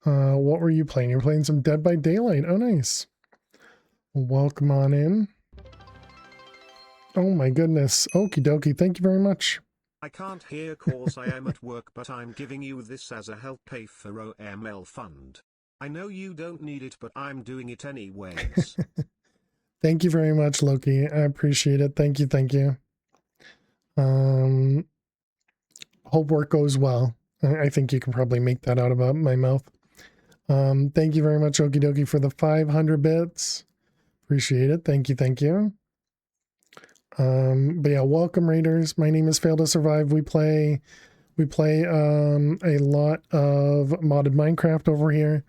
What were you playing? You're playing some Dead by Daylight. Oh, nice. Welcome on in. Oh my goodness. Okie dokie. Thank you very much. I can't hear cause I am at work, but I'm giving you this as a help pay for OML fund. I know you don't need it, but I'm doing it anyways. Thank you very much, Loki. I appreciate it. Thank you. Thank you. Hope work goes well. I think you can probably make that out of my mouth. Thank you very much, Okie dokie, for the 500 bits. Appreciate it. Thank you. Thank you. But yeah, welcome Raiders. My name is Fail to Survive. We play a lot of modded Minecraft over here.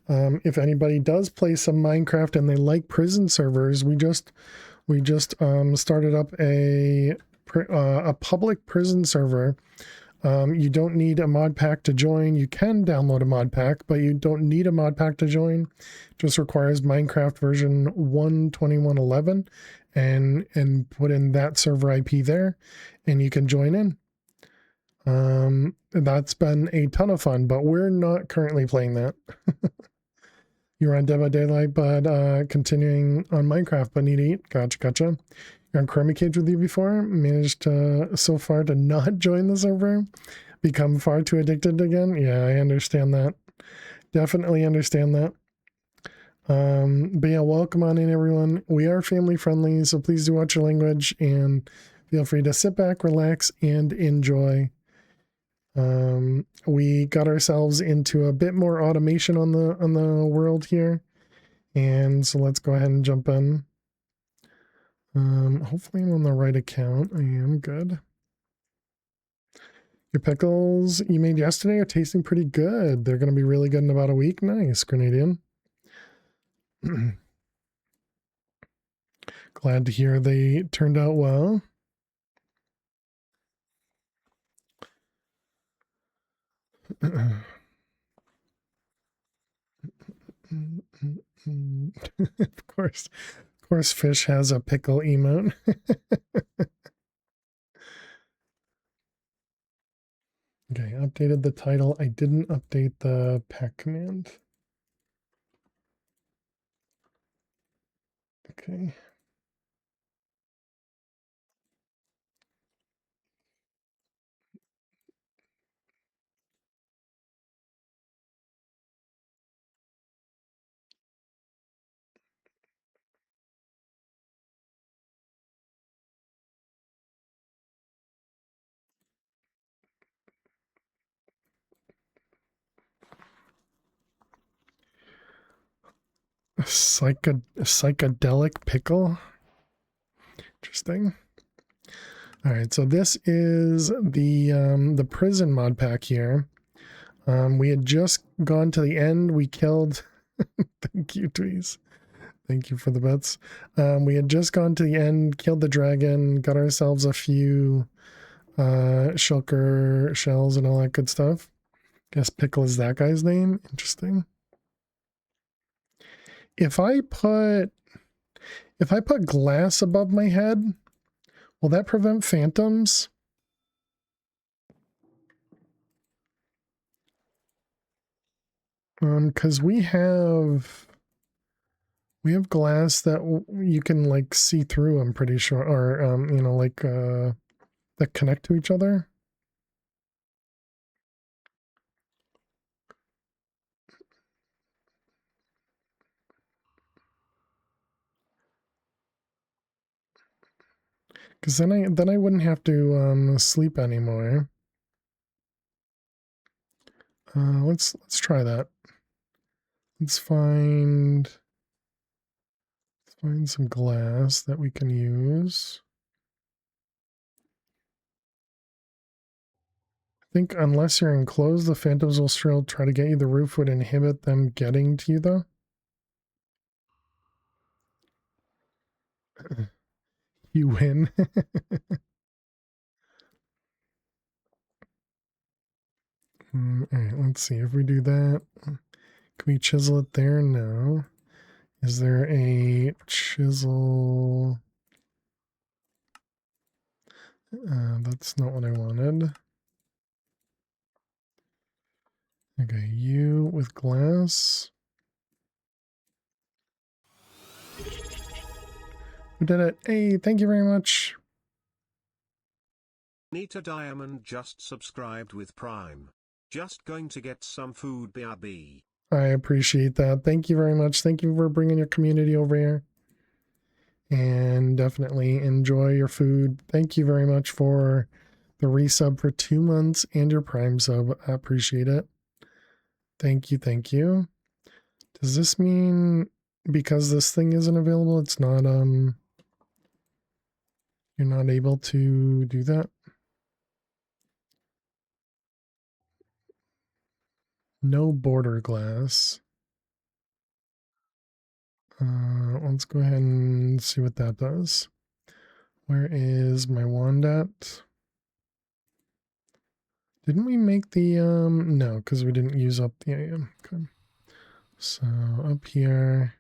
If anybody does play some Minecraft and they like prison servers, we just started up a public prison server. You don't need a mod pack to join. You can download a mod pack, but you don't need a mod pack to join. It just requires Minecraft version 1.21.11 and put in that server IP there, and you can join in. That's been a ton of fun, but we're not currently playing that. You're on Dead by Daylight, but continuing on Minecraft, but need to eat. Gotcha. You're on Chromie Cage with you before. Managed so far to not join the server. Become far too addicted again. Yeah, I understand that. Definitely understand that. But yeah, welcome on in, everyone. We are family friendly, so please do watch your language and feel free to sit back, relax, and enjoy. We got ourselves into a bit more automation on the world here, and so let's go ahead and jump in. Hopefully I'm on the right account. I am good. Your pickles you made yesterday are tasting pretty good. They're going to be really good in about a week. Nice, Grenadian. Glad to hear they turned out well. Of course, fish has a pickle emote. Okay, updated the title. I didn't update the pack command. Okay. Psychedelic pickle. Interesting. All right, so this is the prison mod pack here. We had just gone to the end. We killed. Thank you, Tweez. Thank you for the bets. We had just gone to the end, killed the dragon, got ourselves a few shulker shells and all that good stuff. Guess pickle is that guy's name. Interesting. If I put glass above my head, will that prevent phantoms? Because we have glass that you can like see through, I'm pretty sure, or like that connect to each other. Because then I wouldn't have to sleep anymore. Let's try that. Let's find some glass that we can use. I think unless you're enclosed, the phantoms will still try to get you. The roof would inhibit them getting to you, though. You win. All right, let's see if we do that. Can we chisel it there? No. Is there a chisel? That's not what I wanted. Okay, you with glass. We did it. Hey, thank you very much. Nita Diamond just subscribed with Prime. Just going to get some food, BRB. I appreciate that. Thank you very much. Thank you for bringing your community over here. And definitely enjoy your food. Thank you very much for the resub for 2 months and your Prime sub. I appreciate it. Thank you. Thank you. Does this mean because this thing isn't available, it's not, you're not able to do that? No border glass. Let's go ahead and see what that does. Where is my wand at? Didn't we make the, no, because we didn't use up the AM. Okay. So up here.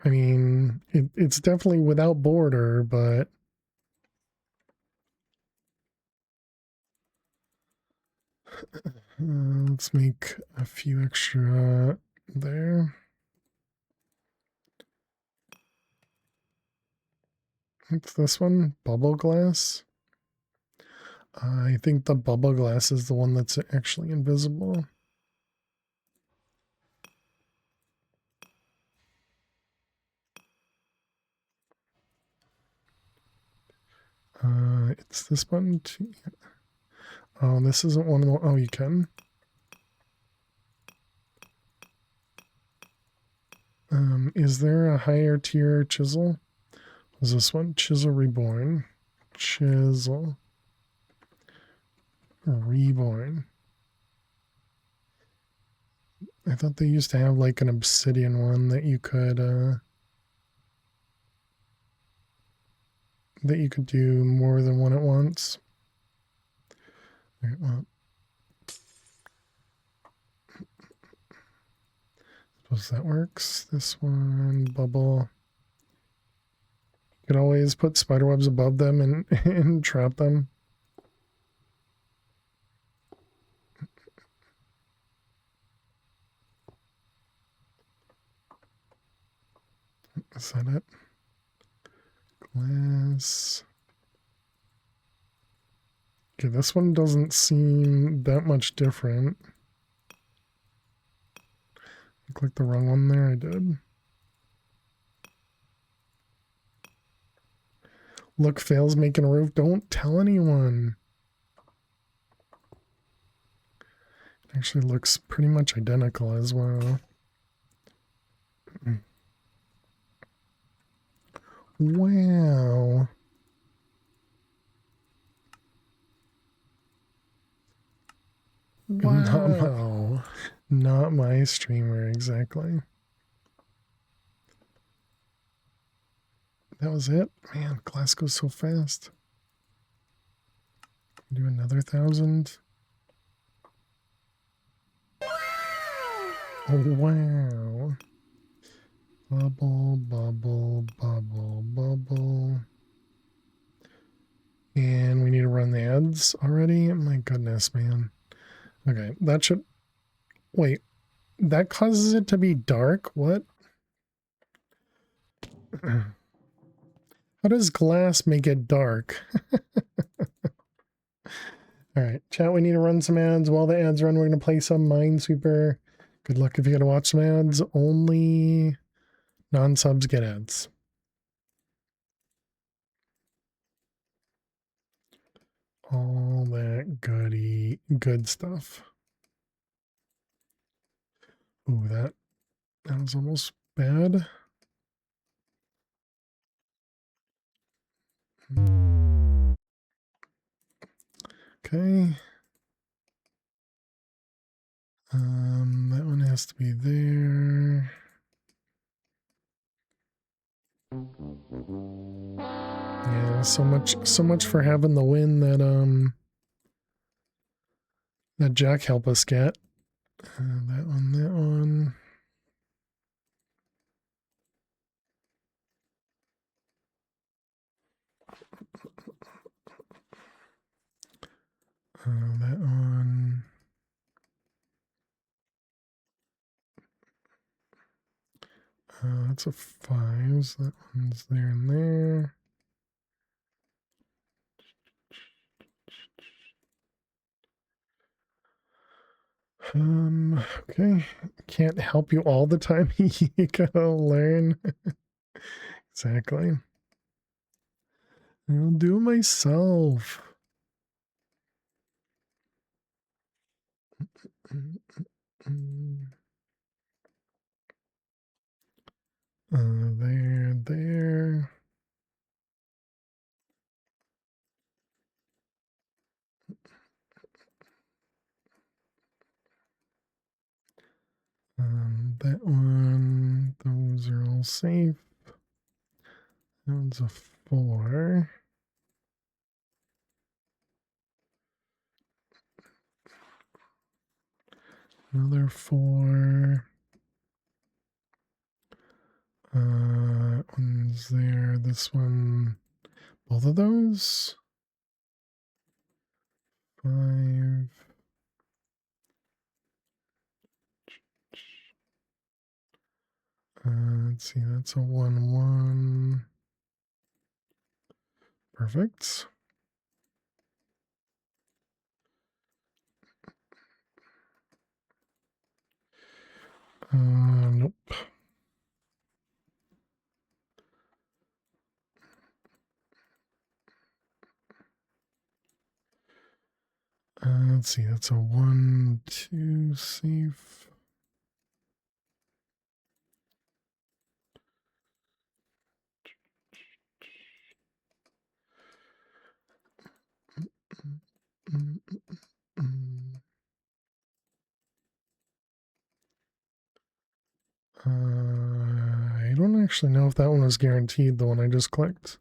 I mean, it's definitely without border, but let's make a few extra there. What's this one? Bubble glass? I think the bubble glass is the one that's actually invisible. It's this one too. Oh, this isn't one of the. Oh, you can. Is there a higher tier chisel? Was this one? Chisel Reborn. Chisel Reborn. I thought they used to have like an obsidian one that you could do more than one at once. All right, well, suppose that works. This one, bubble. You could always put spider webs above them and, and trap them. Is that it? Glass. Okay, this one doesn't seem that much different. I clicked the wrong one there, I did. Look, fails making a roof. Don't tell anyone. It actually looks pretty much identical as well. Wow. Wow. Not my streamer, exactly. That was it? Man, glass goes so fast. Do another 1,000. Oh, wow. Bubble, bubble, bubble, bubble. And we need to run the ads already? My goodness, man. Okay, that should... Wait, that causes it to be dark? What? How does glass make it dark? All right, chat, we need to run some ads. While the ads run, we're going to play some Minesweeper. Good luck if you got to watch some ads. Only non-subs get ads. All that good stuff. Ooh, that was almost bad. Okay. That one has to be there. Yeah, so much for having the win that Jack helped us get. That one. That one. That's a 5, so that one's there and there. Okay. Can't help you all the time. You gotta learn. Exactly. I'll do it myself. There. That one, those are all safe. That one's a 4. Another 4. One's there. This one, both of those. 5. Let's see, that's a 1-1. Perfect. Nope. Let's see, that's a 1-2 safe. I don't actually know if that one was guaranteed, the one I just clicked.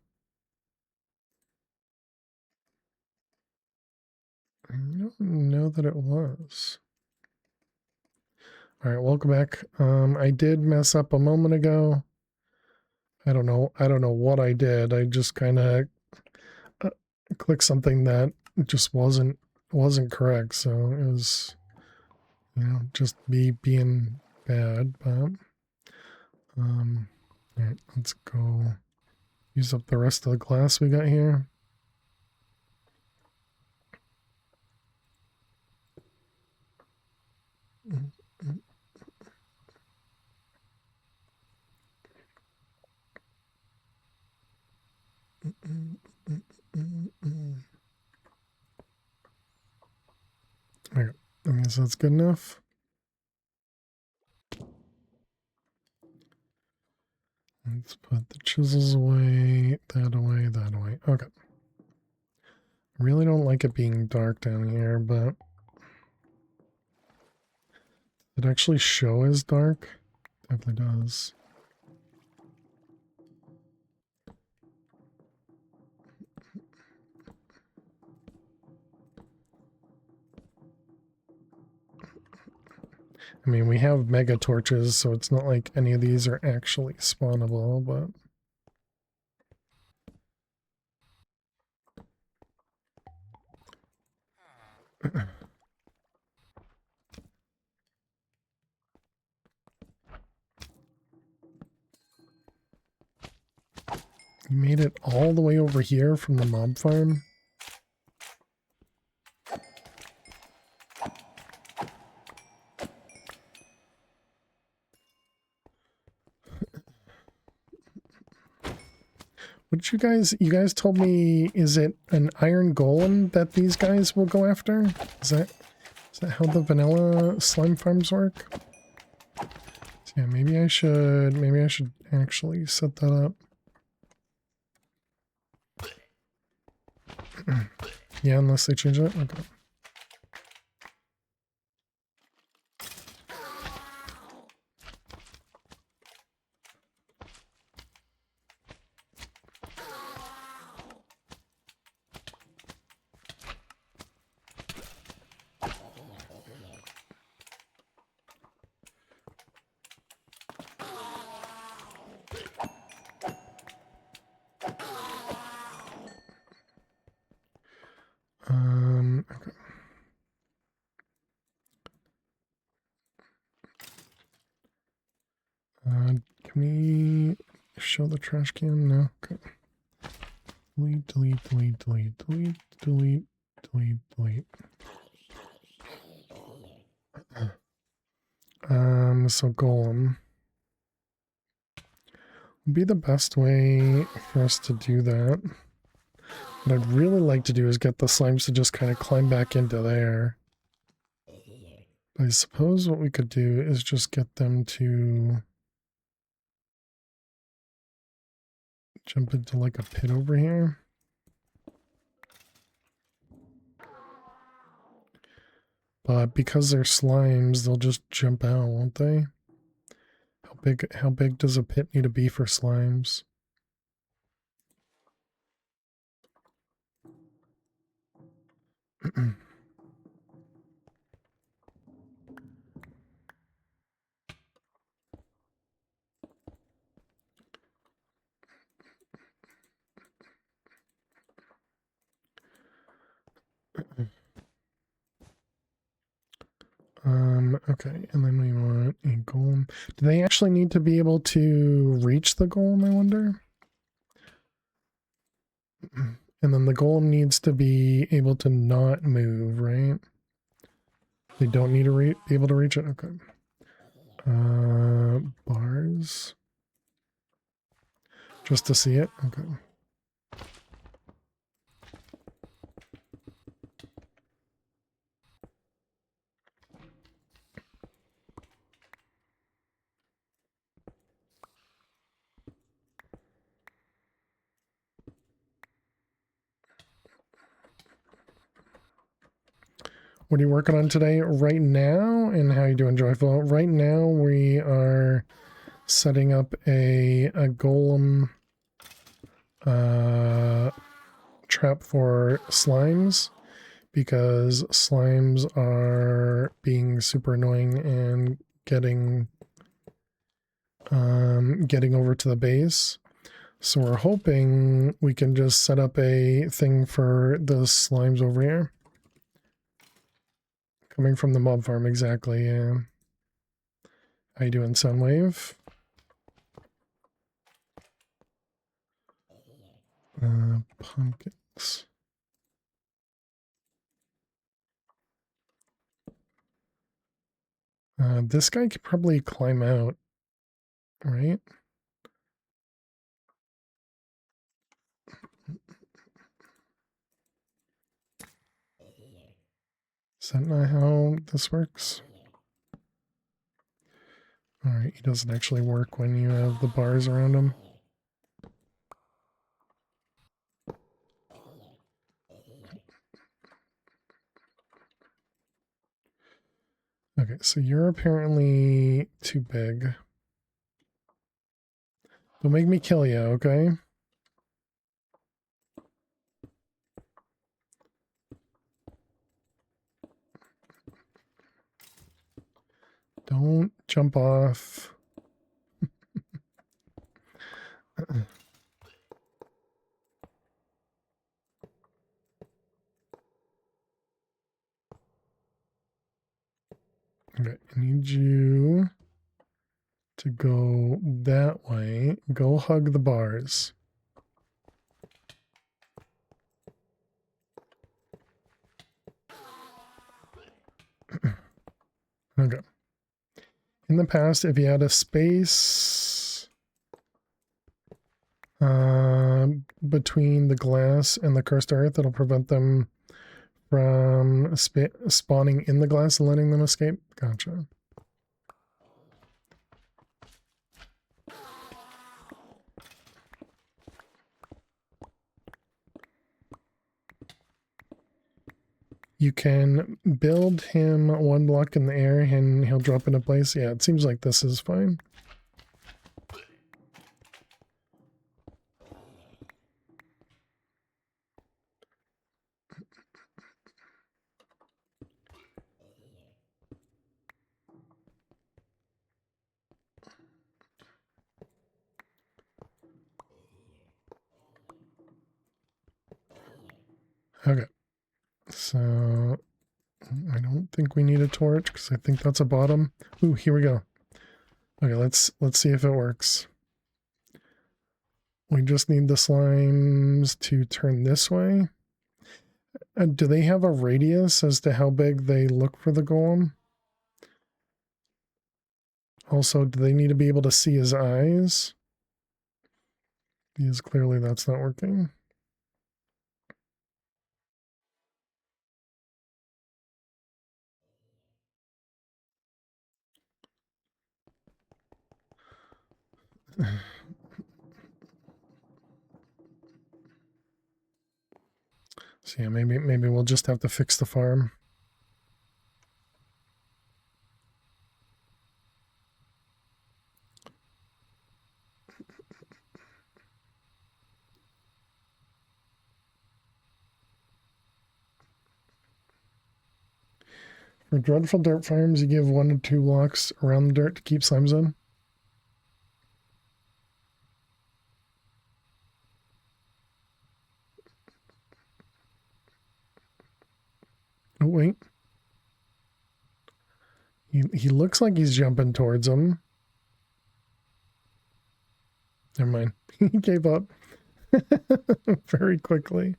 I don't know that it was. All right, welcome back. I did mess up a moment ago. I don't know what I did. I just kind of clicked something that just wasn't correct. So it was, just me being bad. But all right, let's go use up the rest of the glass we got here. All right, I guess that's good enough. Let's put the chisels away, that away, that away. Okay. I really don't like it being dark down here, but it actually show as dark. Definitely does. I mean, we have mega torches, so it's not like any of these are actually spawnable, but you made it all the way over here from the mob farm? What did you guys told me, is it an iron golem that these guys will go after? Is that how the vanilla slime farms work? So yeah, maybe I should actually set that up. Yeah, unless they change it. Okay. Okay. show the trash can? No. Okay. Delete, delete, delete, delete, delete, delete, delete, delete. So Golem would be the best way for us to do that. What I'd really like to do is get the slimes to just kind of climb back into there. I suppose what we could do is just get them to jump into like a pit over here. But because they're slimes, they'll just jump out, won't they? How big does a pit need to be for slimes? Okay, and then we want a golem. Do they actually need to be able to reach the golem, I wonder? And then the golem needs to be able to not move, right? They don't need to be able to reach it? Okay. Bars. Just to see it? Okay. What are you working on today? Right now, and how you doing, Joyful? Right now, we are setting up a golem trap for slimes, because slimes are being super annoying and getting over to the base. So we're hoping we can just set up a thing for the slimes over here. Coming from the mob farm, exactly, yeah. How you doing, Sunwave? Pumpkins. This guy could probably climb out, right? Is that not how this works? Alright, he doesn't actually work when you have the bars around him. Okay, so you're apparently too big. Don't make me kill you, okay? Don't jump off. Okay, I need you to go that way. Go hug the bars. Okay. In the past, if you had a space between the glass and the cursed earth, it'll prevent them from spawning in the glass and letting them escape. Gotcha. You can build him one block in the air and he'll drop into place. Yeah, it seems like this is fine. Okay. So I don't think we need a torch because I think that's a bottom. Ooh, here we go. Okay, let's see if it works. We just need the slimes to turn this way. Do they have a radius as to how big they look for the golem? Also, do they need to be able to see his eyes? Because clearly that's not working. So yeah, maybe we'll just have to fix the farm. For dreadful dirt farms, you give 1 to 2 blocks around the dirt to keep slimes in. Oh, wait. He looks like he's jumping towards him. Never mind. He gave up very quickly.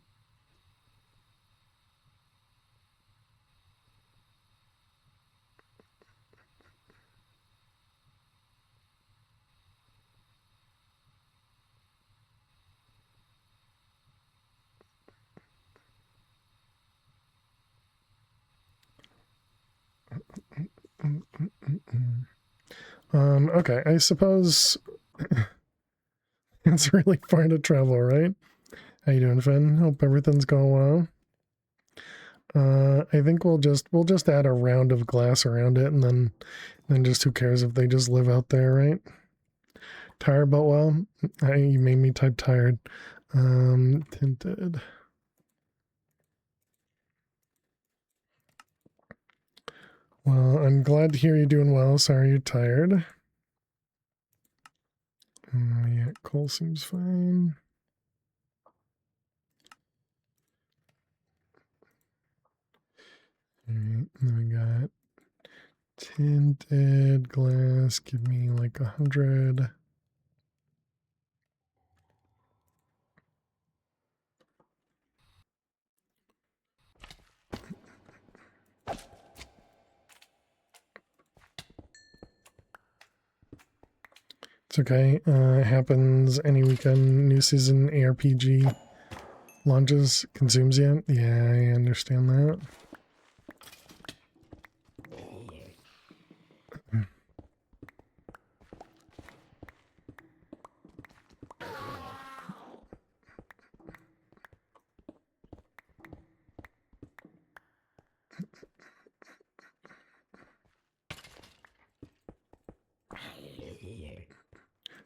Okay, I suppose it's really far to travel, right? How you doing, Finn? Hope everything's going well. I think we'll just add a round of glass around it, and then just who cares if they just live out there, right? Tired but well. You made me type tired. Tinted. Well, I'm glad to hear you're doing well. Sorry you're tired. Yeah, coal seems fine. All right, then we got tinted glass. Give me like 100. It's okay. It happens any weekend. New season ARPG launches, consumes yet? Yeah, I understand that.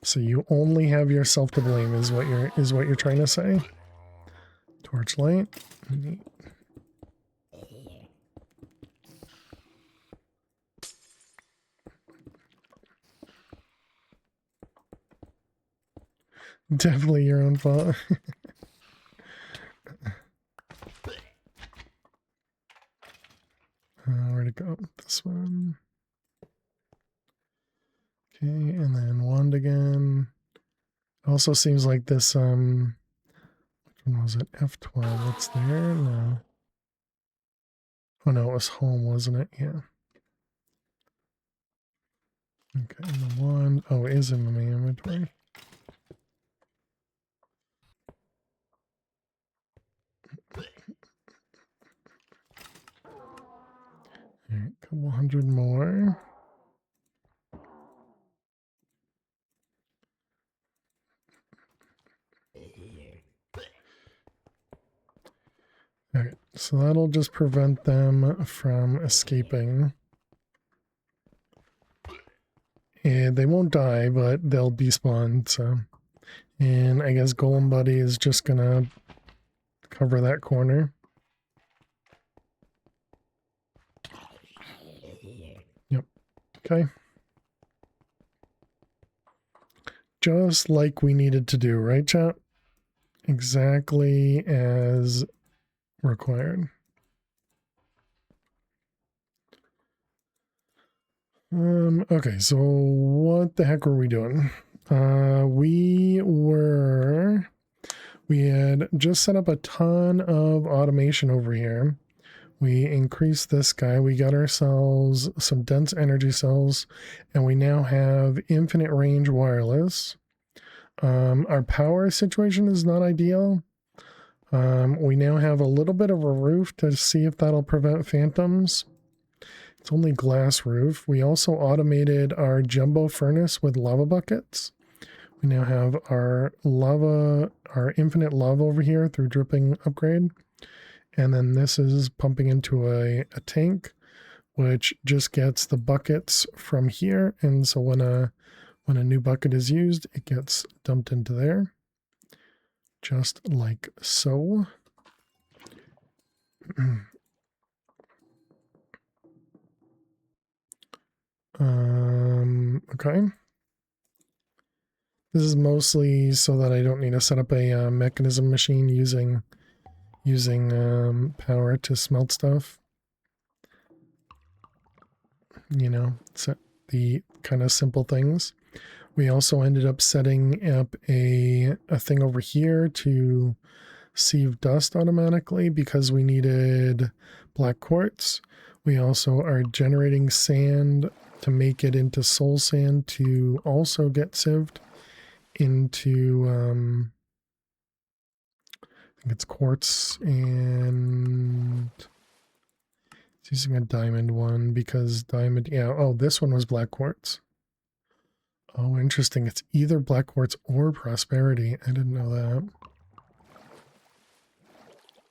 So you only have yourself to blame, is what you're trying to say. Torchlight. Neat. Definitely your own fault. Where'd it go? This one. Okay, and then wand again. Also seems like this, which one was it? F12, what's there? No. Oh no, it was home, wasn't it? Yeah. Okay, and the wand, oh, it is in my inventory. Alright, couple hundred more. Okay, so that'll just prevent them from escaping. And they won't die, but they'll despawn, so. And I guess Golem Buddy is just gonna cover that corner. Yep. Okay. Just like we needed to do, right, chat? Exactly as required. Okay, so what the heck were we doing? We were We had just set up a ton of automation over here. We increased this guy. We got ourselves some dense energy cells, and we now have infinite range wireless. Our power situation is not ideal. We now have a little bit of a roof to see if that'll prevent phantoms. It's only glass roof. We also automated our jumbo furnace with lava buckets. We now have our infinite lava over here through dripping upgrade. And then this is pumping into a tank, which just gets the buckets from here. And so when a new bucket is used, it gets dumped into there. Just like so. Okay. This is mostly so that I don't need to set up a mechanism machine using power to smelt stuff. You know, set the kind of simple things. We also ended up setting up a thing over here to sieve dust automatically because we needed black quartz. We also are generating sand to make it into soul sand to also get sieved into I think it's quartz, and it's using a diamond one because diamond, yeah, oh, this one was black quartz. Oh, interesting. It's either black quartz or prosperity. I didn't know that.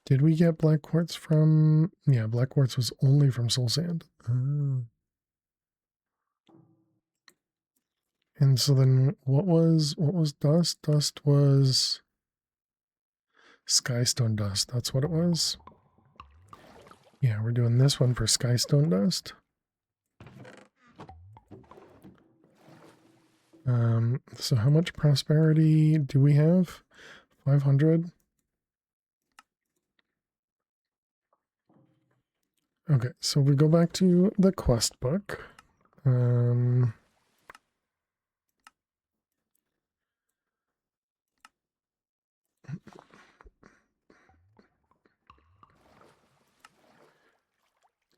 Did we get black quartz from... Yeah, black quartz was only from soul sand. And so then what was dust? Dust was skystone dust. That's what it was. Yeah, we're doing this one for skystone dust. So how much prosperity do we have? 500. Okay, so we go back to the quest book.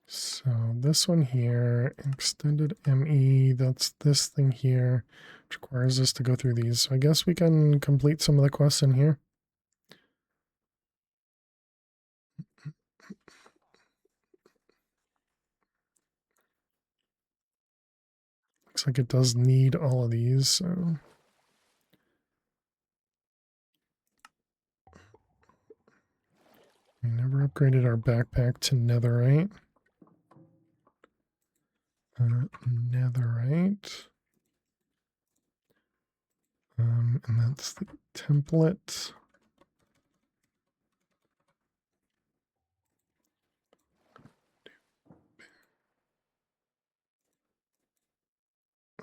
So this one here, extended ME, that's this thing here, which requires us to go through these. So I guess we can complete some of the quests in here. Looks like it does need all of these, so... We never upgraded our backpack to netherite. Netherite. And that's the template.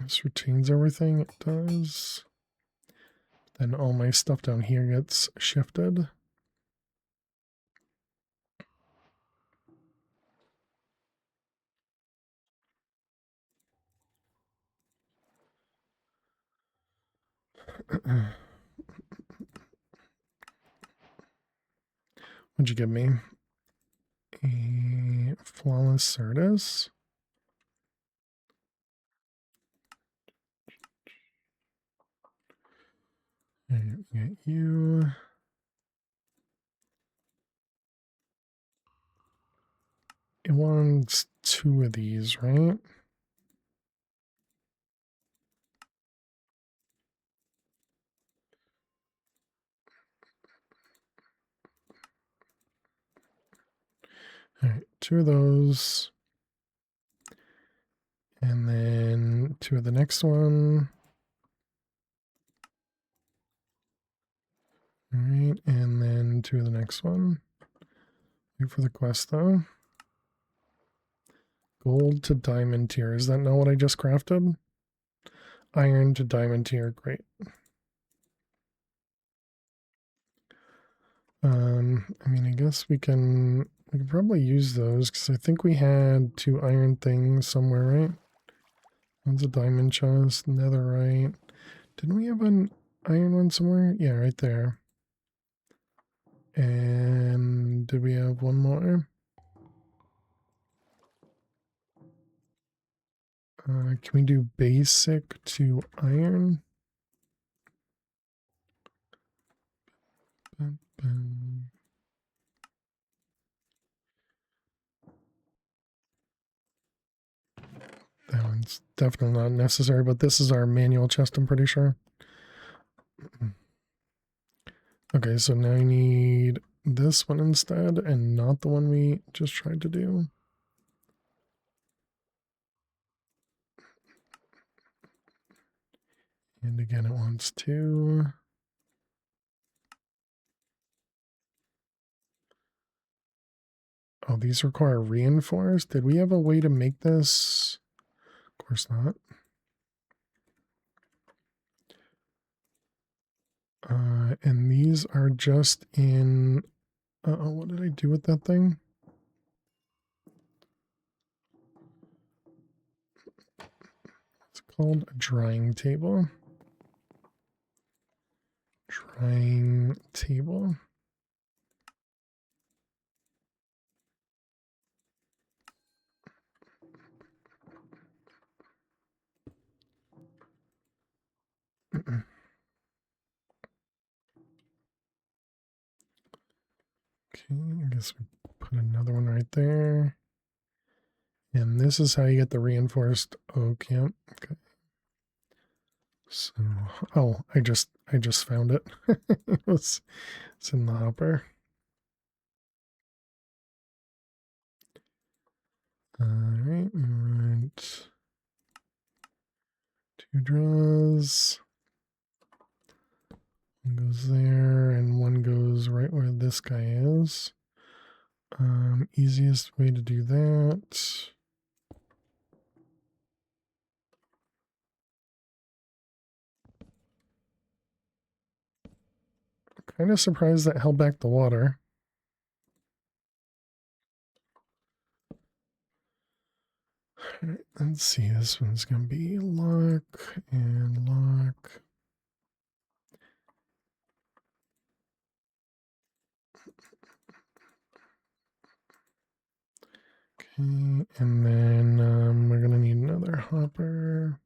This retains everything. It does. Then all my stuff down here gets shifted. What'd you give me? A flawless Certus. Get you. It wants 2 of these, right? All right, 2 of those. And then 2 of the next one. All right, and then 2 of the next one. Wait for the quest though. Gold to diamond tier. Is that not what I just crafted? Iron to diamond tier. Great. I mean, I guess we can probably use those because I think we had 2 iron things somewhere, right? One's a diamond chest, netherite. Didn't we have an iron one somewhere? Yeah, right there. And did we have one more? Can we do basic to iron? Bum, bum. That one's definitely not necessary, but this is our manual chest, I'm pretty sure. Okay, so now I need this one instead and not the one we just tried to do. And again, it wants two. Oh, these require reinforced. Did we have a way to make this? Of course not. And these are just in... Uh-oh, what did I do with that thing? It's called a drying table. Drying table. Okay, I guess we put another one right there. And this is how you get the reinforced oak. Yep. Okay. So, oh, I just found it. it's in the hopper. All right, right. Two draws. One goes there, and one goes right where this guy is. Easiest way to do that. Kind of surprised that held back the water. Right, let's see, this one's going to be lock and lock. Okay, and then we're going to need another hopper.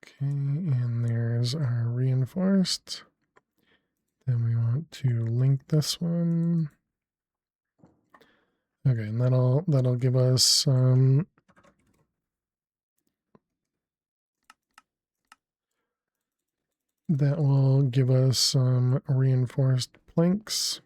Okay, and there's our reinforced. Then we want to link this one. Okay, and that'll give us that will give us some reinforced planks.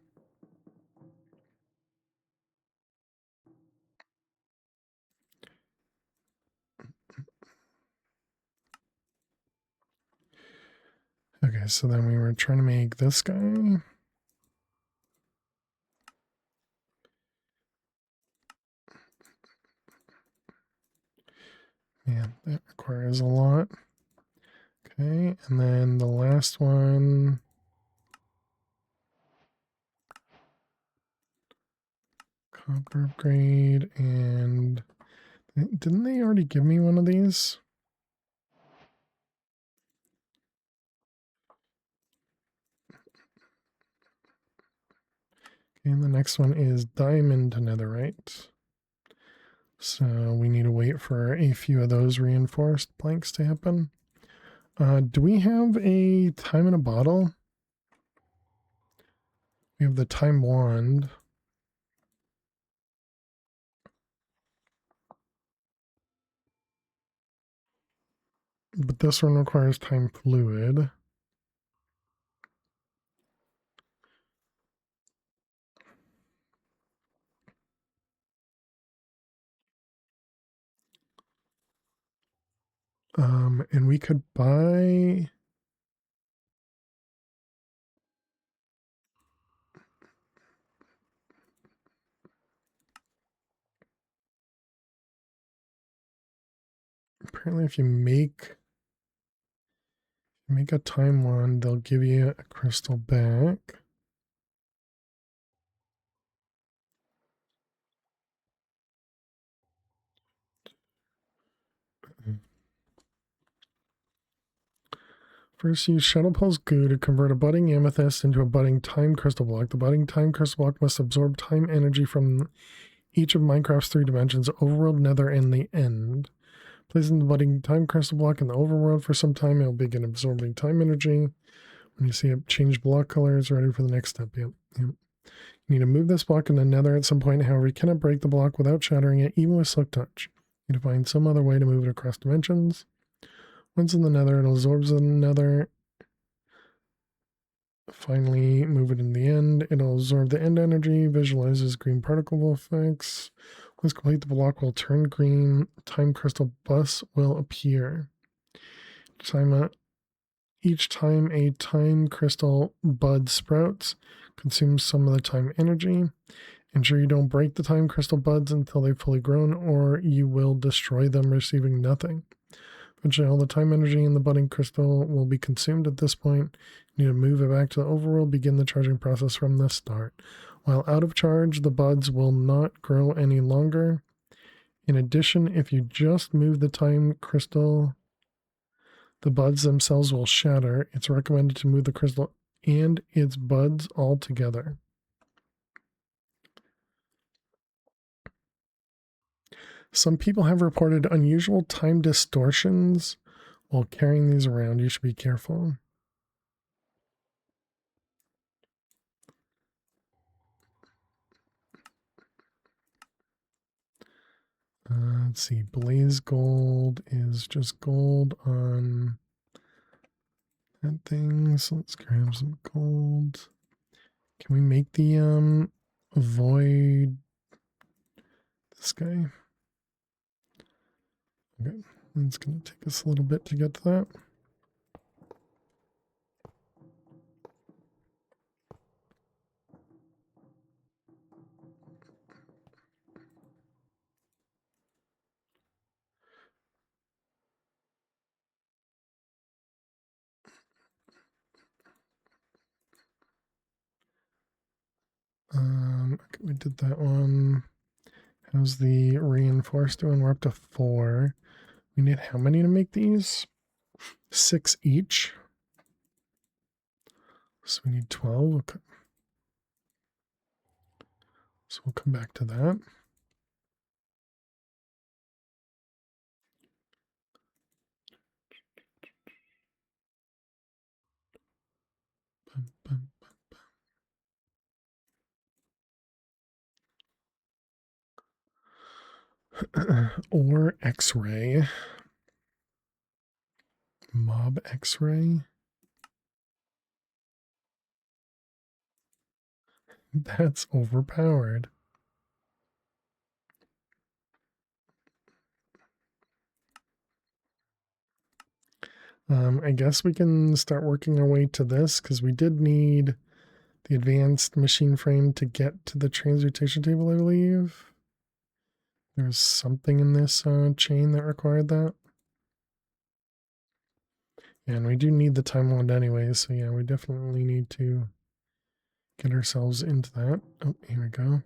Okay, so then we were trying to make this guy. Man, that requires a lot. Okay, and then the last one. Copper upgrade, and didn't they already give me one of these? Okay, and the next one is diamond to netherite. So we need to wait for a few of those reinforced planks to happen. Do we have a time in a bottle? We have the time wand. But this one requires time fluid. And we could buy... Apparently if you make a time wand, they'll give you a crystal back. First, use Shuttle Pulse Goo to convert a budding amethyst into a budding time crystal block. The budding time crystal block must absorb time energy from each of Minecraft's 3 dimensions: overworld, nether, and the end. Placing the budding time crystal block in the overworld for some time, it will begin absorbing time energy. When you see it change block color, it's ready for the next step. Yep. You need to move this block in the nether at some point. However, you cannot break the block without shattering it, even with Silk Touch. You need to find some other way to move it across dimensions. Once in the nether, it absorbs the nether. Finally, move it in the end. It'll absorb the end energy, visualizes green particle effects. Once complete, the block will turn green. Time crystal bus will appear. Each time a time crystal bud sprouts, consumes some of the time energy. Ensure you don't break the time crystal buds until they've fully grown, or you will destroy them, receiving nothing. Eventually, all the time energy in the budding crystal will be consumed at this point. You need to move it back to the overworld, begin the charging process from the start. While out of charge, the buds will not grow any longer. In addition, if you just move the time crystal, the buds themselves will shatter. It's recommended to move the crystal and its buds all together. Some people have reported unusual time distortions while carrying these around. You should be careful. Let's see. Blaze gold is just gold on that thing. So let's grab some gold. Can we make the void this guy? Okay, it's going to take us a little bit to get to that. Okay, we did that one. How's the reinforced doing? We're up to 4. We need how many to make these? 6 each. So we need 12. Okay. So we'll come back to that. Bum, bum, bum. Or X-ray. Mob X-ray. That's overpowered. I guess we can start working our way to this, because we did need the advanced machine frame to get to the transmutation table, I believe. There's something in this chain that required that. And we do need the time wand anyway, so yeah, we definitely need to get ourselves into that. Oh, here we go.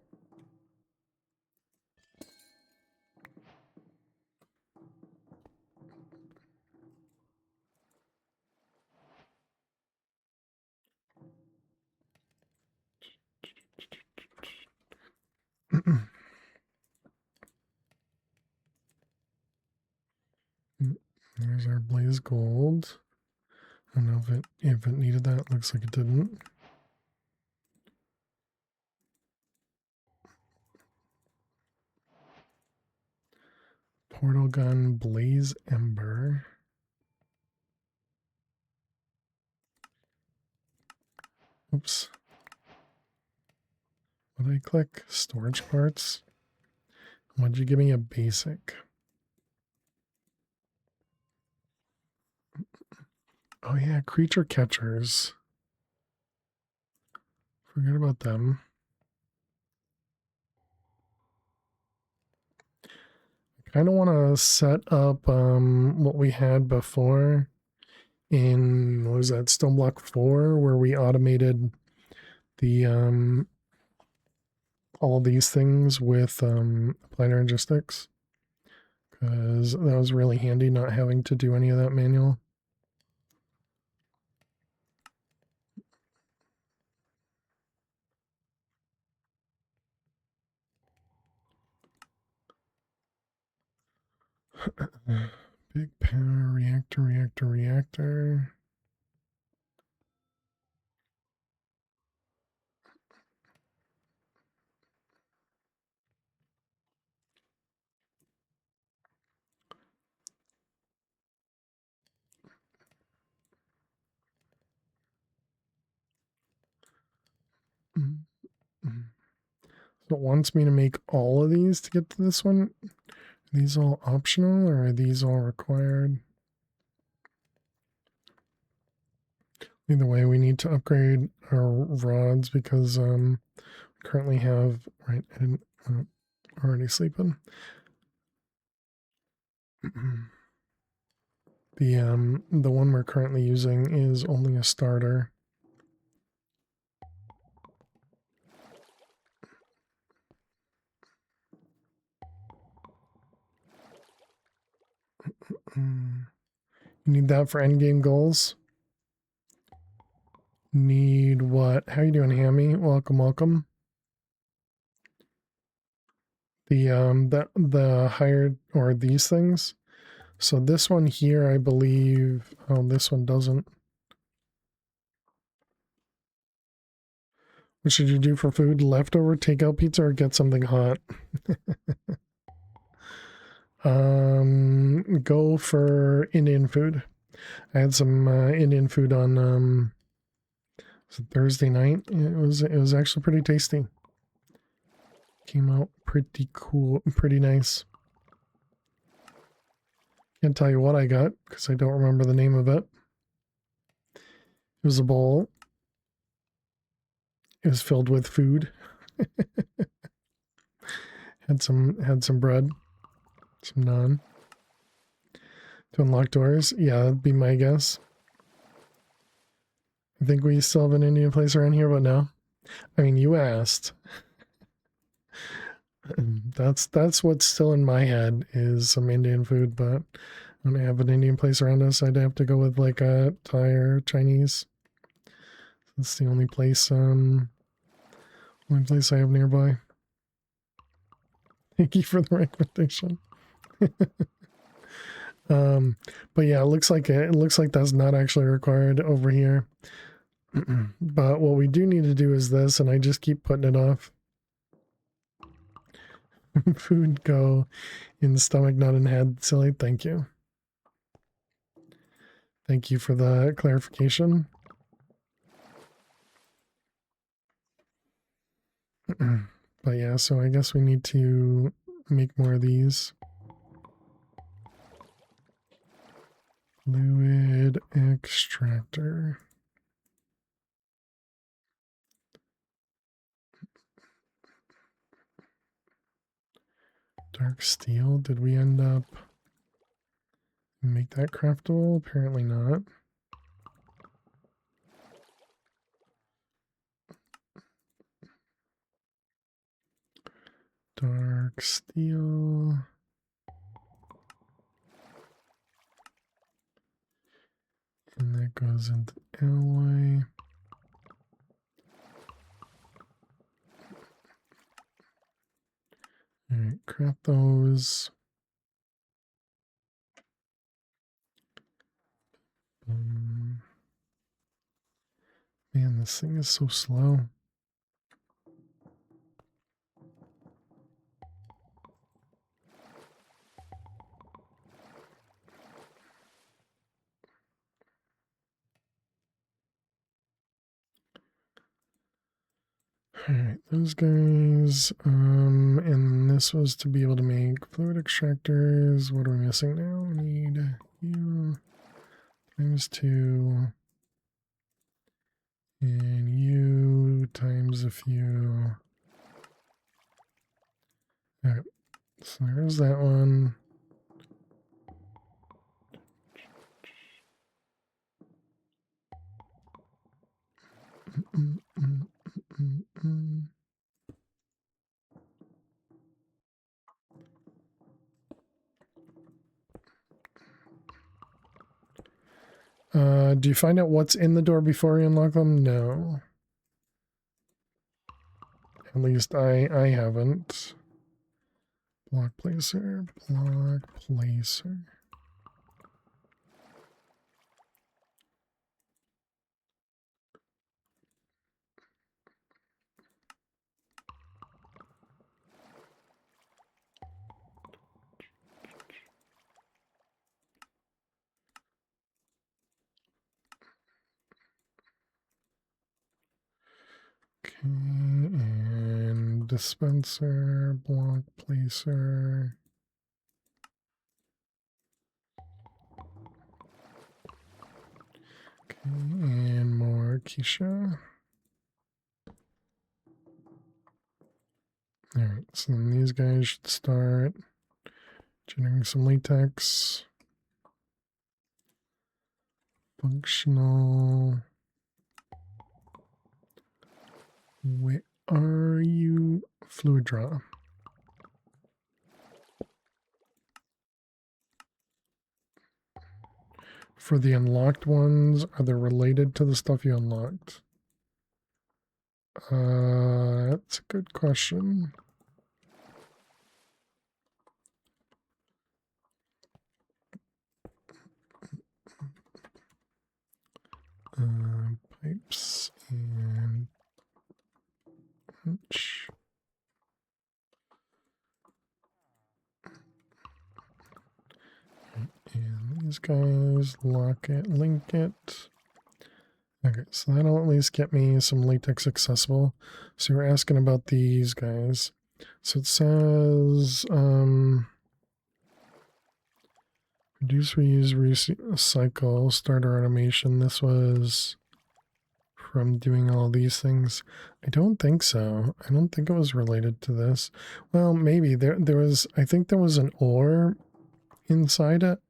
There's our blaze gold. I don't know if it needed that. Looks like it didn't. Portal gun, blaze ember. Oops. What did I click? Storage parts. Why'd you give me a basic? Oh yeah, creature catchers. Forget about them. I kind of want to set up what we had before in, what was that, Stoneblock 4, where we automated the all these things with planar logistics, because that was really handy not having to do any of that manual. Big power reactor. So it wants me to make all of these to get to this one. Are these all optional or are these all required? Either way, we need to upgrade our rods because currently have right. I didn't already sleeping. The one we're currently using is only a starter. You need that for endgame goals. Need what? How you doing, Hammy? Welcome. The hired or these things. So this one here, I believe. Oh, this one doesn't. What should you do for food? Leftover takeout pizza or get something hot? Go for Indian food. I had some Indian food on Thursday night. It was actually pretty tasty. Came out pretty cool, pretty nice. Can't tell you what I got because I don't remember the name of it. It was a bowl. It was filled with food. had some bread, some naan. To unlock doors, yeah, that'd be my guess. I think we still have an Indian place around here, but no. I mean, you asked. That's what's still in my head is some Indian food, but I don't have an Indian place around us. I'd have to go with like a Thai or Chinese. That's the only place I have nearby. Thank you for the recommendation. But yeah, it looks like that's not actually required over here. But what we do need to do is this, and I just keep putting it off. Food go in the stomach, not in the head. Silly, thank you. Thank you for the clarification. But yeah, so I guess we need to make more of these. Fluid extractor. Dark steel. Did we end up make that craftable? Apparently not. Dark steel. And that goes into alloy. Alright, craft those. Man, this thing is so slow. Alright, those guys. And this was to be able to make fluid extractors. What are we missing now? We need you times 2. And you times a few. Alright, so there's that one. Do you find out what's in the door before you unlock them? No. At least I haven't. Block placer, block placer. Okay, and dispenser, block placer. Okay, and more Keisha. Alright, so then these guys should start generating some latex. Functional. Where are you? Fluid draw. For the unlocked ones, are they related to the stuff you unlocked? That's a good question. Pipes and punch. And these guys, lock it, link it. Okay, so that'll at least get me some latex accessible. So you're asking about these guys. So it says reduce, reuse, recycle, starter automation. This was from doing all these things. I don't think so. I don't think it was related to this. Well, maybe there was, I think there was an ore inside it.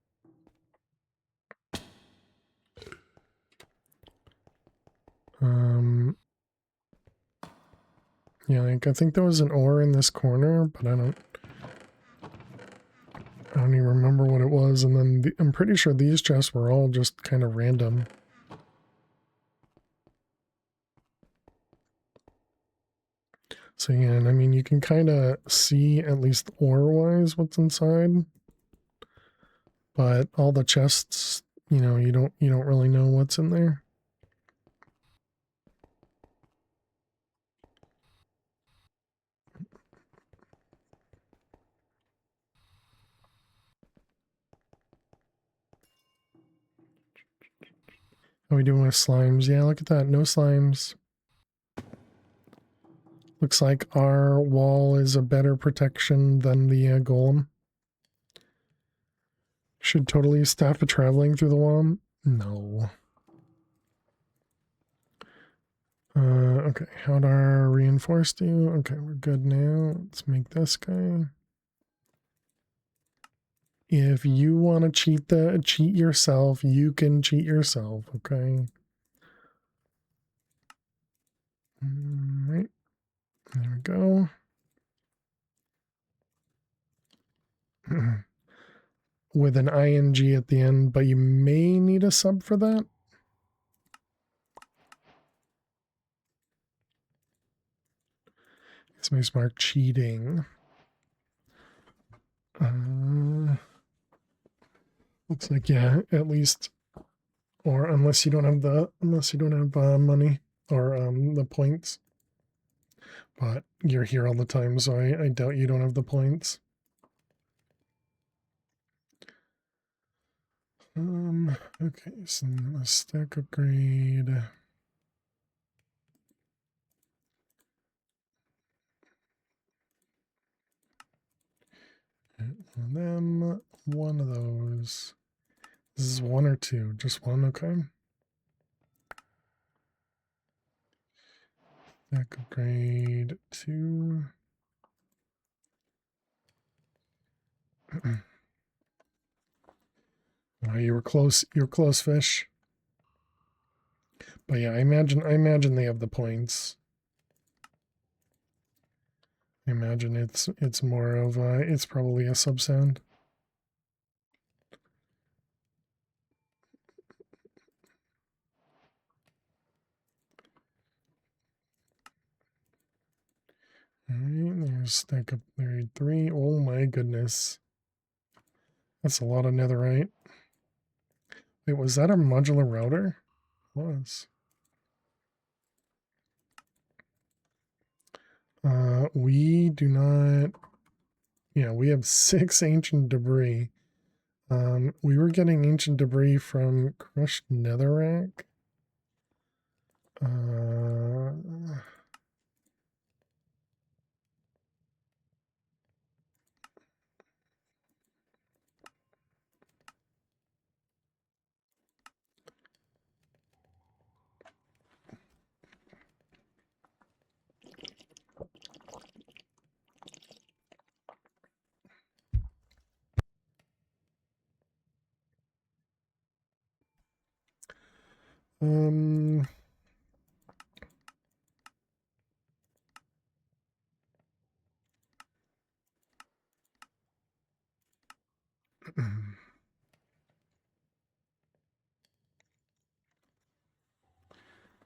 Yeah, like I think there was an ore in this corner, but I don't even remember what it was. And then I'm pretty sure these chests were all just kind of random. So yeah, and I mean, you can kind of see at least ore-wise what's inside, but all the chests, you know, you don't really know what's in there. How are we doing with slimes? Yeah, look at that. No slimes. Looks like our wall is a better protection than the golem. Should totally stop traveling through the wall. No. Okay, how'd our reinforce do? Okay, we're good now. Let's make this guy. If you want to cheat yourself, you can cheat yourself, okay? Right. There we go. With an ing at the end, but you may need a sub for that. It's my smart cheating. Looks like, yeah, at least, or unless you don't have money or the points. But you're here all the time, so I doubt you don't have the points. Okay, so a stack upgrade. And then one of those. This is one or two, just one, okay. Stack upgrade 2. Oh, you were close. You're close, fish. But yeah, I imagine they have the points. I imagine it's more of it's probably a sub sound. Alright, stack up there. 3. Oh my goodness. That's a lot of netherite. Wait, was that a modular router? It was. We do not. Yeah, we have 6 ancient debris. We were getting ancient debris from crushed netherrack. Um,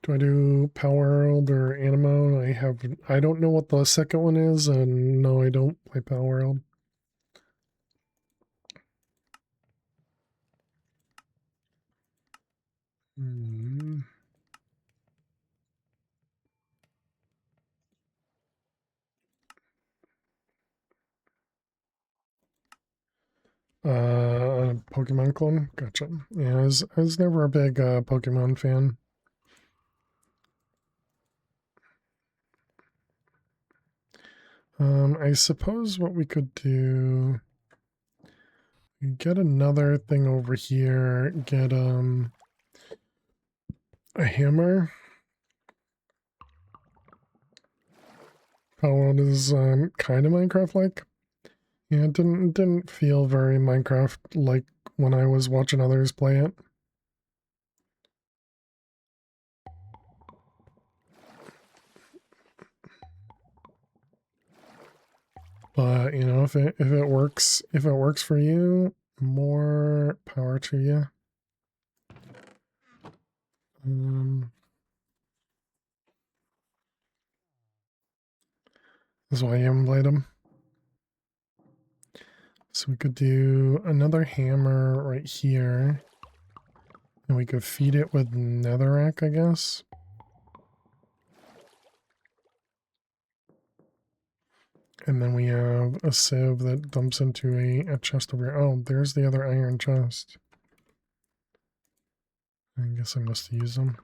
do I do Power World or Animo? I don't know what the second one is, and no, I don't play Power World. Pokemon clone? Gotcha. Yeah, I was never a big Pokemon fan. I suppose what we could do, get another thing over here, get a hammer. Power World is kind of Minecraft-like. Yeah, it didn't feel very Minecraft like when I was watching others play it. But you know, if it works for you, more power to you. That's why I haven't played them. So we could do another hammer right here. And we could feed it with netherrack, I guess. And then we have a sieve that dumps into a chest over here. Oh, there's the other iron chest. I guess I must use them.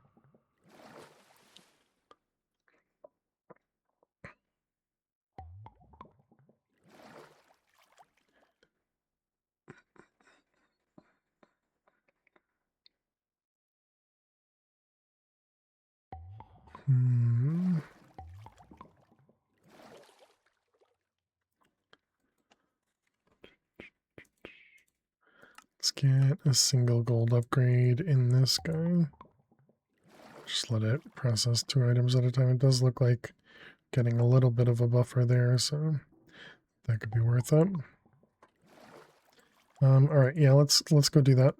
Let's get a single gold upgrade in this guy. Just let it process 2 items at a time. It does look like getting a little bit of a buffer there, so that could be worth it. All right, yeah, let's go do that.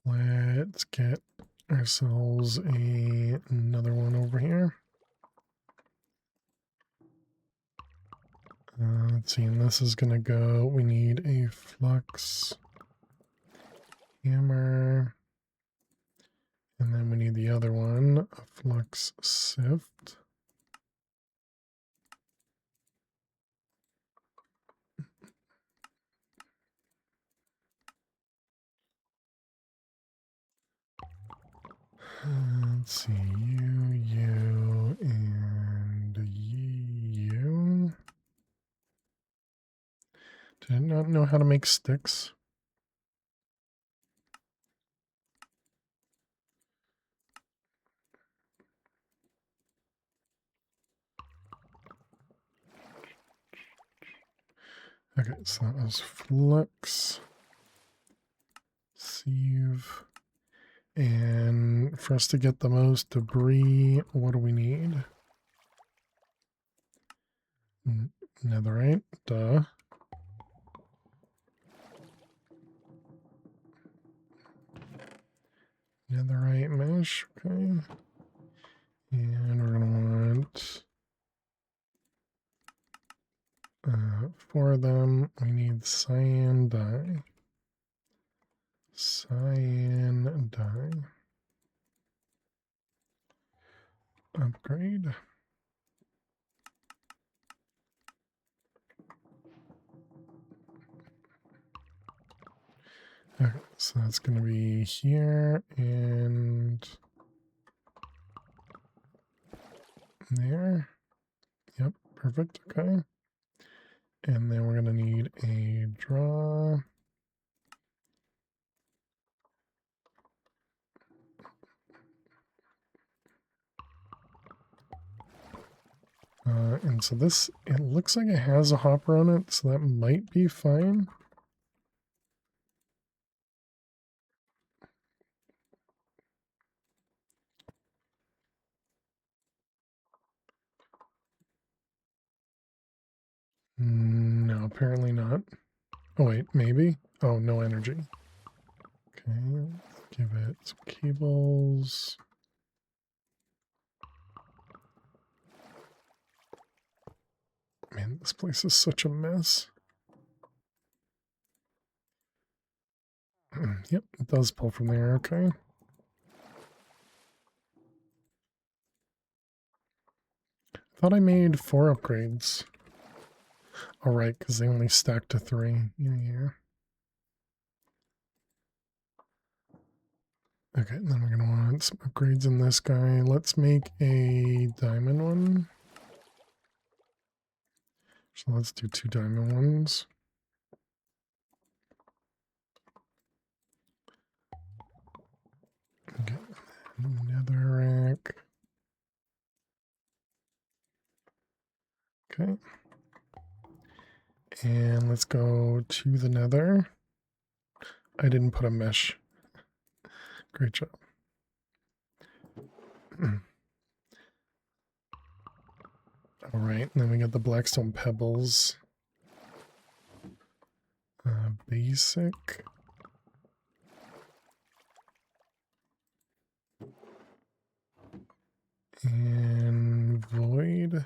Let's get ourselves another one over here. Let's see, and this is gonna go. We need a flux hammer, and then we need the other one, a flux sift. Let's see, you, and you. Did I not know how to make sticks? Okay, so that was flux, sieve, and for us to get the most debris, what do we need? Netherite, duh. Netherite mesh, okay. And we're gonna want them. We need cyan dye. Cyan dye. Upgrade. Okay, so that's going to be here and there. Yep, perfect. Okay. And then we're going to need a draw. And so this, it looks like it has a hopper on it, so that might be fine. No, apparently not. Oh wait, maybe? Oh, no energy. Okay, let's give it some cables. Man, this place is such a mess. Yep, it does pull from there, okay. I thought I made 4 upgrades. All right, because they only stack to 3. Yeah. Okay, and then we're going to want some upgrades in this guy. Let's make a diamond one. So let's do 2 diamond ones. Okay, netherrack. Okay. And let's go to the nether. I didn't put a mesh. Great job. All right, and then we got the blackstone pebbles. Basic. And void.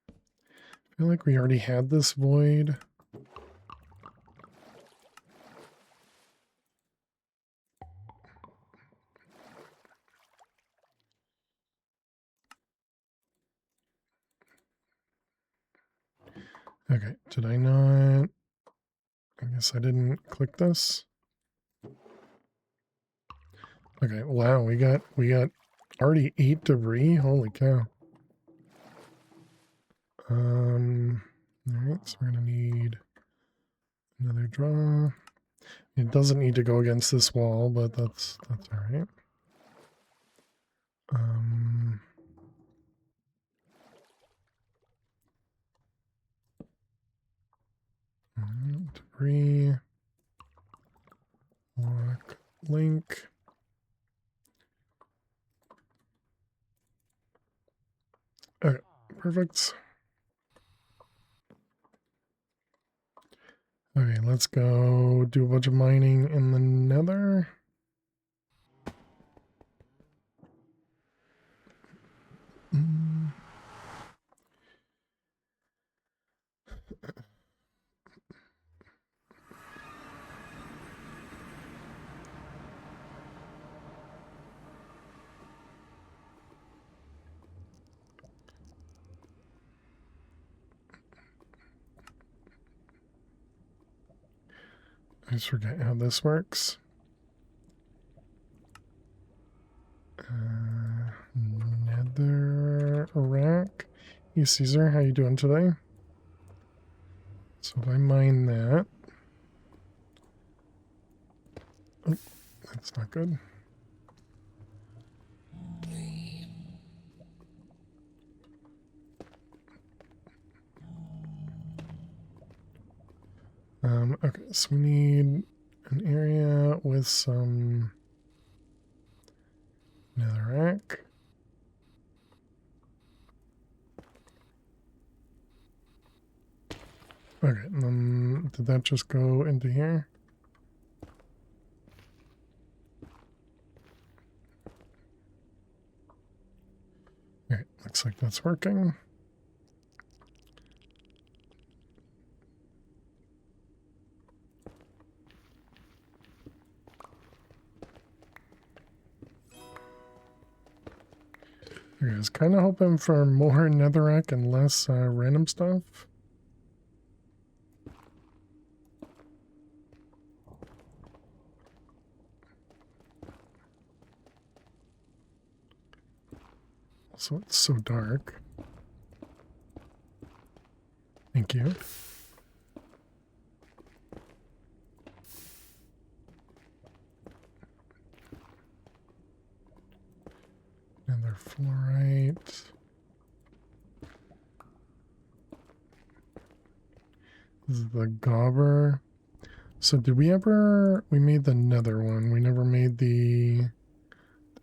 I feel like we already had this void. Okay, did I not? I guess I didn't click this. Okay, wow, we got already 8 debris. Holy cow. Alright, so we're gonna need another draw. It doesn't need to go against this wall, but that's alright. Debris. Lock link. Okay, perfect. Okay, let's go do a bunch of mining in the nether. I just forget how this works. Nether rack. Hey Caesar, how you doing today? So if I mine that, oh, that's not good. Okay, so we need an area with some netherrack. Okay, and then did that just go into here? that's working. I was kind of hoping for more netherrack and less random stuff. So it's so dark. Thank you. Nether fluorite. This is the gobber. So did we made the nether one. We never made the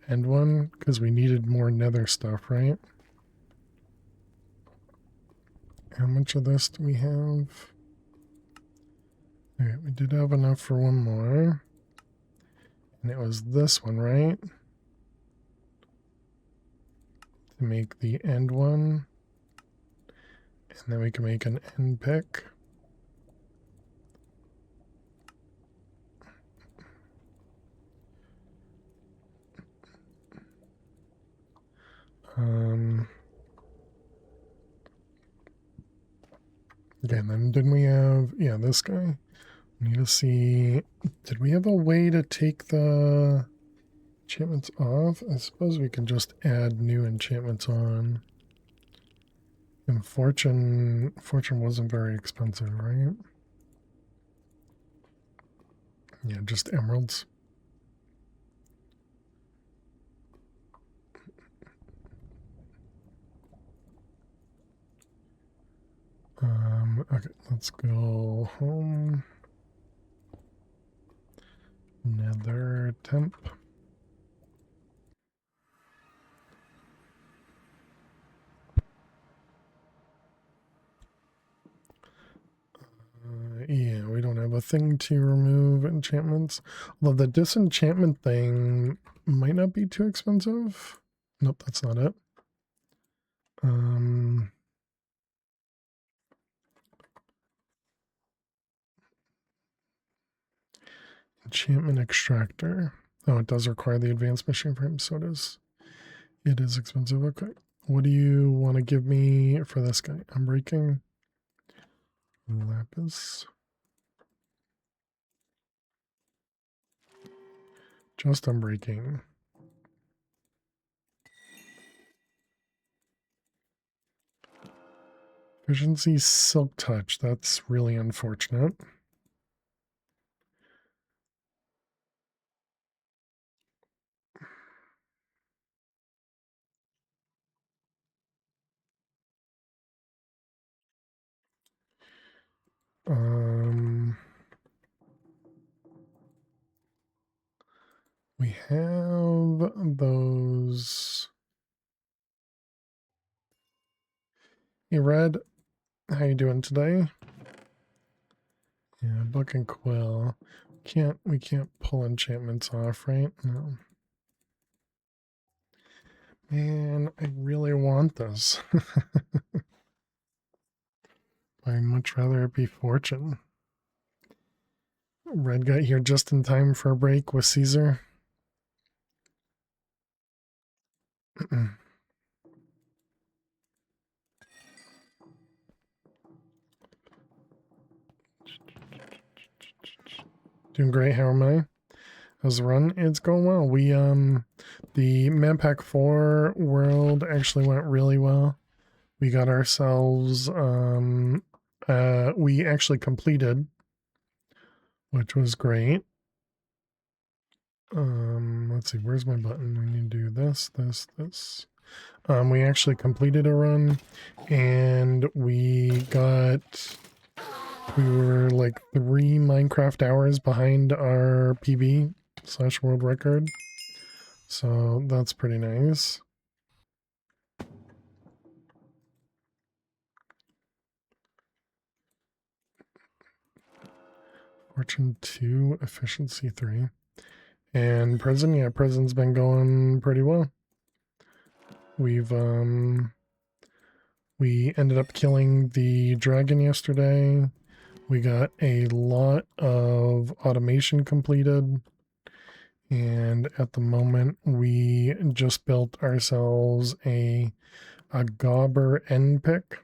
end one because we needed more nether stuff, right? How much of this do we have? Okay, we did have enough for one more. And it was this one, right? To make the end one. And then we can make an end pick. Okay, and then didn't we have, yeah, this guy. We need to see, did we have a way to take the enchantments off? I suppose we can just add new enchantments on. And fortune wasn't very expensive, right? Yeah, just emeralds. Okay, let's go home. Nether temp. Yeah, we don't have a thing to remove enchantments. Although the disenchantment thing might not be too expensive. Nope, that's not it. Enchantment extractor. Oh, it does require the advanced machine frame, so it is expensive. Okay. What do you want to give me for this guy? I'm breaking lapis. Just unbreaking. Efficiency silk touch. That's really unfortunate. We have those. Hey, Red, how you doing today? Yeah, Buck and Quill. We can't pull enchantments off, right? No. Man, I really want this. I'd much rather it be fortune. Red got here just in time for a break with Caesar. Doing great. How am I? How's the run? It's going well. We the Man Pack 4 world actually went really well. We got ourselves we actually completed, which was great. Let's see, where's my button? We need to do this. We actually completed a run, and we were like 3 Minecraft hours behind our PB/world record. So that's pretty nice. Fortune 2, efficiency 3. And prison's been going pretty well. We've We ended up killing the dragon yesterday. We got a lot of automation completed. And at the moment, we just built ourselves a gobber end pick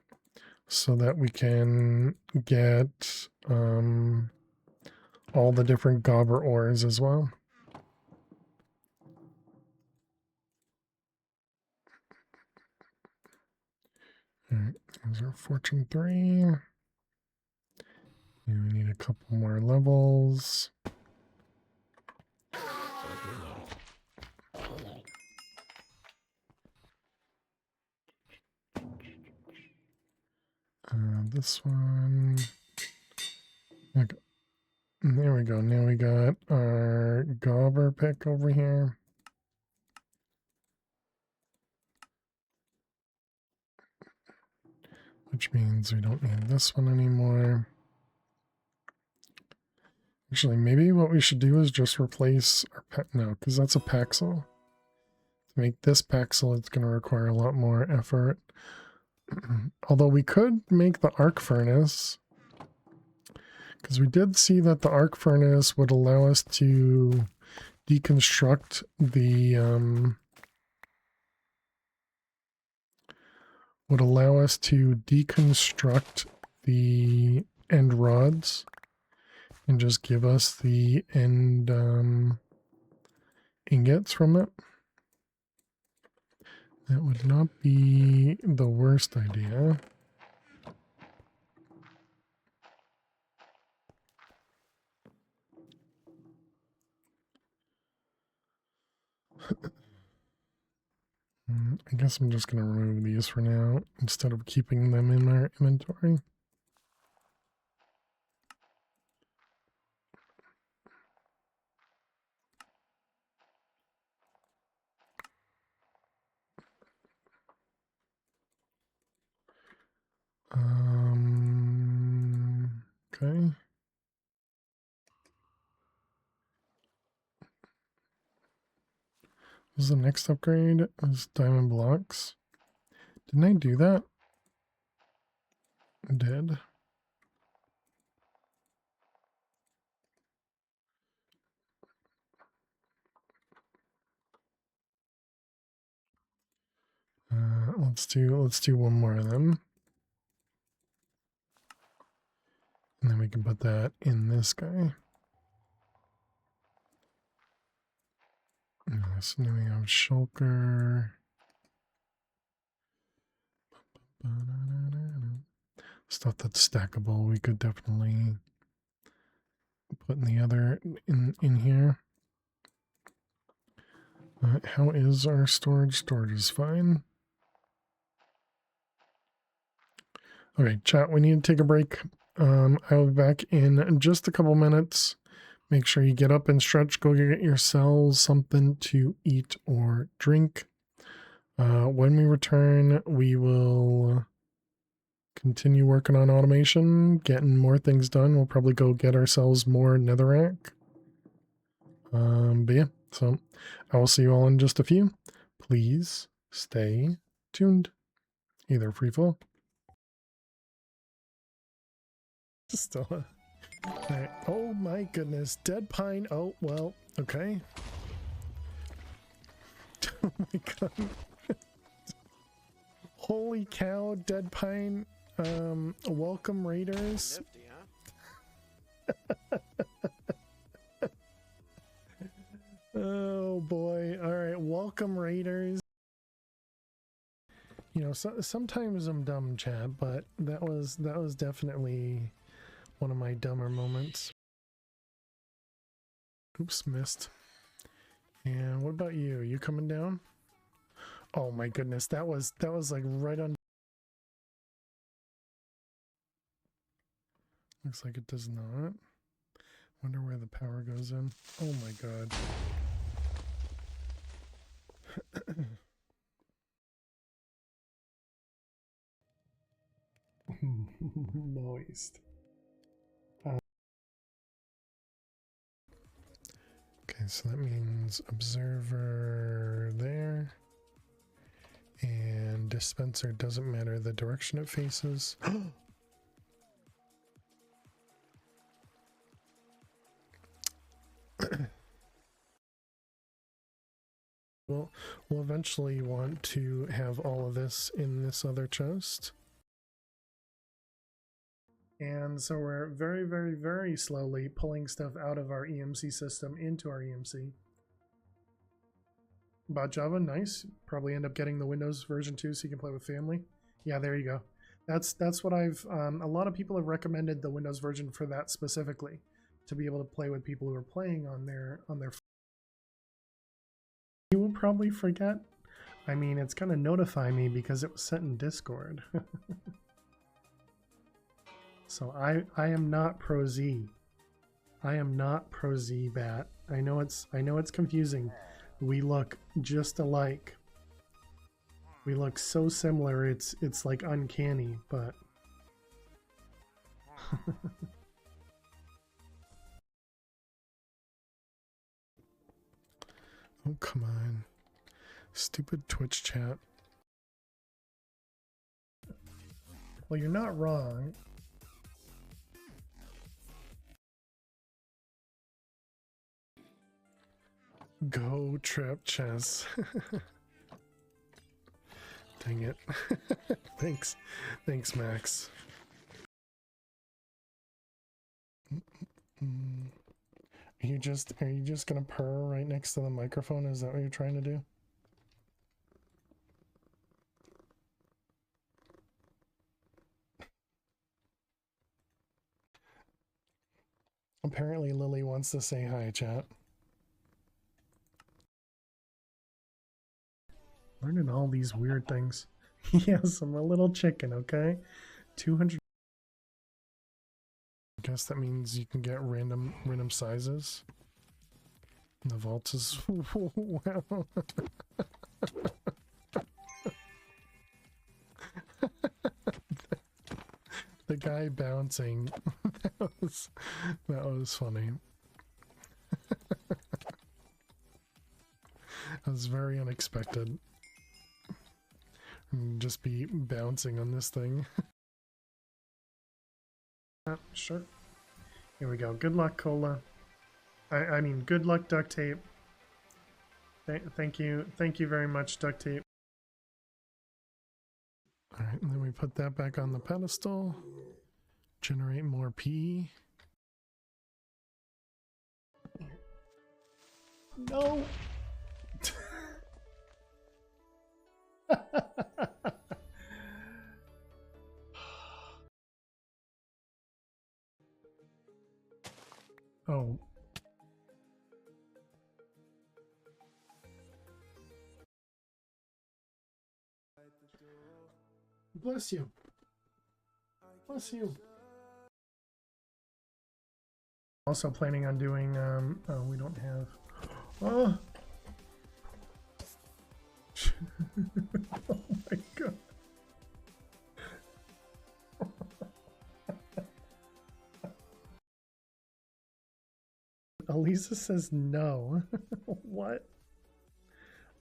so that we can get all the different gobber ores as well. All right, there's our fortune 3. And we need a couple more levels. This one. Okay. There we go. Now we got our gobber pick over here. Which means we don't need this one anymore. Actually, maybe what we should do is just replace our no, because that's a Paxel. To make this Paxel, it's going to require a lot more effort. Although we could make the arc furnace, because we did see that the arc furnace would allow us to deconstruct the end rods and just give us the end ingots from it. That would not be the worst idea. I guess I'm just going to remove these for now instead of keeping them in our inventory. Okay. This is the next upgrade is diamond blocks. Didn't I do that? I did. Let's do one more of them. And then we can put that in this guy. So now we have shulker. Stuff that's stackable we could definitely put in the other in here. How is our storage? Storage is fine. Okay, chat, we need to take a break. I'll be back in just a couple minutes. Make sure you get up and stretch. Go get yourselves something to eat or drink. When we return, we will continue working on automation, getting more things done. We'll probably go get ourselves more netherrack. But yeah, so I will see you all in just a few. Please stay tuned. Either free fall. Still. All right. Oh my goodness. Dead pine. Oh, well, okay. Oh my god. Holy cow, dead pine. Welcome raiders. Nifty, huh? Oh boy. All right, welcome raiders. You know, sometimes I'm dumb, Chad, but that was definitely one of my dumber moments. Oops, missed. And what about you? You coming down? Oh my goodness, that was like right on. Looks like it does not. Wonder where the power goes in. Oh my god. Moist. Okay, so that means observer there. And dispenser doesn't matter the direction it faces. We'll eventually want to have all of this in this other chest. And so we're very, very, very slowly pulling stuff out of our EMC system into our EMC. Bot Java, nice. Probably end up getting the Windows version 2 so you can play with family. Yeah, there you go. That's what I've a lot of people have recommended the Windows version for that specifically, to be able to play with people who are playing on their You will probably forget. I mean, it's gonna notify me because it was sent in Discord. So I am not Pro Z. I am not Pro Z Bat. I know it's confusing. We look just alike. We look so similar. It's like uncanny, but oh, come on. Stupid Twitch chat. Well, you're not wrong. Go trap chess. Dang it. Thanks. Thanks, Max. Are you just gonna purr right next to the microphone? Is that what you're trying to do? Apparently Lily wants to say hi, chat. Learning all these weird things. Yes, I'm a little chicken, okay? 200. I guess that means you can get random sizes. The vault is wow. The guy bouncing. that was funny. That was very unexpected. Just be bouncing on this thing. Sure. Here we go. Good luck, Cola. I mean, good luck, duct tape. Thank you very much, duct tape. All right, and then we put that back on the pedestal. Generate more P. No. Oh. Bless you. Bless you. Also planning on doing, oh, we don't have, oh. Oh my god. Elisa says no. What?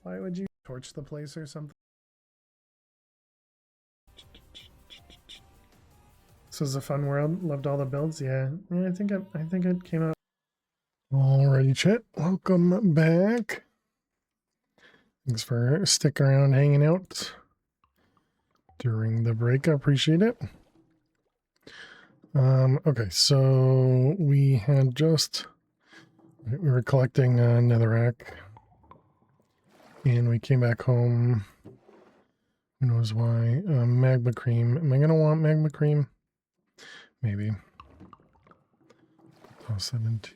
Why would you torch the place or something? This was a fun world. Loved all the builds. Yeah, I think it came out. Alrighty, chat. Welcome back. Thanks for sticking around, hanging out during the break. I appreciate it. Okay, so we had just we were collecting netherrack, and we came back home. Who knows why? Magma cream. Am I gonna want magma cream? Maybe. Toss that into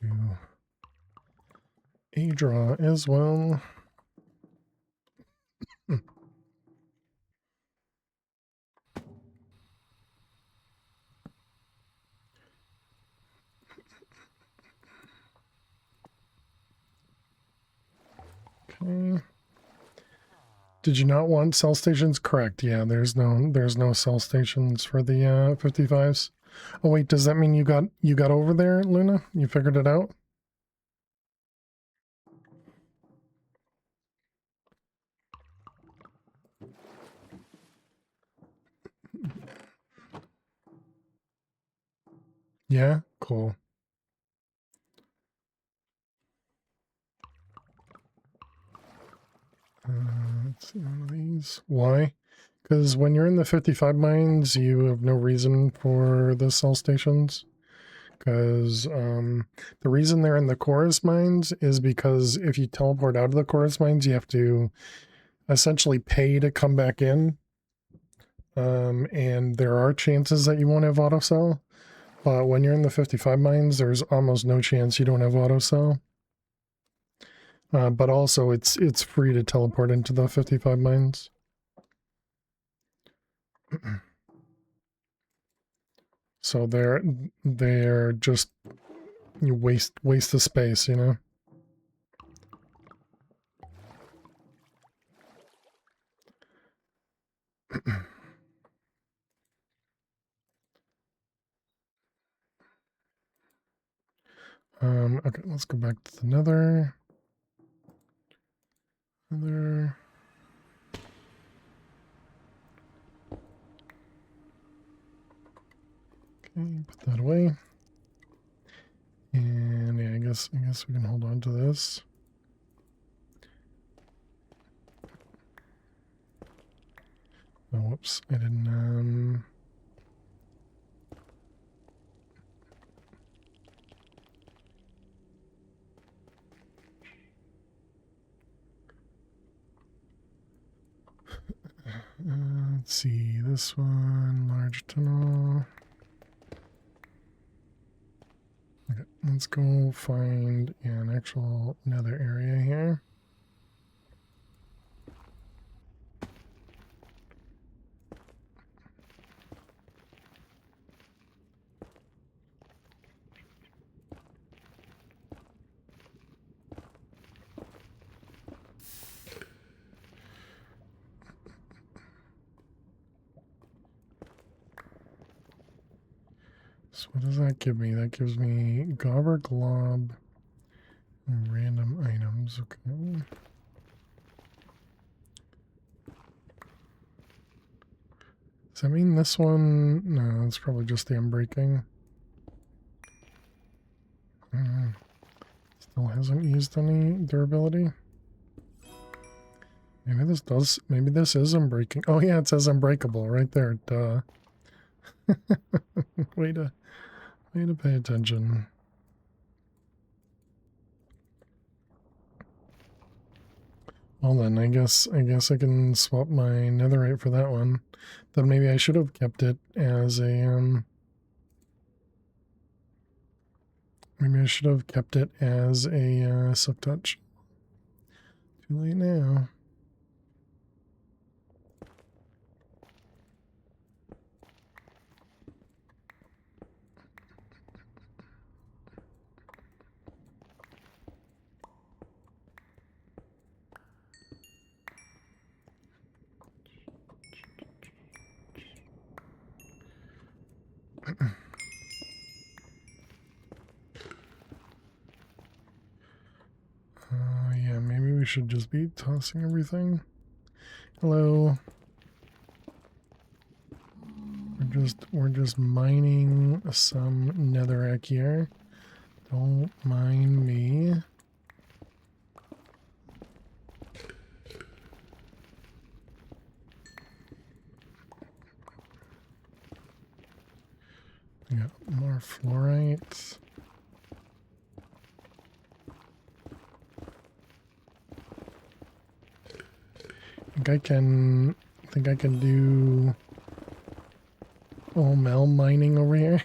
a draw as well. Okay. Did you not want cell stations? Correct. Yeah, there's no cell stations for the 55s. Oh wait, does that mean you got over there, Luna? You figured it out? Yeah, cool. Let's see one of these. Why? Because when you're in the 55 mines, you have no reason for the sell stations. Because the reason they're in the chorus mines is because if you teleport out of the chorus mines, you have to essentially pay to come back in. And there are chances that you won't have auto sell. But when you're in the 55 mines, there's almost no chance you don't have auto sell. But also it's free to teleport into the 55 mines. So they're just, you waste the space, you know. Okay, let's go back to the nether. Nether. Okay, put that away. And yeah, I guess we can hold on to this. Oh, whoops, I didn't let's see, this one, large tunnel. Okay, let's go find an actual nether area here. So what does that give me? That gives me Gobber Glob and random items. Okay. Does that mean this one? No, it's probably just the unbreaking. Still hasn't used any durability. Maybe this does. Maybe this is unbreaking. Oh yeah, it says unbreakable right there. Duh. way to pay attention. Well then, I guess I can swap my netherite for that one. Then maybe I should have kept it as a maybe I should have kept it as a silk touch. Too late now. Yeah, maybe we should just be tossing everything. Hello. We're just mining some netherrack here. Don't mind me. We got more fluorite. I think I can do OML mining over here.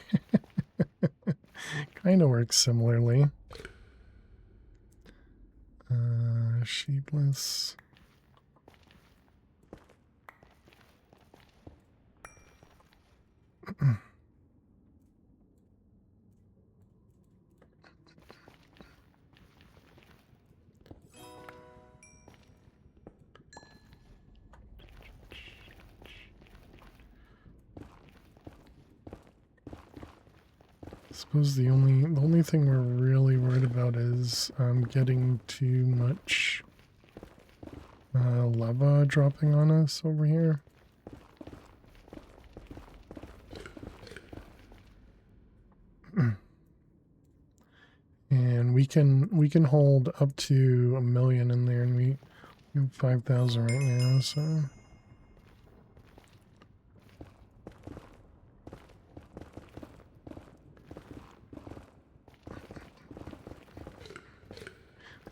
Kind of works similarly. Sheepless. I suppose the only thing we're really worried about is getting too much lava dropping on us over here. we can hold up to 1 million in there, and we have 5,000 right now, so.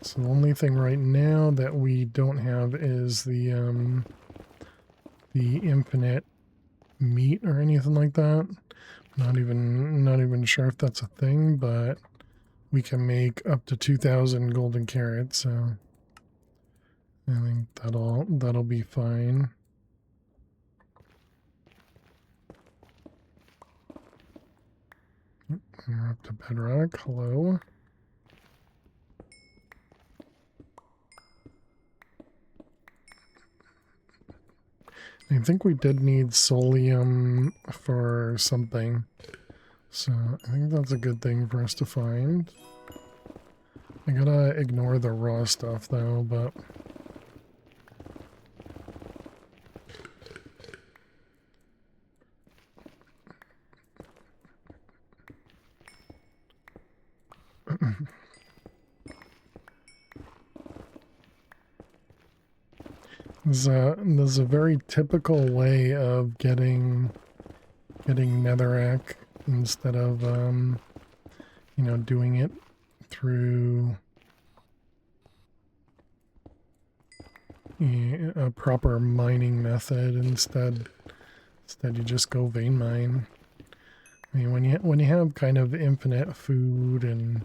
So the only thing right now that we don't have is the infinite meat or anything like that. Not even sure if that's a thing, but we can make up to 2,000 golden carrots, so I think that'll be fine. We're up to bedrock. Hello. I think we did need solium for something, so I think that's a good thing for us to find. I gotta ignore the raw stuff though, but there's a very typical way of getting netherrack instead of you know, doing it through a proper mining method. Instead you just go vein mine. I mean, when you have kind of infinite food and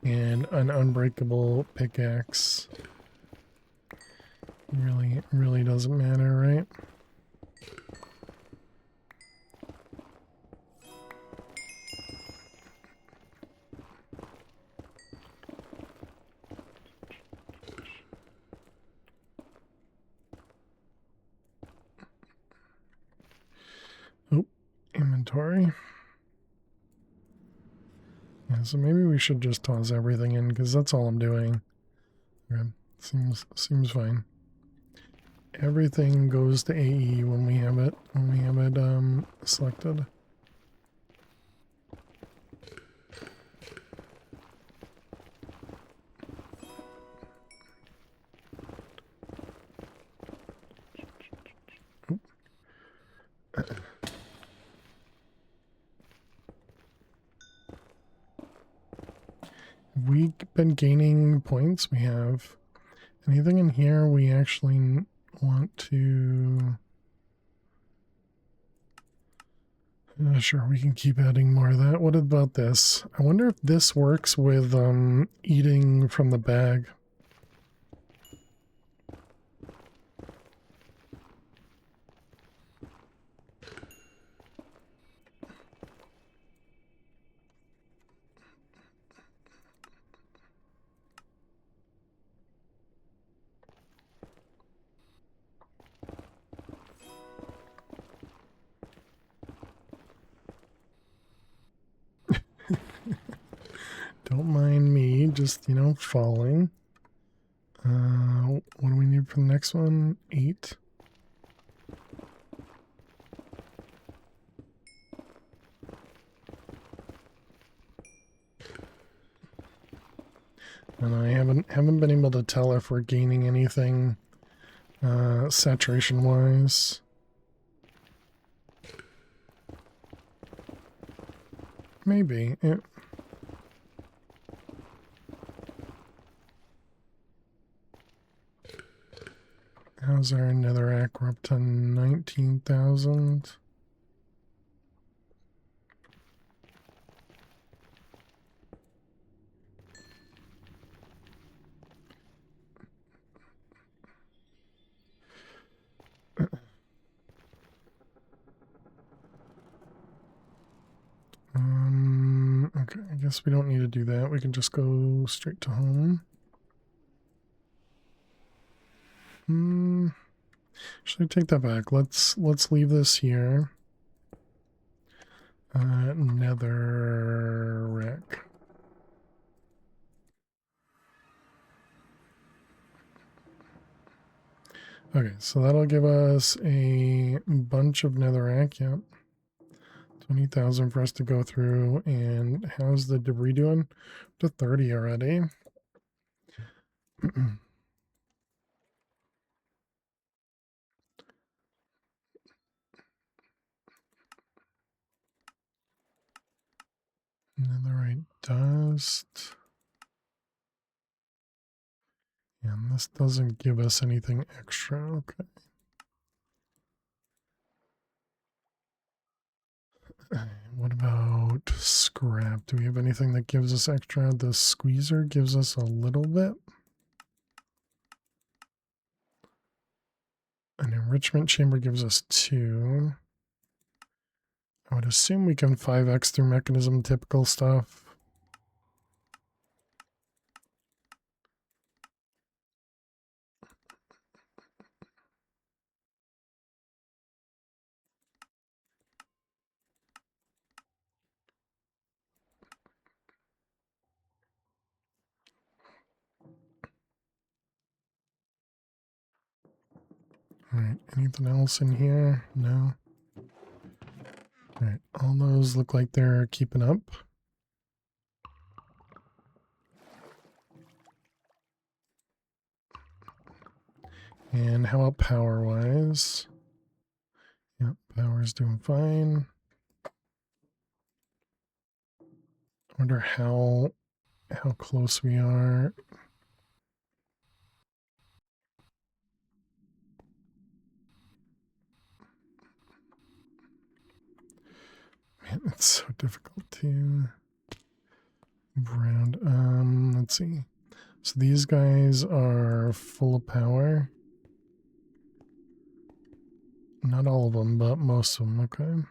an unbreakable pickaxe, really doesn't matter, right? Oh, inventory. Yeah, so maybe we should just toss everything in, because that's all I'm doing. Okay, seems fine. Everything goes to AE when we have it selected. We've been gaining points. We have anything in here we actually want to... sure, we can keep adding more of that. What about this? I wonder if this works with eating from the bag. Don't mind me, just, you know, falling. What do we need for the next one? 8. And I haven't been able to tell if we're gaining anything saturation wise. Maybe. How's our netherrack? We're up to 19,000. Okay, I guess we don't need to do that. We can just go straight to home. Should I take that back? Let's leave this here. Netherrack. Okay, so that'll give us a bunch of netherrack, yep. 20,000 for us to go through. And how's the debris doing? To 30 already. Netherite dust. And this doesn't give us anything extra. Okay. What about scrap? Do we have anything that gives us extra? The squeezer gives us a little bit. An enrichment chamber gives us 2. I would assume we can 5x through mechanism, typical stuff. Alright, anything else in here? No. Alright, all those look like they're keeping up. And how about power-wise? Yep, power's doing fine. I wonder how close we are. Man, it's so difficult to round. Let's see. So these guys are full of power. Not all of them, but most of them. Okay.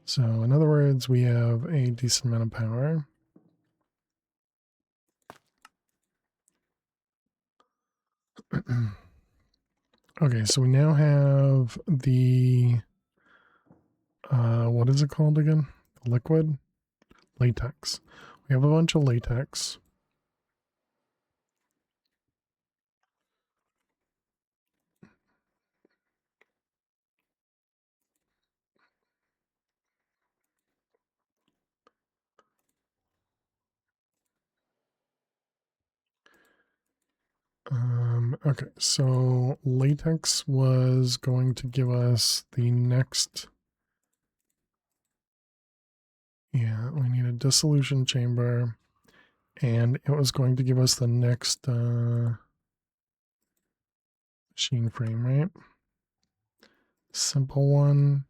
So in other words, we have a decent amount of power. Okay, so we now have the what is it called again? Liquid? Latex. We have a bunch of latex. Okay, so latex was going to give us the next. Yeah, we need a dissolution chamber, and it was going to give us the next machine frame, right? Simple one,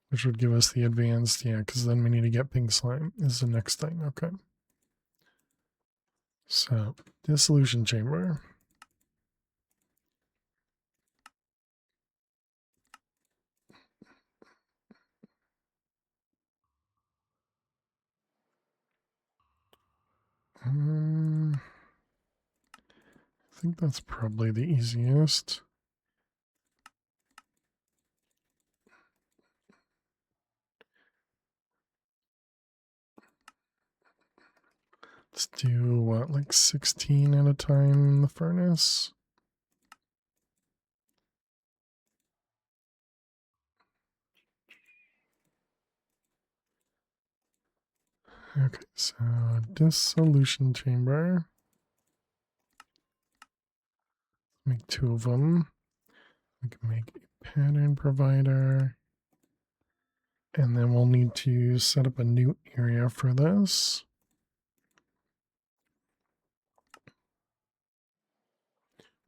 which would give us the advanced, yeah, because then we need to get pink slime is the next thing. Okay. So, dissolution chamber. I think that's probably the easiest. Let's do what, like 16 at a time in the furnace? Okay, so dissolution chamber. Make 2 of them. We can make a pattern provider. And then we'll need to set up a new area for this.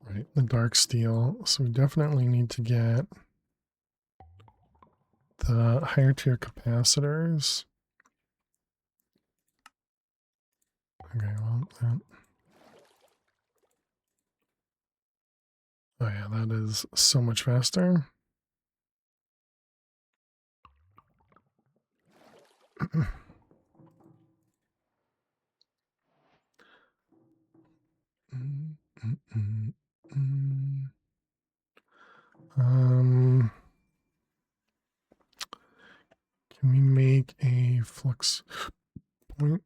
Right, the dark steel. So we definitely need to get the higher tier capacitors. Okay, well, that. Oh yeah, that is so much faster. Can we make a flux point?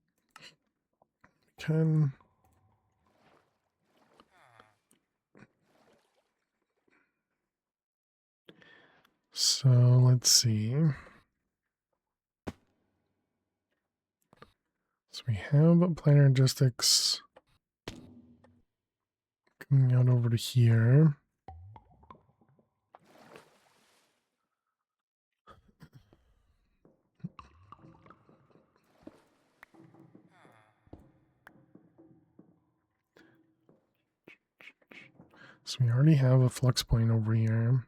Can. So let's see. So we have planar logistics coming out over to here. So we already have a flux point over here.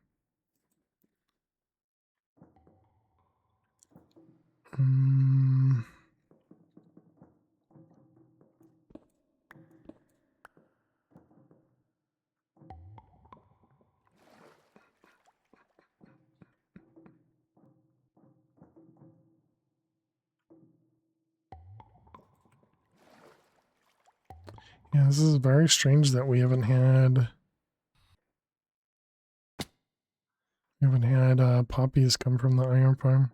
Yeah, this is very strange that we haven't had poppies come from the iron farm.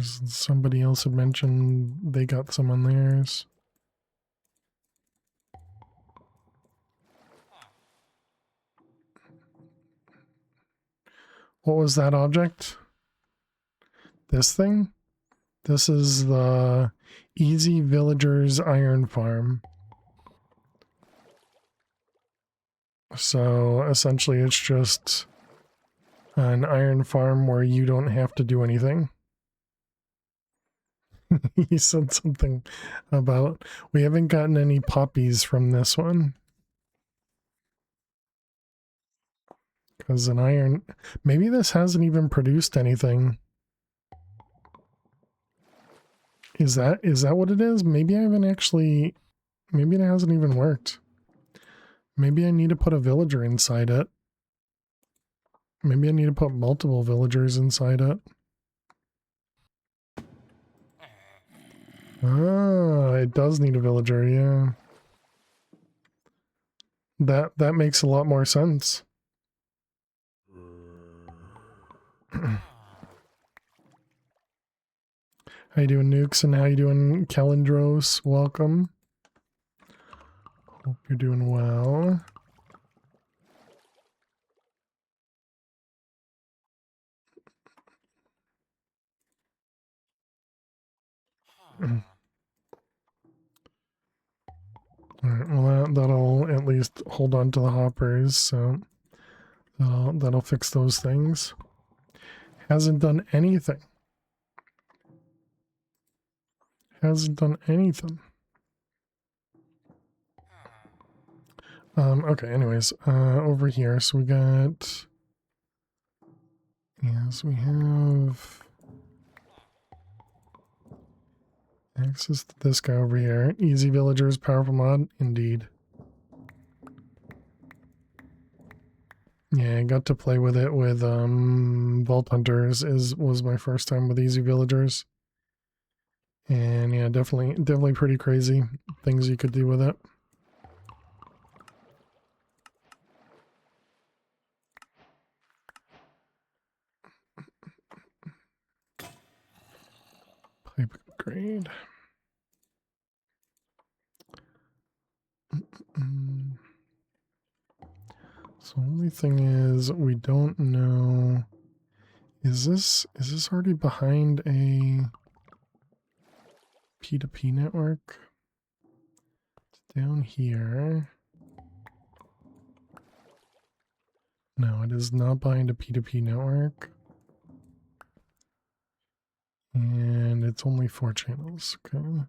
Somebody else had mentioned they got some on theirs. What was that object? This thing? This is the Easy Villagers Iron Farm. So essentially it's just an iron farm where you don't have to do anything. He said something about, we haven't gotten any poppies from this one. Because an iron, maybe this hasn't even produced anything. Is that what it is? Maybe I haven't actually, maybe it hasn't even worked. Maybe I need to put a villager inside it. Maybe I need to put multiple villagers inside it. Ah, it does need a villager, yeah. That makes a lot more sense. How you doing, Nukes? And how you doing, Kalendros? Welcome. Hope you're doing well. Alright, well that'll at least hold on to the hoppers, so that'll fix those things. Hasn't done anything. Hasn't done anything. Okay, anyways, over here, so we got, yes, we have access to this guy over here. Easy Villagers, powerful mod, indeed. Yeah, I got to play with it with Vault Hunters. Was my first time with Easy Villagers. And yeah, definitely pretty crazy things you could do with it. Pipe upgrade. So only thing is we don't know, is this already behind a P2P network? It's down here. No, it is not behind a P2P network. And it's only 4 channels, okay.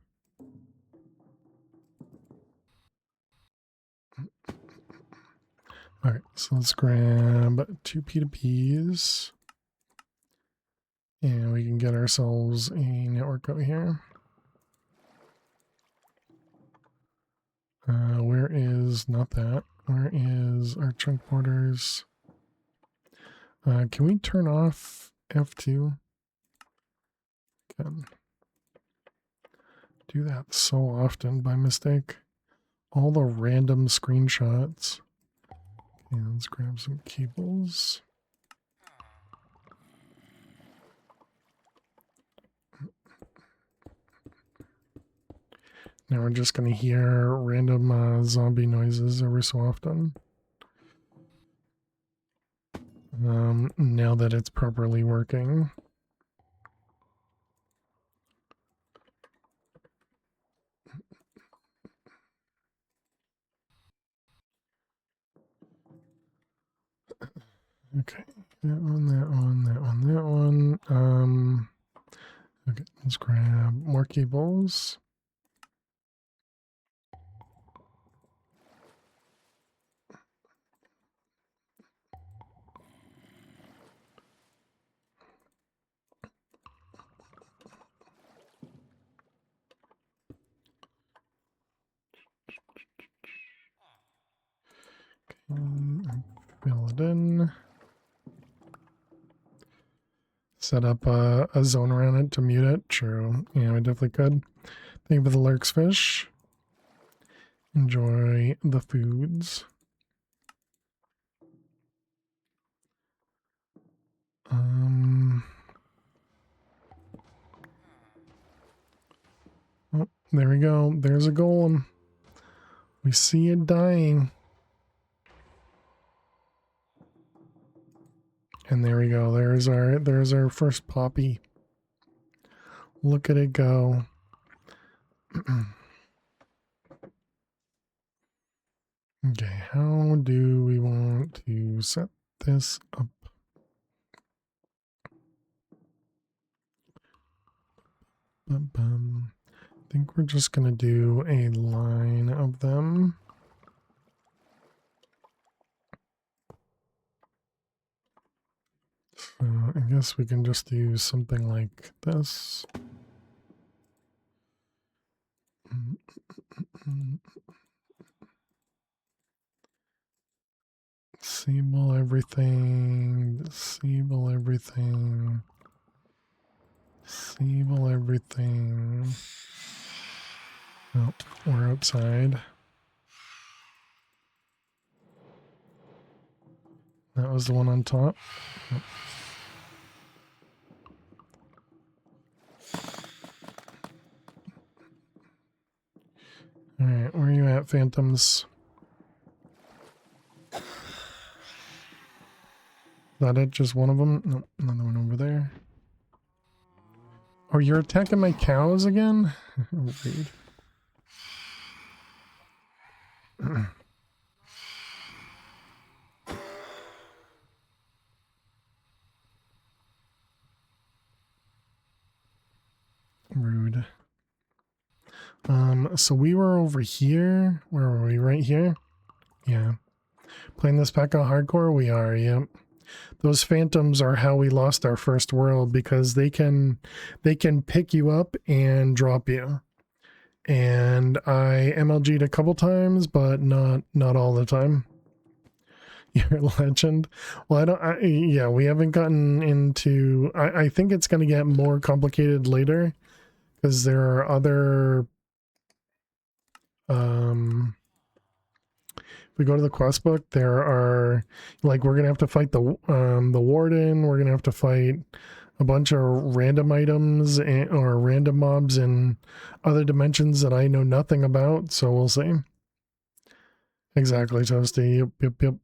Alright, so let's grab 2 P2Ps. And we can get ourselves a network out here. Where is, not that, where is our chunk borders? Can we turn off F2? Can do that so often by mistake. All the random screenshots. Okay, let's grab some cables. Now we're just going to hear random zombie noises every so often. now that it's properly working. Okay, that one, that one, that one, that one. Okay, let's grab more cables. Fill it in. Set up a zone around it to mute it. True. Yeah, we definitely could. Thank you for the lurks fish. Enjoy the foods. Oh, there we go. There's a golem. We see it dying. And there we go. There's our first poppy. Look at it go. Okay, how do we want to set this up? I think we're just gonna do a line of them. So I guess we can just do something like this. Disable everything, disable everything, disable everything. Oh, we're outside. That was the one on top. Oh. Alright, where are you at, Phantoms? Is that it? Just one of them? Nope, another one over there. Oh, you're attacking my cows again? Rude. Rude. So we were over here. Where were we? Right here? Yeah. Playing this pack on hardcore? We are, yep. Those phantoms are how we lost our first world, because they can pick you up and drop you. And I MLG'd a couple times, but not all the time. You're a legend. Well, yeah, we haven't gotten into, I think it's going to get more complicated later, because there are other, if we go to the quest book, there are, like, we're going to have to fight the warden, we're going to have to fight a bunch of random items or random mobs in other dimensions that I know nothing about, so we'll see. Exactly, Toasty. Yep.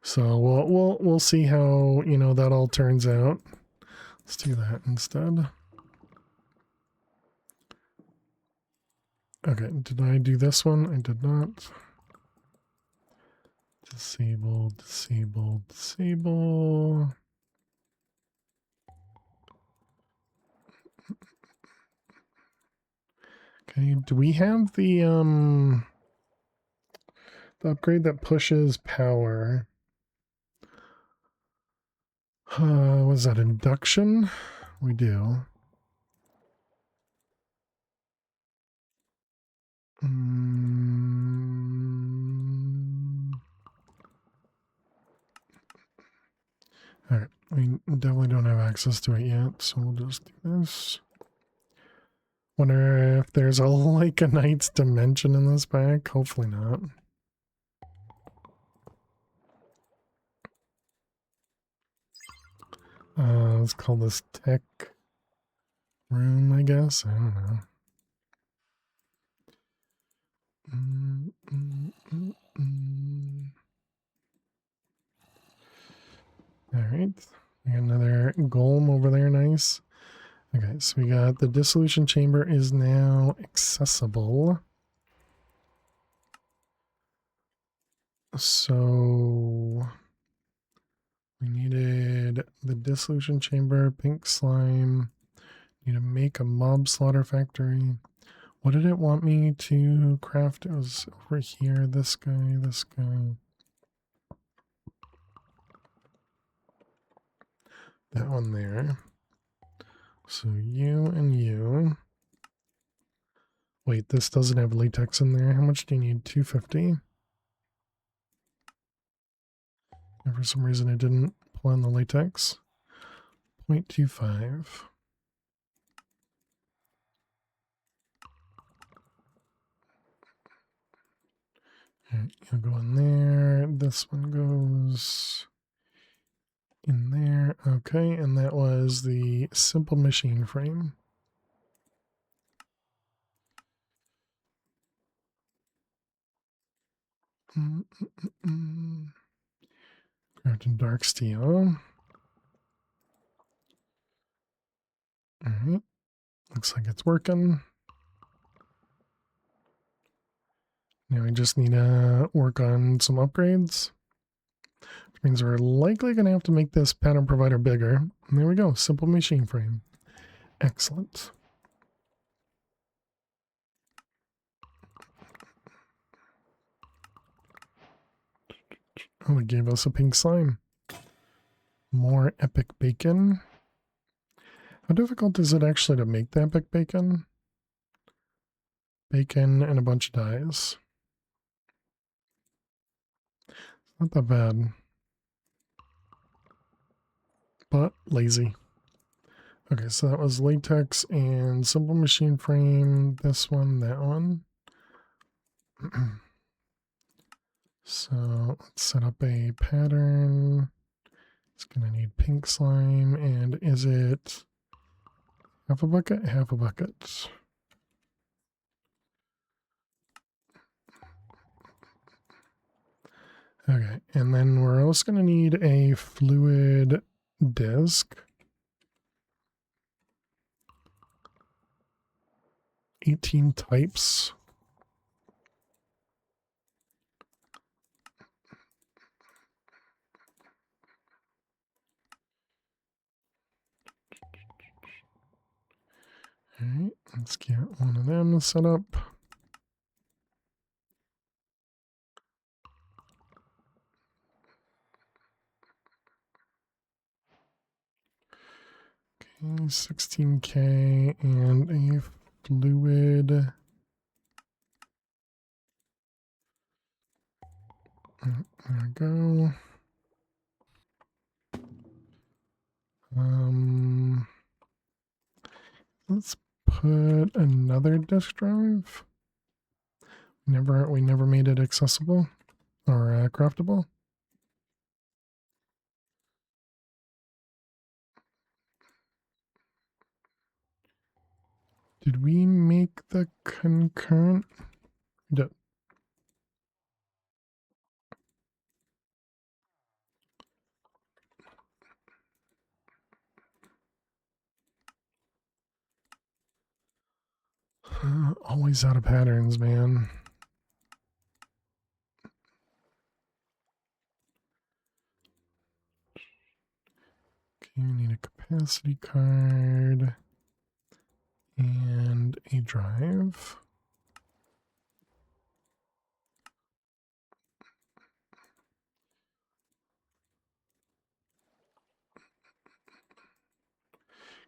So we'll see how, you know, that all turns out. Let's do that instead. Okay, did I do this one? I did not. Disable. Okay, do we have the upgrade that pushes power? Was that induction? We do. Alright, we definitely don't have access to it yet, so we'll just do this. Wonder if there's a like a knight's dimension in this pack. Hopefully not. Let's call this tech room, I guess. I don't know. All right. We got another golem over there. Nice. Okay, so we got the dissolution chamber is now accessible. So we needed the dissolution chamber, pink slime. Need to make a mob slaughter factory. What did it want me to craft? It was over here. This guy, this guy. That one there. So you and you. Wait, this doesn't have latex in there. How much do you need? 250. And for some reason it didn't pull in the latex. 0.25. Alright, you'll go in there. This one goes in there. Okay, and that was the simple machine frame. Crafting dark steel. Alright. Looks like it's working. Now we just need to work on some upgrades. Which means we're likely going to have to make this pattern provider bigger. And there we go. Simple machine frame. Excellent. Oh, it gave us a pink slime. More epic bacon. How difficult is it actually to make the epic bacon? Bacon and a bunch of dyes. Not that bad. But lazy. Okay, so that was latex and simple machine frame. This one, that one. So let's set up a pattern. It's going to need pink slime. And is it half a bucket? Half a bucket. Okay, and then we're also going to need a fluid disc. 18 types. All right, let's get one of them set up. Okay, 16K and a fluid. There we go. Let's put another disk drive. We never made it accessible or craftable. Did we make the concurrent? Always out of patterns, man. Okay, we need a capacity card and a drive.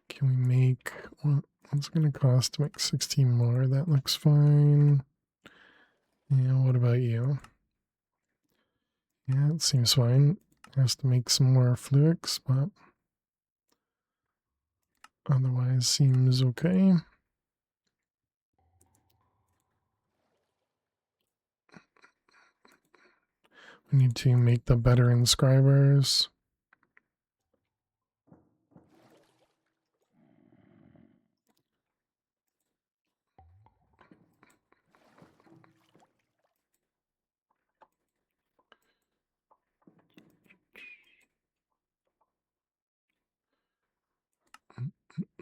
Can we make, what's it going to cost to make 16 more? That looks fine. Yeah, what about you? Yeah, it seems fine. Has to make some more fluix, but otherwise seems okay. We need to make the better inscribers.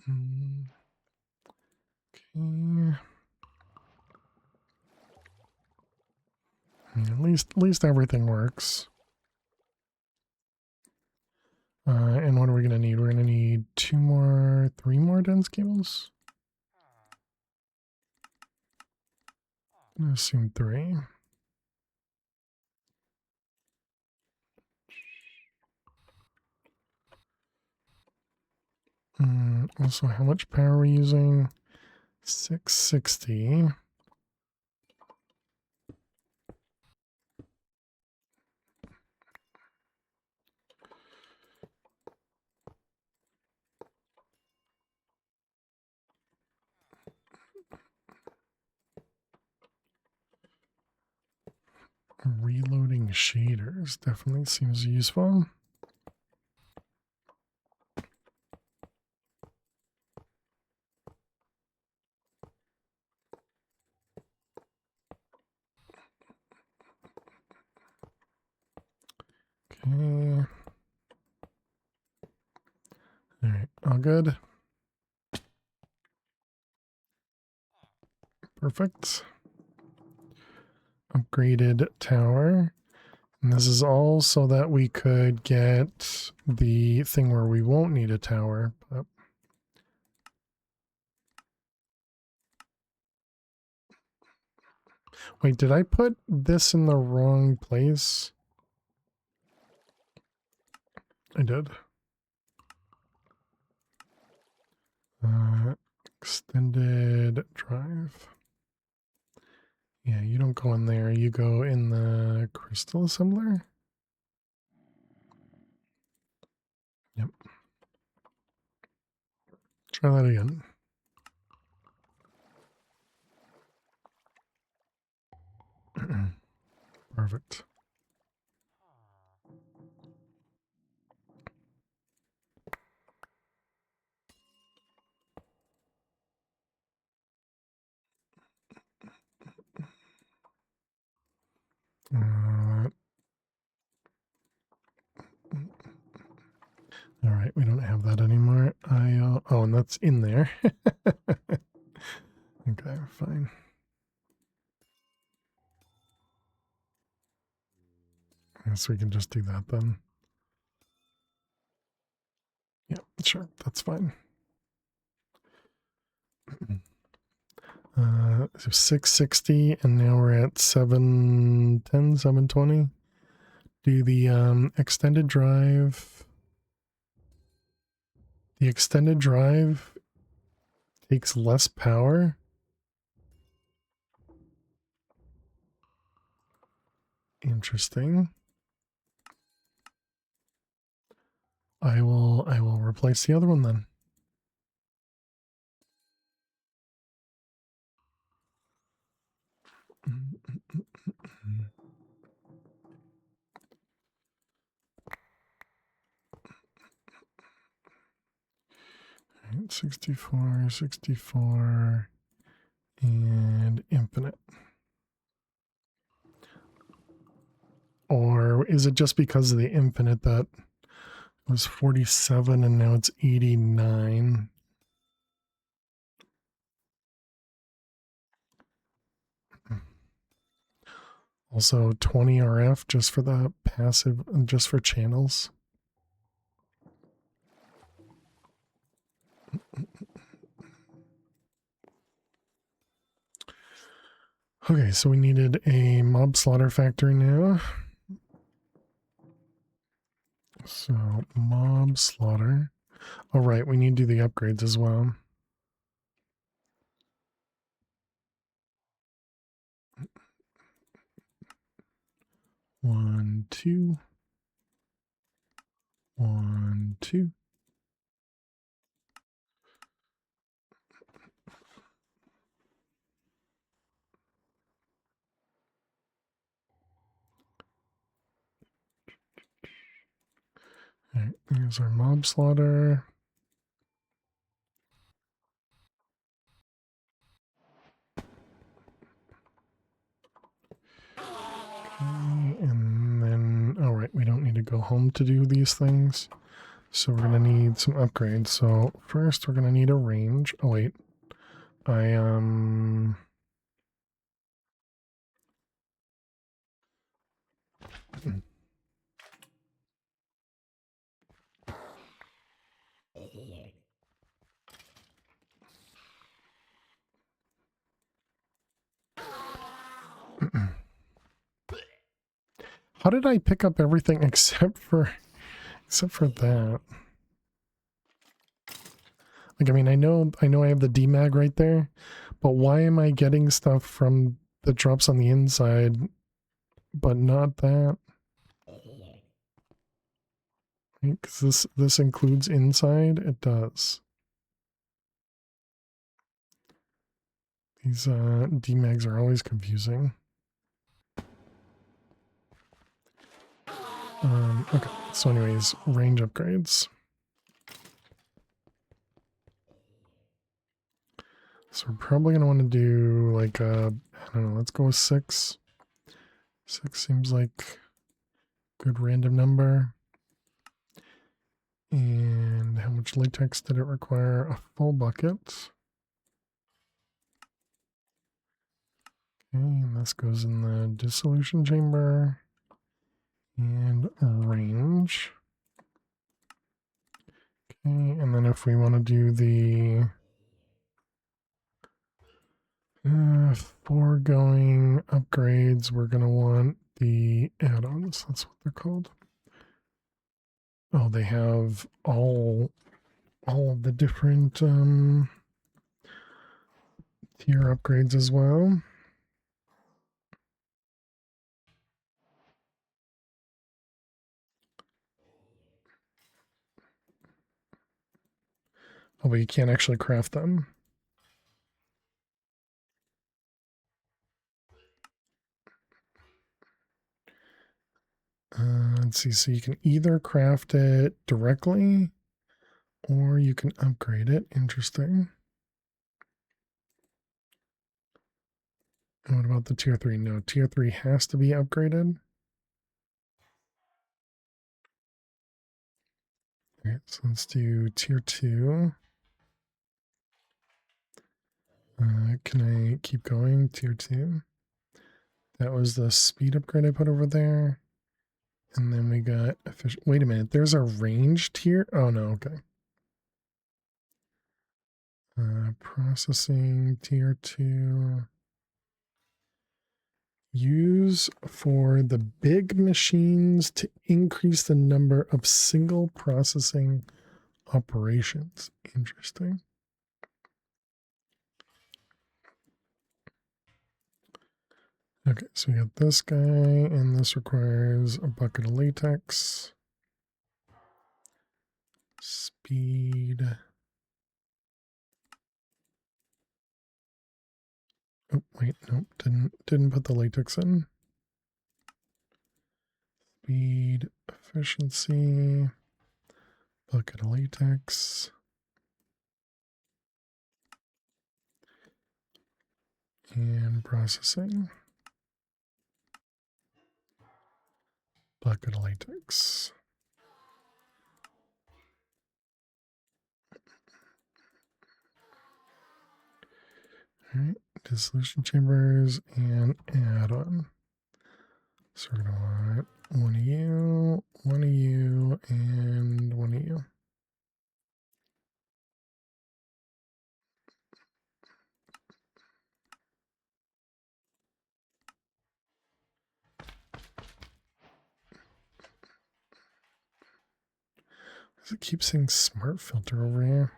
Okay. At least everything works. And what are we gonna need? We're gonna need 3 more dense cables. I'm gonna assume 3. Also, how much power are we using? 660. Reloading shaders definitely seems useful. Okay. All right, all good. Perfect. Upgraded tower. And this is all so that we could get the thing where we won't need a tower. But wait, did I put this in the wrong place? I did. Extended drive. Yeah, you don't go in there. You go in the crystal assembler. Yep. Try that again. Perfect. All right, we don't have that anymore. Oh, and that's in there. Okay, fine. I guess we can just do that then. Yeah, sure, that's fine. So 660, and now we're at 710, 720. Do the extended drive. The extended drive takes less power. Interesting. I will replace the other one then. Right, 64, 64, and infinite. Or is it just because of the infinite that it was 47 and now it's 89? Also 20 RF just for the passive and just for channels. Okay, so we needed a mob slaughter factory now. So mob slaughter. All right, we need to do the upgrades as well. One, two. 1, 2. All right, here's our mob slaughter. Okay, and then, all right, we don't need to go home to do these things. So we're gonna need some upgrades. So first we're gonna need a range. Oh wait. I how did I pick up everything except for that? Like, I mean, I know I have the DMAG right there, but why am I getting stuff from that drops on the inside, but not that? Because this includes inside. It does. These DMAGs are always confusing. Okay, so anyways, range upgrades. So we're probably going to want to do like I don't know, let's go with 6. 6 seems like a good random number. And how much latex did it require? A full bucket. Okay, and this goes in the dissolution chamber. And range. Okay, and then if we want to do the foregoing upgrades, we're going to want the add-ons. That's what they're called. Oh, they have all of the different tier upgrades as well. Oh, but you can't actually craft them. Let's see. So you can either craft it directly or you can upgrade it. Interesting. And what about the tier 3? No, tier 3 has to be upgraded. Okay, so let's do tier 2. Can I keep going? Tier 2. That was the speed upgrade I put over there. And then we got efficient. Wait a minute. There's a range tier. Oh, no. Okay. Processing tier 2. Use for the big machines to increase the number of single processing operations. Interesting. Okay, so we got this guy, and this requires a bucket of latex. Speed. Oh, wait, nope, didn't put the latex in. Speed, efficiency, bucket of latex. And processing. Bucket of latex. All right, dissolution chambers and add-on. So we're gonna want one of you, and one of you. Does it keep saying smart filter over here?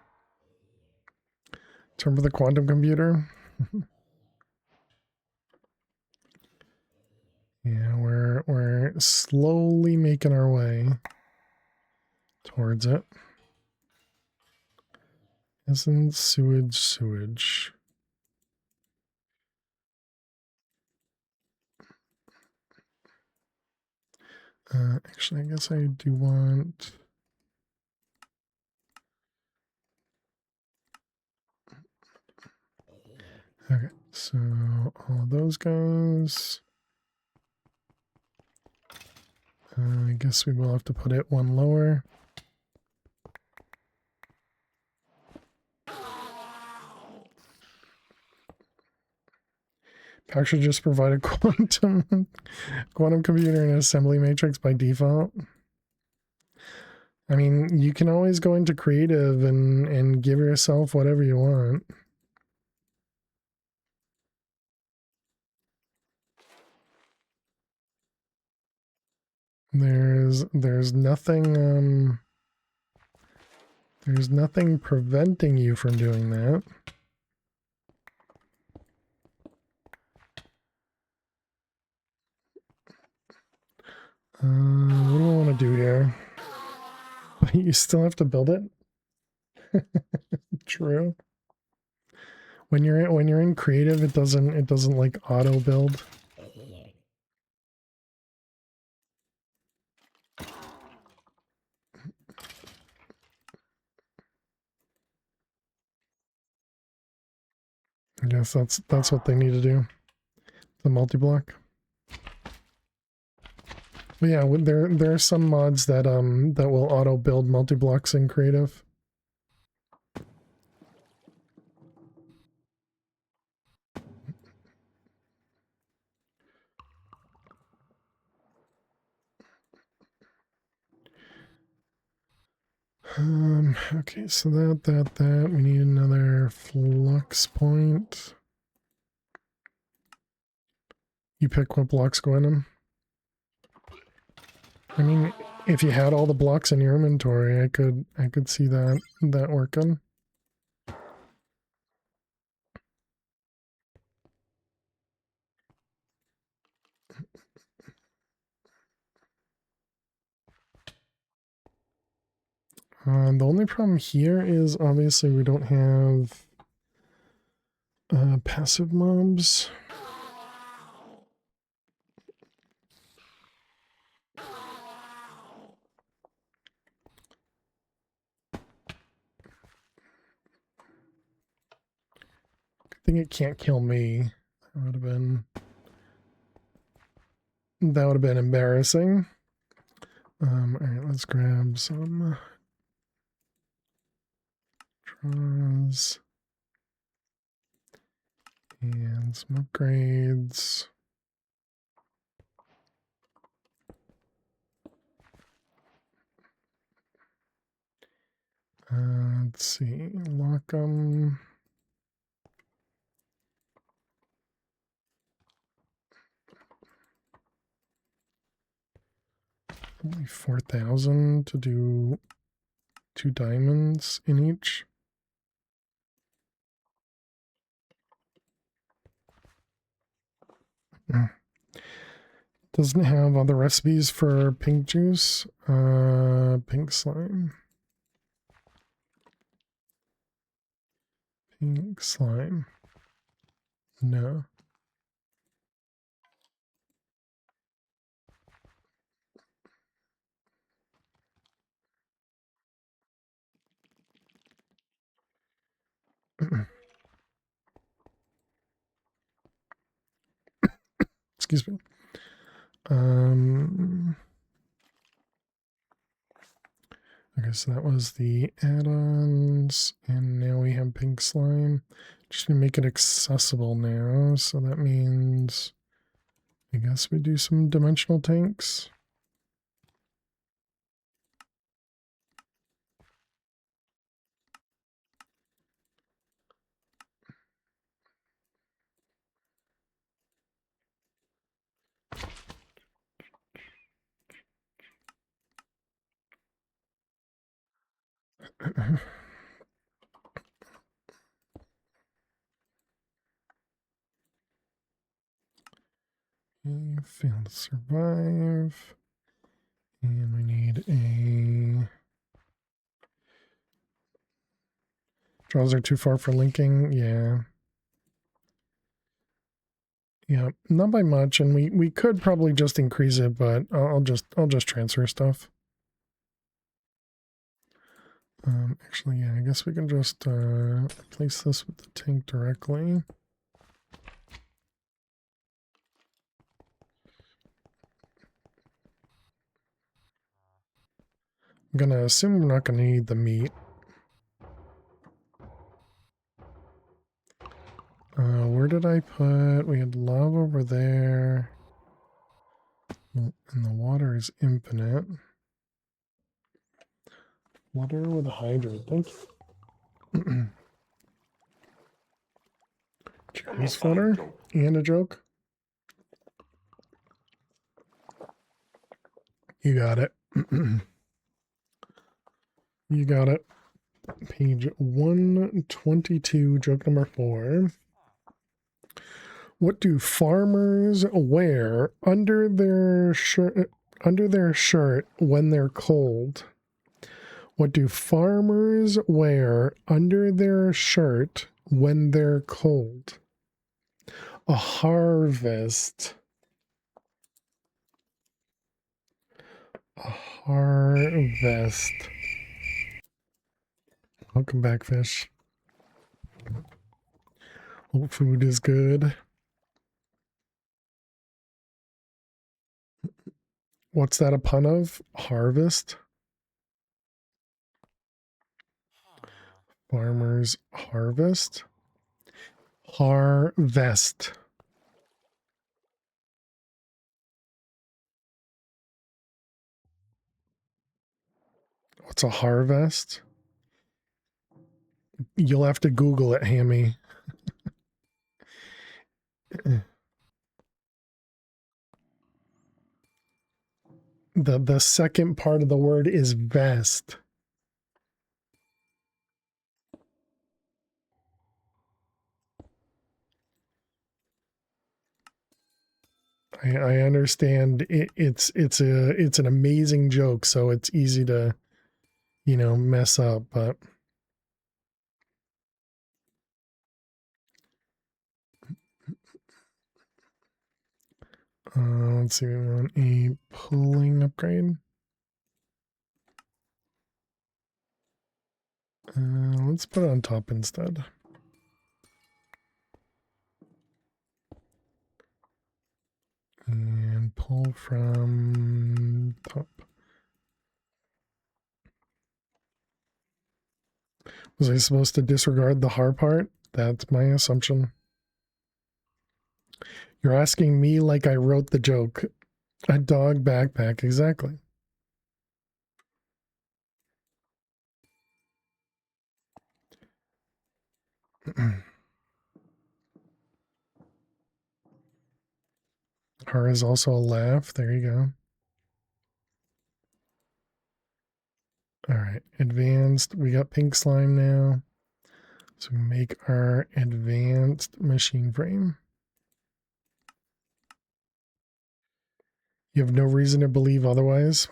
Term for the quantum computer. Yeah, we're slowly making our way towards it. Isn't sewage? Actually, I guess I do want. Okay, so all of those guys. I guess we will have to put it one lower. Actually, just provide a quantum computer and assembly matrix by default. I mean, you can always go into creative and give yourself whatever you want. There's nothing there's nothing preventing you from doing that. What do I want to do here? But you still have to build it. True. When you're in creative, it doesn't like auto build. I guess that's what they need to do. The multi-block. But yeah, there are some mods that that will auto build multi-blocks in creative. Okay, so that we need another flux point. You pick what blocks go in them. I mean, if you had all the blocks in your inventory, I could see that working. The only problem here is obviously we don't have passive mobs. Good thing it can't kill me. That would have been embarrassing. Alright, let's grab some draws and some upgrades. Let's see, lock them. Only 4,000 to do 2 diamonds in each. Doesn't have other recipes for pink juice. Pink slime. Pink slime. No. Excuse me. Okay, so that was the add-ons, and now we have pink slime. Just gonna make it accessible now, so that means I guess we do some dimensional tanks. Okay, failed to survive. And we need a... Draws are too far for linking, yeah. Yeah, not by much, and we could probably just increase it, but I'll just transfer stuff. Actually, yeah, I guess we can just place this with the tank directly. I'm gonna assume we're not gonna need the meat. Where did I put? We had lava over there. And the water is infinite. Water with a hydrant. Thank you. Chinese flutter and a joke. You got it. You got it. Page 122, joke number 4. What do farmers wear under their shirt when they're cold? What do farmers wear under their shirt when they're cold? A harvest. A harvest. Welcome back, fish. Hope food is good. What's that a pun of? Harvest? Farmers harvest? Harvest. What's a harvest? You'll have to Google it, Hammy. The second part of the word is vest. I understand it's an amazing joke, so it's easy to, mess up, but let's see, we want a pulling upgrade. Let's put it on top instead. And pull from top. Was I supposed to disregard the har part? That's my assumption. You're asking me like I wrote the joke. A dog backpack, exactly. Har is also a laugh. There you go. All right, advanced. We got pink slime now. So we make our advanced machine frame. You have no reason to believe otherwise.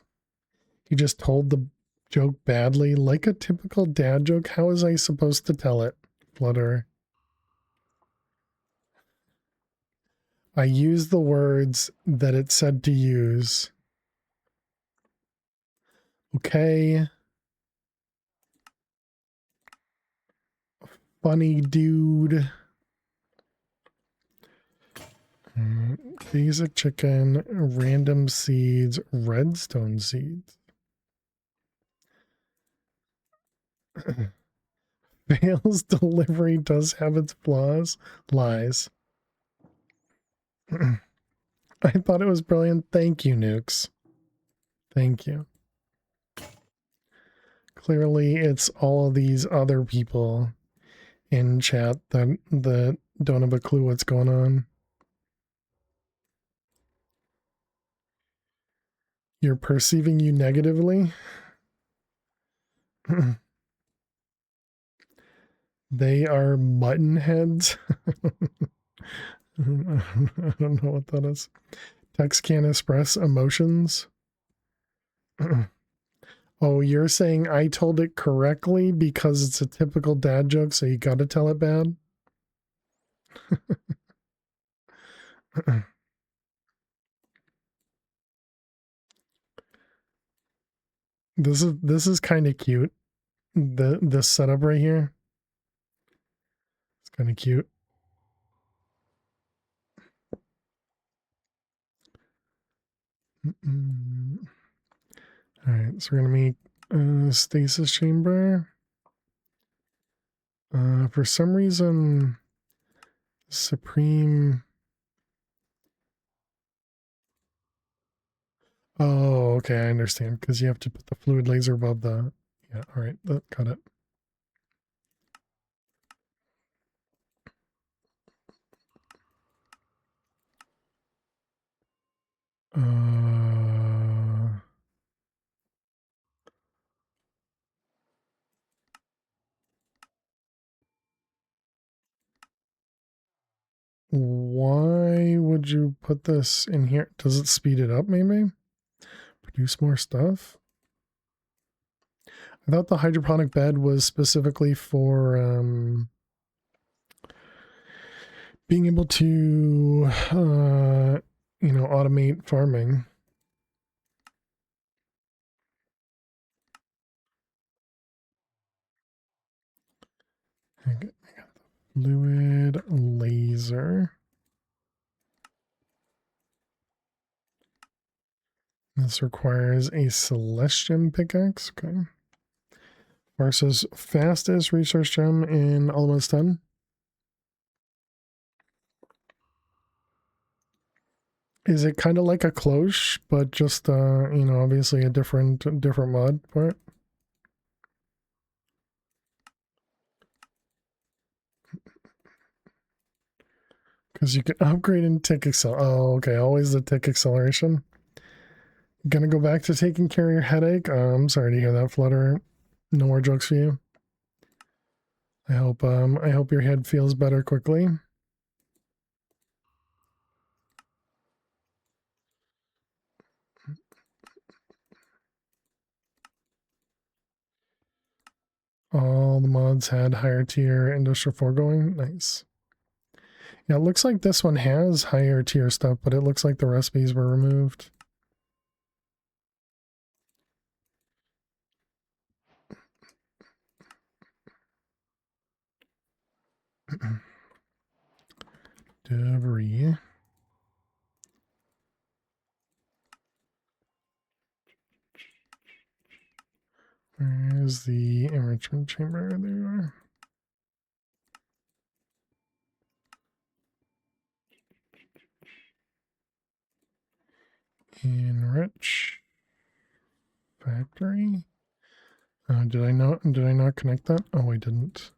You just told the joke badly, like a typical dad joke. How was I supposed to tell it, Flutter? I used the words that it said to use. Okay. Funny dude. Basic chicken, random seeds, redstone seeds. Fails delivery does have its flaws. Lies. I thought it was brilliant. Thank you, Nukes. Thank you. Clearly, it's all of these other people in chat that don't have a clue what's going on. You're perceiving you negatively? They are mutton heads. I don't know what that is. Text can't express emotions. Oh, you're saying I told it correctly because it's a typical dad joke, so you gotta tell it bad? This is kind of cute. The setup right here. It's kind of cute. All right, so we're gonna make a stasis chamber. For some reason, Supreme. Oh, okay, I understand. Because you have to put the fluid laser above the. Yeah, all right, got it. Why would you put this in here? Does it speed it up, maybe? Produce more stuff? I thought the hydroponic bed was specifically for being able to, automate farming. I got the fluid laser. This requires a celestium pickaxe. Okay. Versus fastest resource gem in almost done. Is it kind of like a cloche, but just obviously a different mod for it? Because you can upgrade and tick accel. Oh, okay. Always the tick acceleration. Gonna go back to taking care of your headache. I'm sorry to hear that, Flutter. No more jokes for you. I hope your head feels better quickly. All the mods had higher tier industrial foregoing. Nice. Yeah, it looks like this one has higher tier stuff, but it looks like the recipes were removed. Debris. Where's the enrichment chamber? There you are. Enrich factory. Did I not connect that? Oh, I didn't.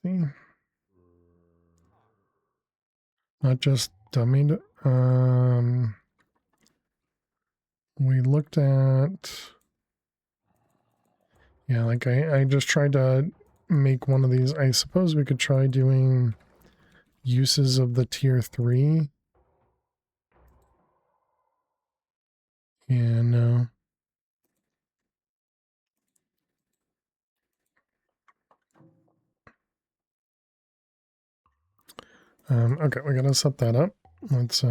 See, not just dummied. We looked at. Yeah, like I just tried to make one of these. I suppose we could try doing uses of the tier 3. Yeah, no. Okay, we gotta set that up. Let's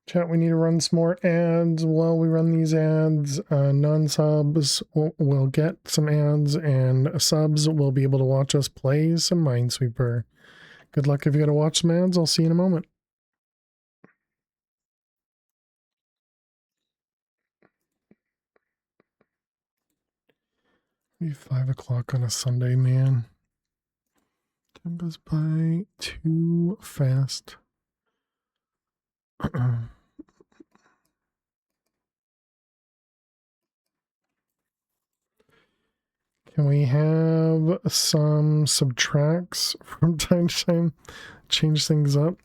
chat. We need to run some more ads. While we run these ads, non-subs will get some ads, and subs will be able to watch us play some Minesweeper. Good luck if you gotta watch some ads. I'll see you in a moment. Maybe 5 o'clock on a Sunday, man. Time goes by too fast. Can we have some subtracts from time to time? Change things up.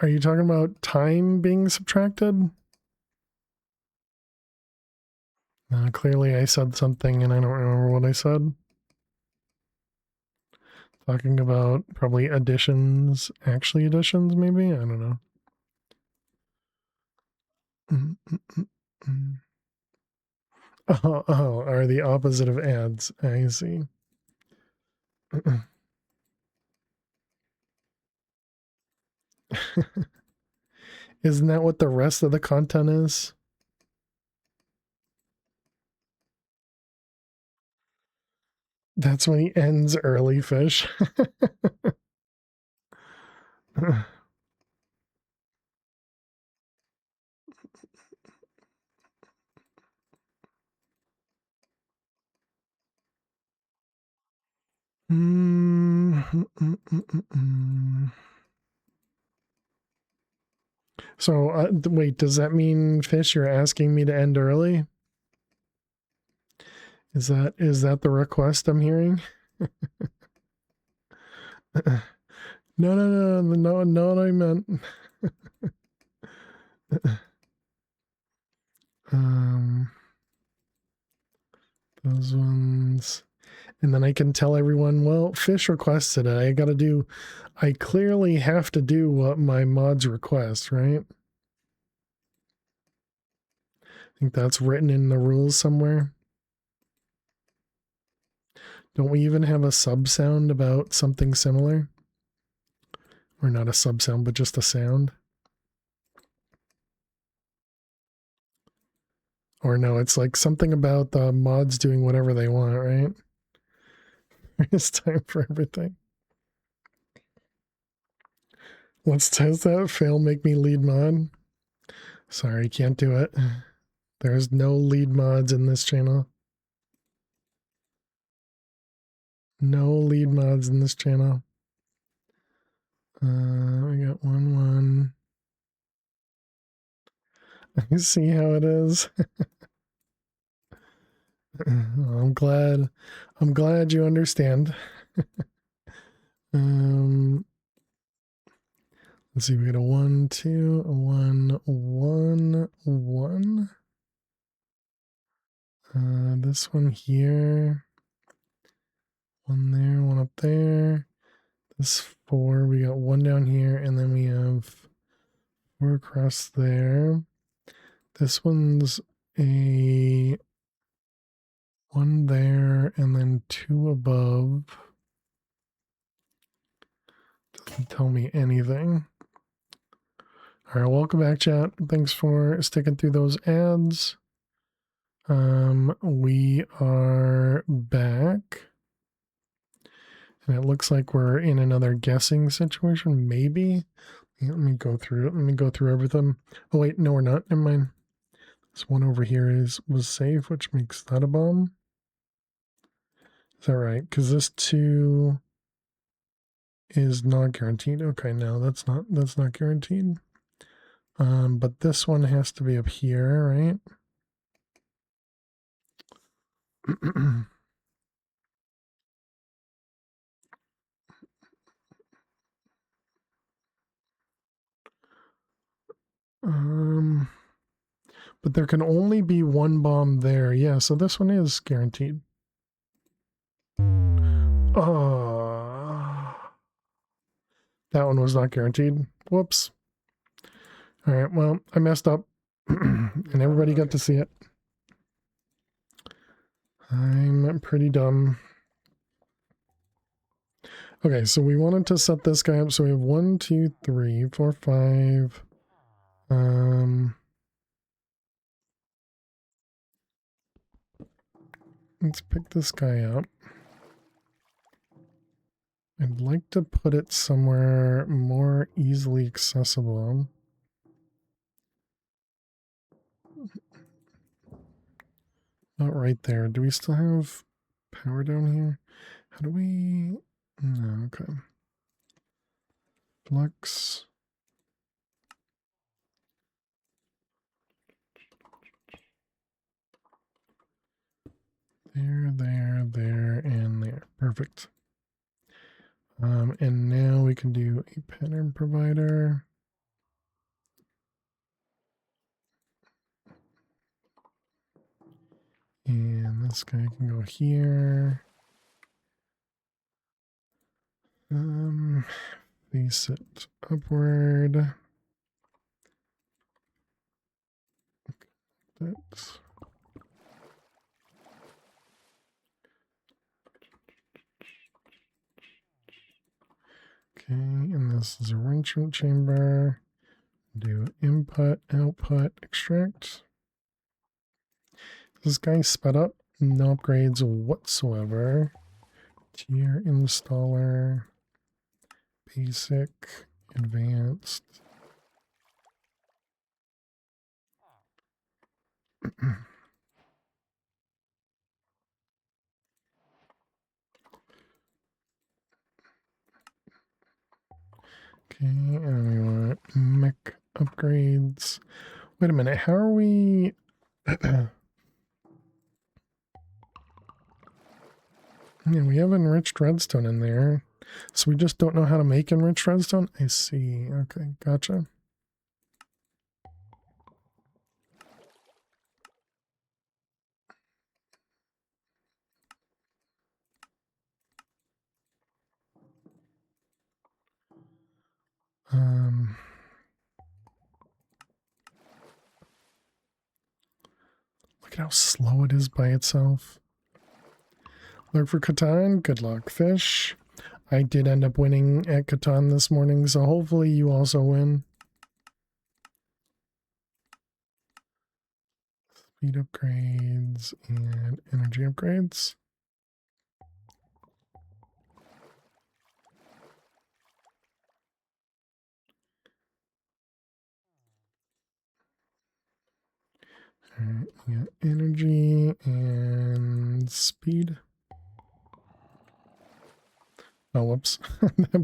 Are you talking about time being subtracted? Clearly I said something and I don't remember what I said. Talking about probably additions, actually additions, maybe? I don't know. Oh, are the opposite of ads. I see. Isn't that what the rest of the content is? That's when he ends early, fish. So, wait, does that mean, Fish, you're asking me to end early? Is that the request I'm hearing? No, no, no, no, no, no, I meant. um, those ones. And then I can tell everyone, well, Fish requested it. I clearly have to do what my mods request, right? I think that's written in the rules somewhere. Don't we even have a sub sound about something similar? Or not a sub sound, but just a sound? Or no, it's like something about the mods doing whatever they want, right? It's time for everything. Does that fail make me lead mod? Sorry, can't do it. There's no lead mods in this channel. No lead mods in this channel. We got 1-1. You see how it is? I'm glad you understand. Let's see, we got a 1, 2, a 1, 1, 1. This one here. One there, one up there. This 4, we got 1 down here, and then we have 4 across there. This one's a 1 there, and then 2 above. Doesn't tell me anything. All right, welcome back, chat. Thanks for sticking through those ads. We are back. And it looks like we're in another guessing situation, maybe. Let me go through it. Let me go through everything. Oh wait, no, we're not. Never mind. This one over here was safe, which makes that a bomb. Is that right? Because this 2 is not guaranteed. Okay, no, that's not guaranteed. But this one has to be up here, right? But there can only be 1 bomb there. Yeah, so this one is guaranteed. That one was not guaranteed. Whoops. All right, well, I messed up. And everybody got to see it. I'm pretty dumb. Okay, so we wanted to set this guy up. So we have 1, 2, 3, 4, 5. Let's pick this guy up. I'd like to put it somewhere more easily accessible. Not right there. Do we still have power down here? How do we... No, okay. Flux. There, and there. Perfect. And now we can do a pattern provider. And this guy can go here. Face it upward. That's... Okay, and this is a arrangement chamber. Do input, output, extract. This guy sped up, no upgrades whatsoever. Tier installer, basic, advanced. Okay, and we want mech upgrades. Wait a minute, how are we... Yeah, we have enriched redstone in there. So we just don't know how to make enriched redstone? I see. Okay, gotcha. Look at how slow it is by itself. Look for Catan. Good luck, fish. I did end up winning at Catan this morning, so hopefully you also win. Speed upgrades and energy upgrades. Alright, we got energy and speed. Oh, whoops. I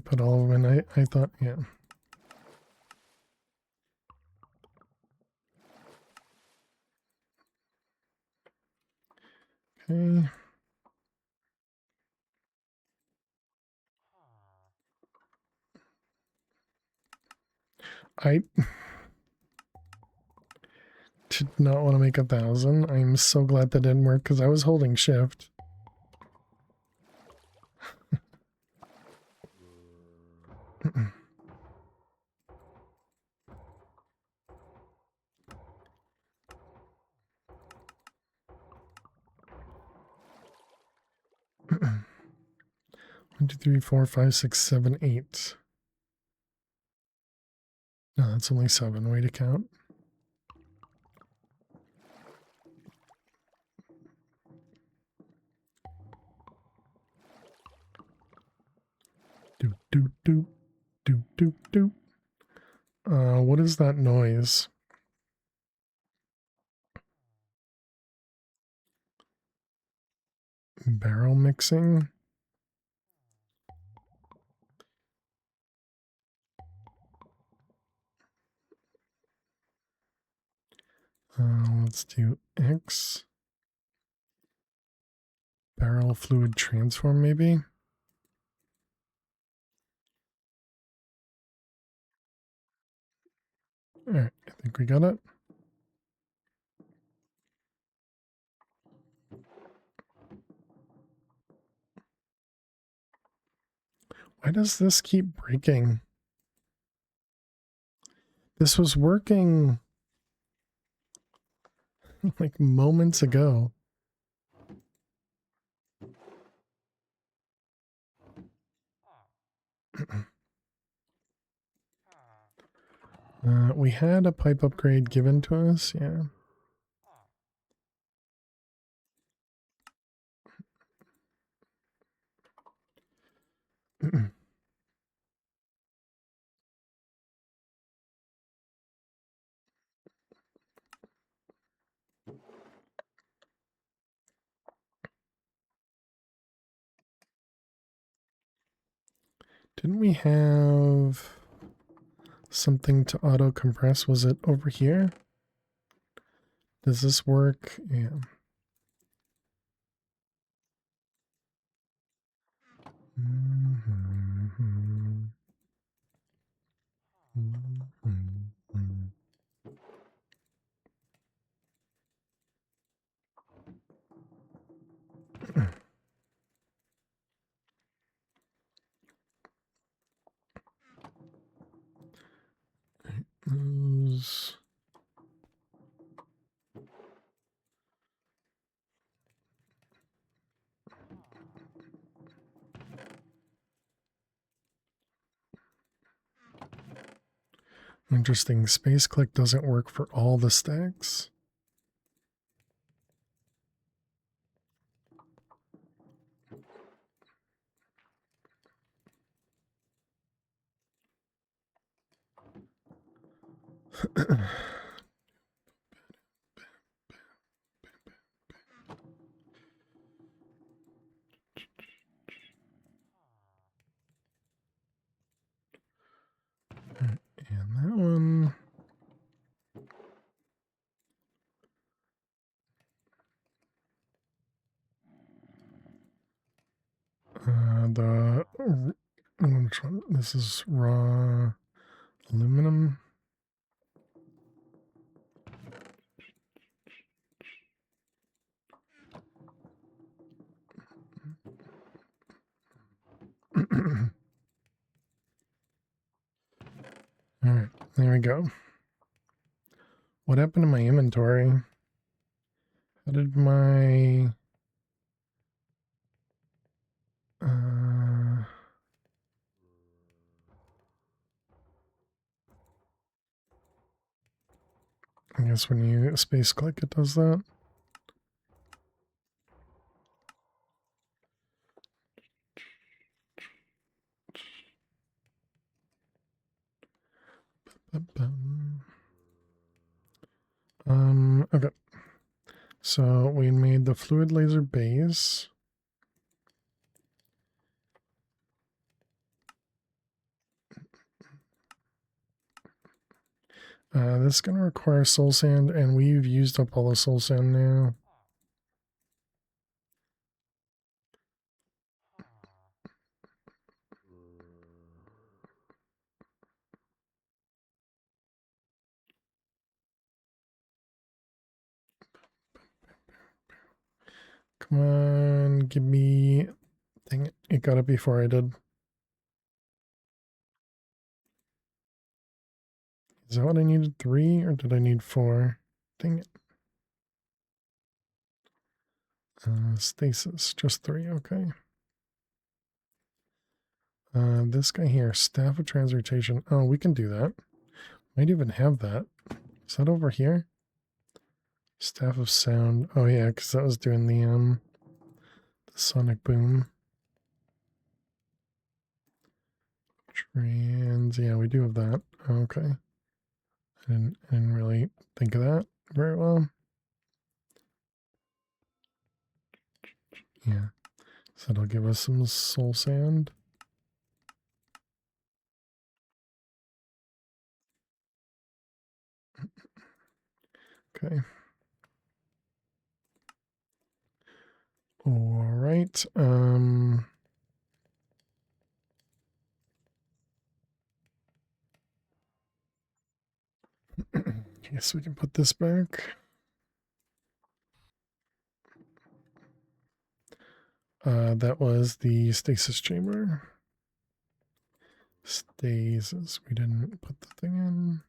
put all of them in. I thought, yeah. Okay. I did not want to make 1,000. I'm so glad that didn't work because I was holding shift. One, two, three, four, five, six, seven, 8. No, that's only 7. Way to count. Do do do do do do. What is that noise? Barrel mixing. Let's do X. Barrel fluid transform, maybe. All right, I think we got it. Why does this keep breaking? This was working like moments ago. We had a pipe upgrade given to us, yeah. Didn't we have something to auto compress? Was it over here? Does this work? Yeah. Those. Interesting. Space click doesn't work for all the stacks. the which one? This is raw aluminum. All right, there we go. What happened to my inventory? How did my I guess when you space click, it does that. Okay. So we made the fluid laser base. This is going to require soul sand, and we've used up all the soul sand now. Come on, give me... Dang it, it got it before I did. Is that what I needed? 3, or did I need 4? Dang it. Stasis, just 3, okay. This guy here, staff of transmutation. Oh, we can do that. Might even have that. Is that over here? Staff of sound. Oh yeah, because that was doing the sonic boom. Trans, yeah, we do have that. Okay. I didn't really think of that very well. Yeah. So that'll give us some soul sand. Okay. All right. Guess we can put this back. That was the stasis chamber. Stasis. We didn't put the thing in.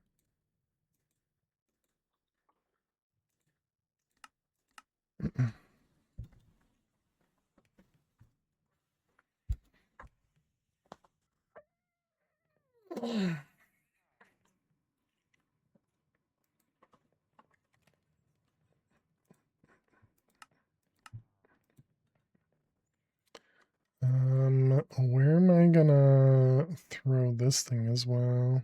Where am I gonna throw this thing as well?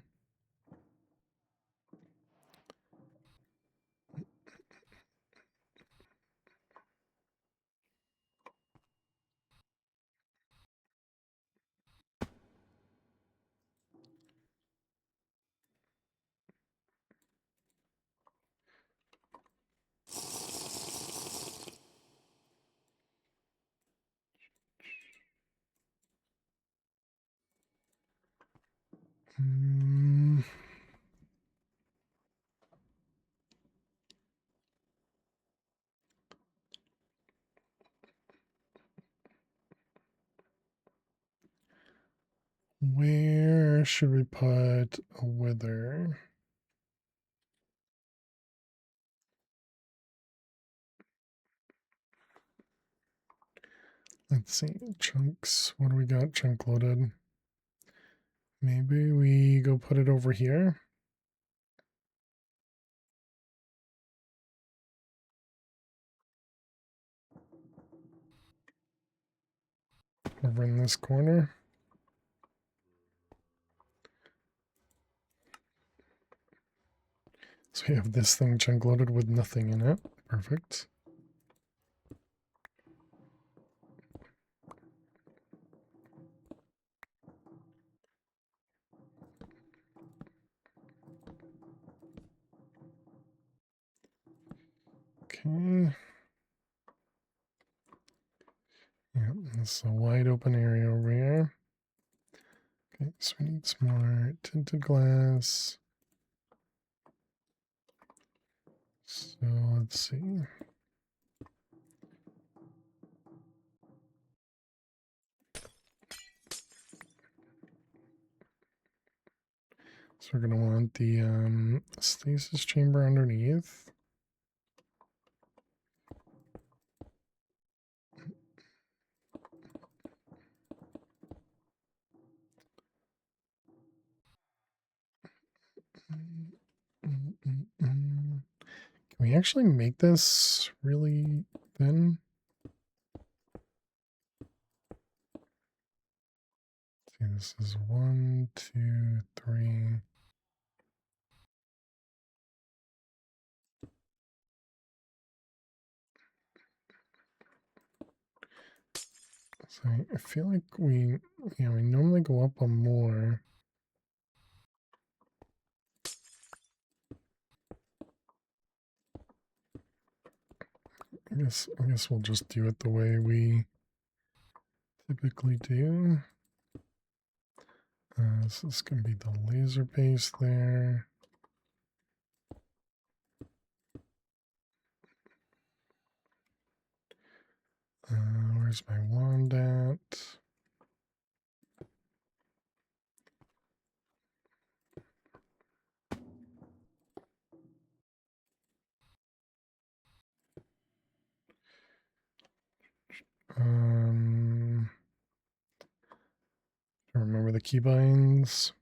Where should we put a wither? Let's see, chunks. What do we got chunk loaded? Maybe we go put it over here. Over in this corner. So we have this thing chunk loaded with nothing in it. Perfect. Okay. Yeah, Yeah, this is a wide open area over here. Okay, so we need some more tinted glass. So let's see. So we're going to want the stasis chamber underneath. Can we actually make this really thin? See, this is 1, 2, 3. So I feel like we normally go up on more. I guess we'll just do it the way we typically do. This is going to be the laser base there. Where's my wand at? I remember the keybinds.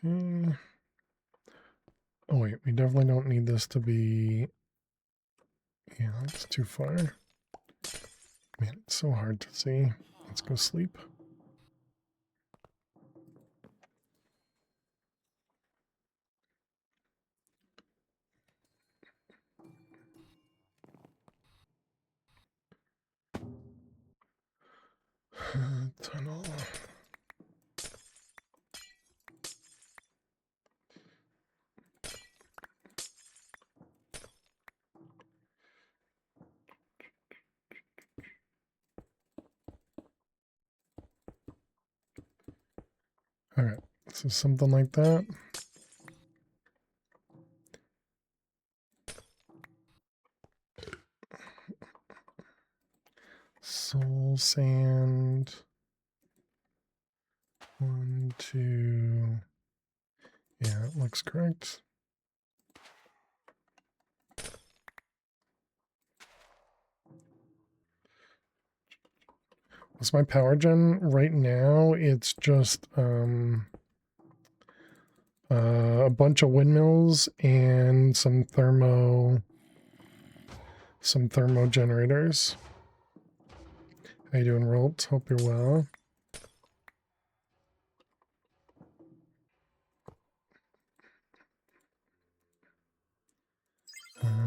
Okay. Oh wait, we definitely don't need this to be. Yeah, that's too far. Man, it's so hard to see. Let's go sleep. Tunnel. Alright, so something like that. Soul sand. 1, 2. Yeah, it looks correct. What's my power gen right now? It's just a bunch of windmills and some thermo generators. How you doing, Rolt? Hope you're well.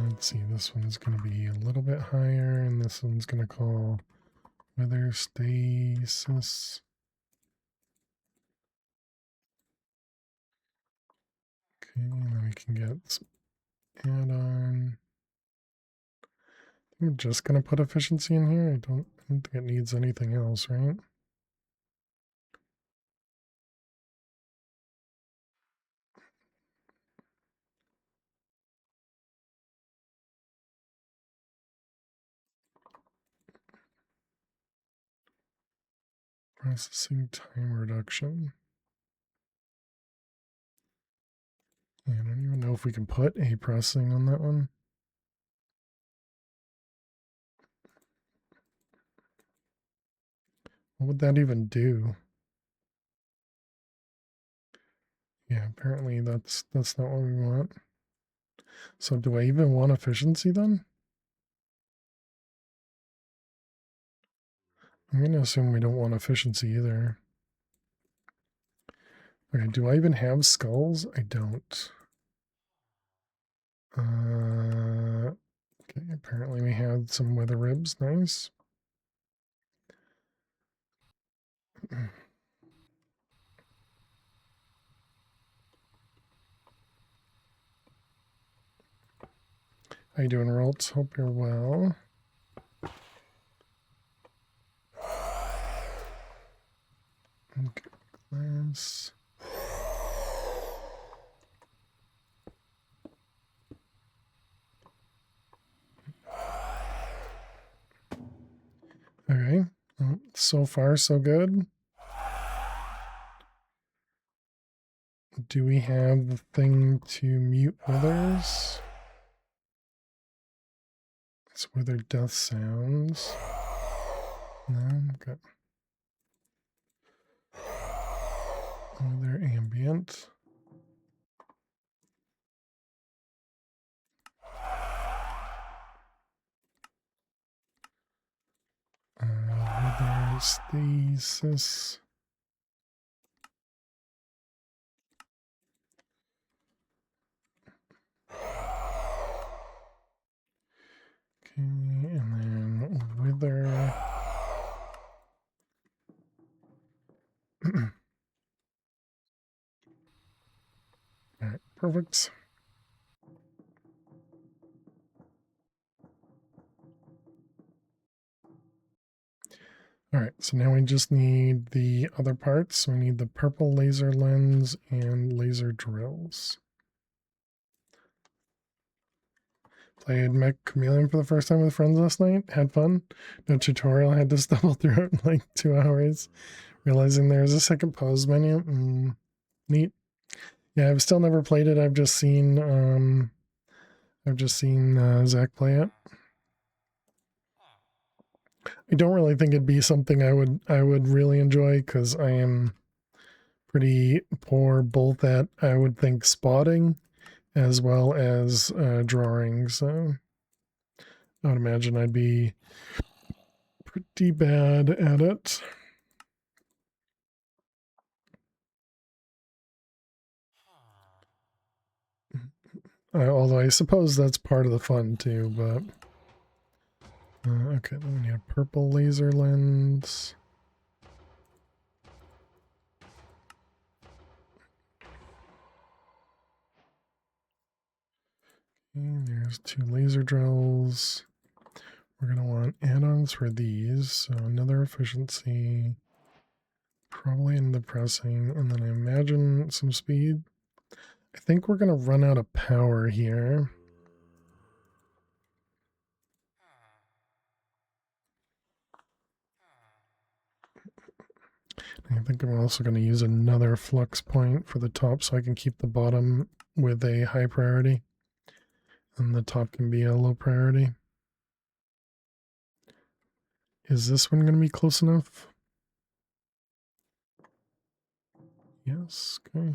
Let's see, this one's going to be a little bit higher, and this one's going to call weather stasis. Okay, and then we can get some add-on. I'm just going to put efficiency in here. I don't think it needs anything else, right? Processing time reduction. Yeah, I don't even know if we can put a processing on that one. What would that even do? Yeah, apparently that's not what we want. So do I even want efficiency then? I'm going to assume we don't want efficiency either. Okay, do I even have skulls? I don't. Okay, apparently we had some weather ribs. Nice. How you doing, Rolts? Hope you're well. Okay, class. Okay, well, so far so good. Do we have the thing to mute withers? It's wither death sounds. No, okay. Wither ambient. Wither stasis. Okay, and then wither. All right, perfect. All right, so now we just need the other parts. We need the purple laser lens and laser drills. Played Mech Chameleon for the first time with friends last night. Had fun. No tutorial. Had to stumble through it in like 2 hours. Realizing there's a second pose menu. Neat. Yeah, I've still never played it. I've just seen Zach play it. I don't really think it'd be something I would really enjoy because I am pretty poor both at, I would think, spotting as well as drawing. So I would imagine I'd be pretty bad at it. Although I suppose that's part of the fun too, but okay, then we need a purple laser lens. Okay, there's 2 laser drills. We're going to want add-ons for these, so another efficiency, probably in the pressing, and then I imagine some speed. I think we're going to run out of power here. I think I'm also going to use another flux point for the top so I can keep the bottom with a high priority, and the top can be a low priority. Is this one going to be close enough? Yes, okay.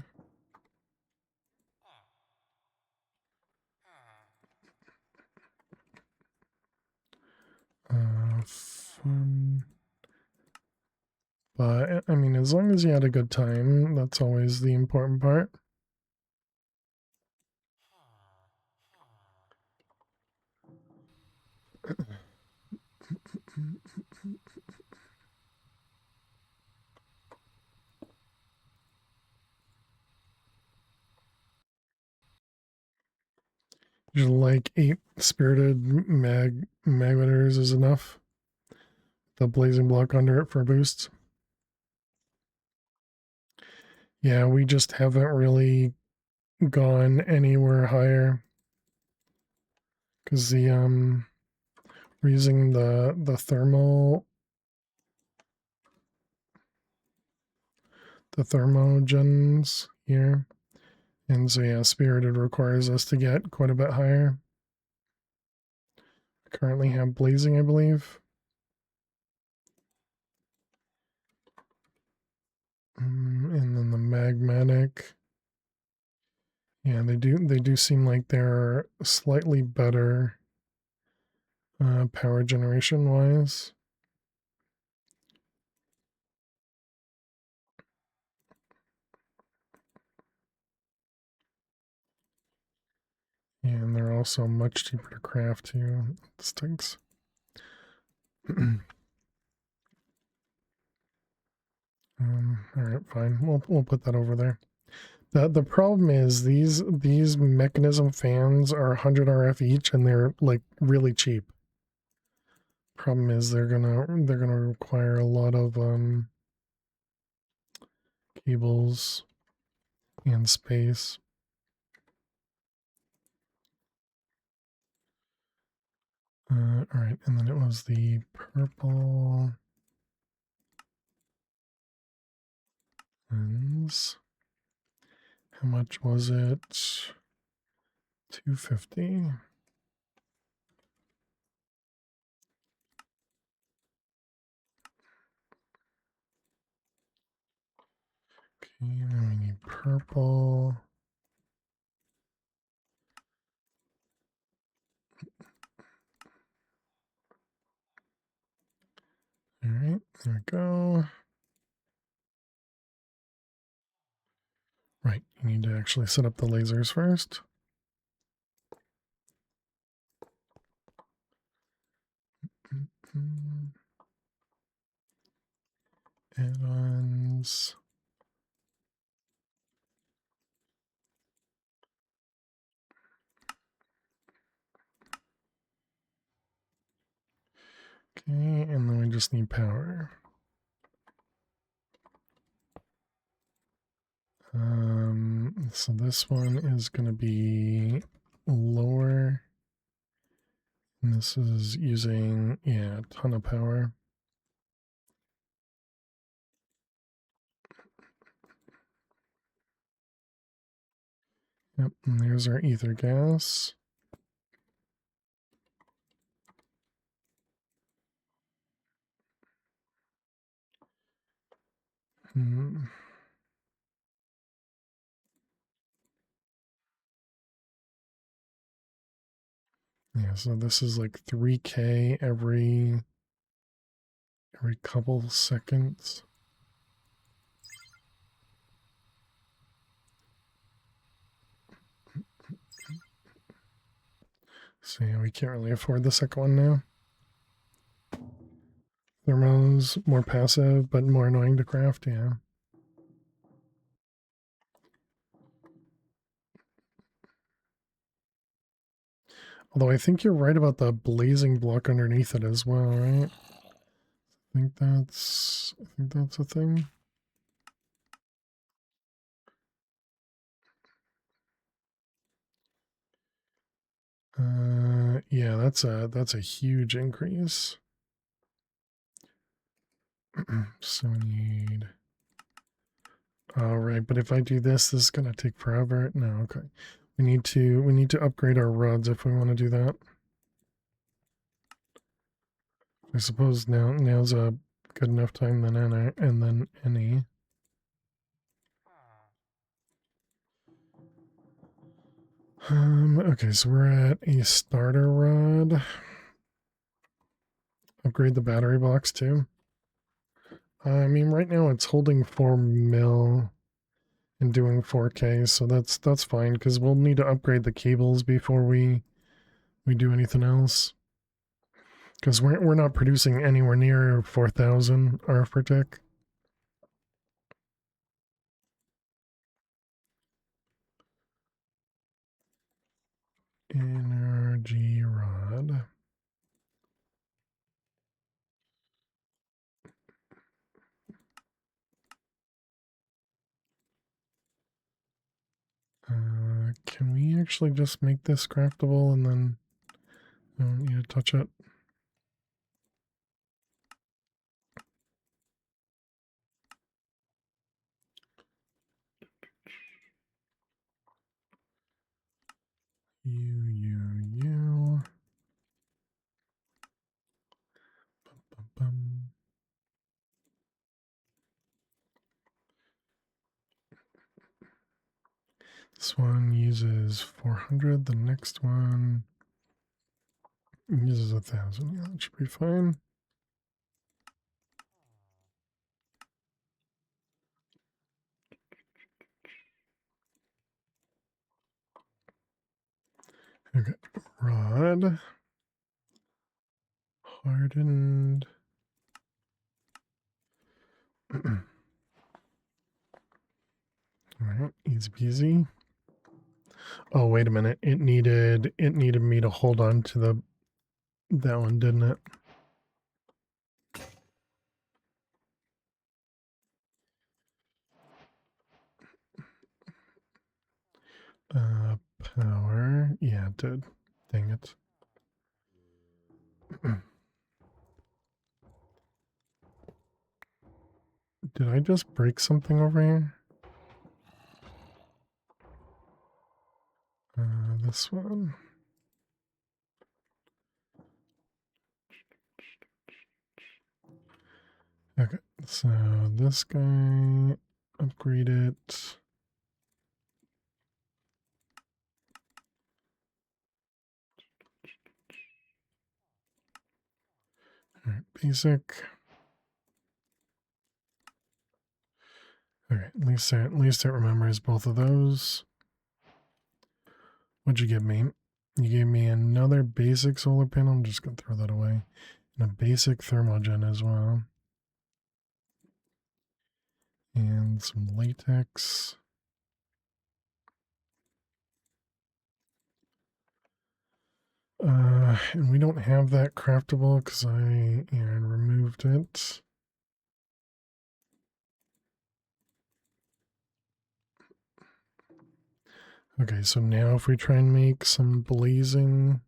Fun. But, I mean, as long as you had a good time, that's always the important part. Just like 8 spirited magleters is enough. The blazing block under it for a boost. Yeah, we just haven't really gone anywhere higher because we're using the thermogens here, and so yeah, spirited requires us to get quite a bit higher. We currently have blazing, I believe. And then the magmatic. Yeah, they do seem like they're slightly better power generation wise. also much cheaper to craft too. It stinks. All right, fine. We'll put that over there. The problem is these mechanism fans are 100 RF each, and they're like really cheap. Problem is they're gonna require a lot of cables and space. All right, and then it was the purple lens. How much was it? 250. Okay, then we need purple. All right, there we go. Right, you need to actually set up the lasers first. Add-ons. Okay, and then we just need power. So this one is going to be lower. And this is using, yeah, a ton of power. Yep, and there's our ether gas. Yeah, so this is like 3K every couple seconds. So yeah, we can't really afford the second one now. Thermo's more passive, but more annoying to craft, yeah. Although I think you're right about the blazing block underneath it as well, right? I think that's a thing. Yeah, that's a huge increase. So we need. All right, but if I do this is gonna take forever. No, okay. We need to upgrade our rods if we want to do that. I suppose now's a good enough time then and then any. Okay, so we're at a starter rod. Upgrade the battery box too. I mean, right now it's holding 4 mil and doing 4K, so that's fine because we'll need to upgrade the cables before we do anything else. Because we're not producing anywhere near 4,000 RF per tick. Energy rod. Can we actually just make this craftable and then I don't need to touch it? You. Bum, bum. This one uses 400. The next one uses 1,000. Yeah, that should be fine. Okay, wood. Hardened. All right, easy peasy. Oh, wait a minute. It needed me to hold on to that one, didn't it? Power. Yeah, it did. Dang it. Did I just break something over here? This one. Okay, so this guy, upgrade it. All right, basic. Okay, at least it remembers both of those. What'd you give me? You gave me another basic solar panel. I'm just gonna throw that away. And a basic thermogen as well. And some latex. And we don't have that craftable because I removed it. Okay, so now if we try and make some blazing.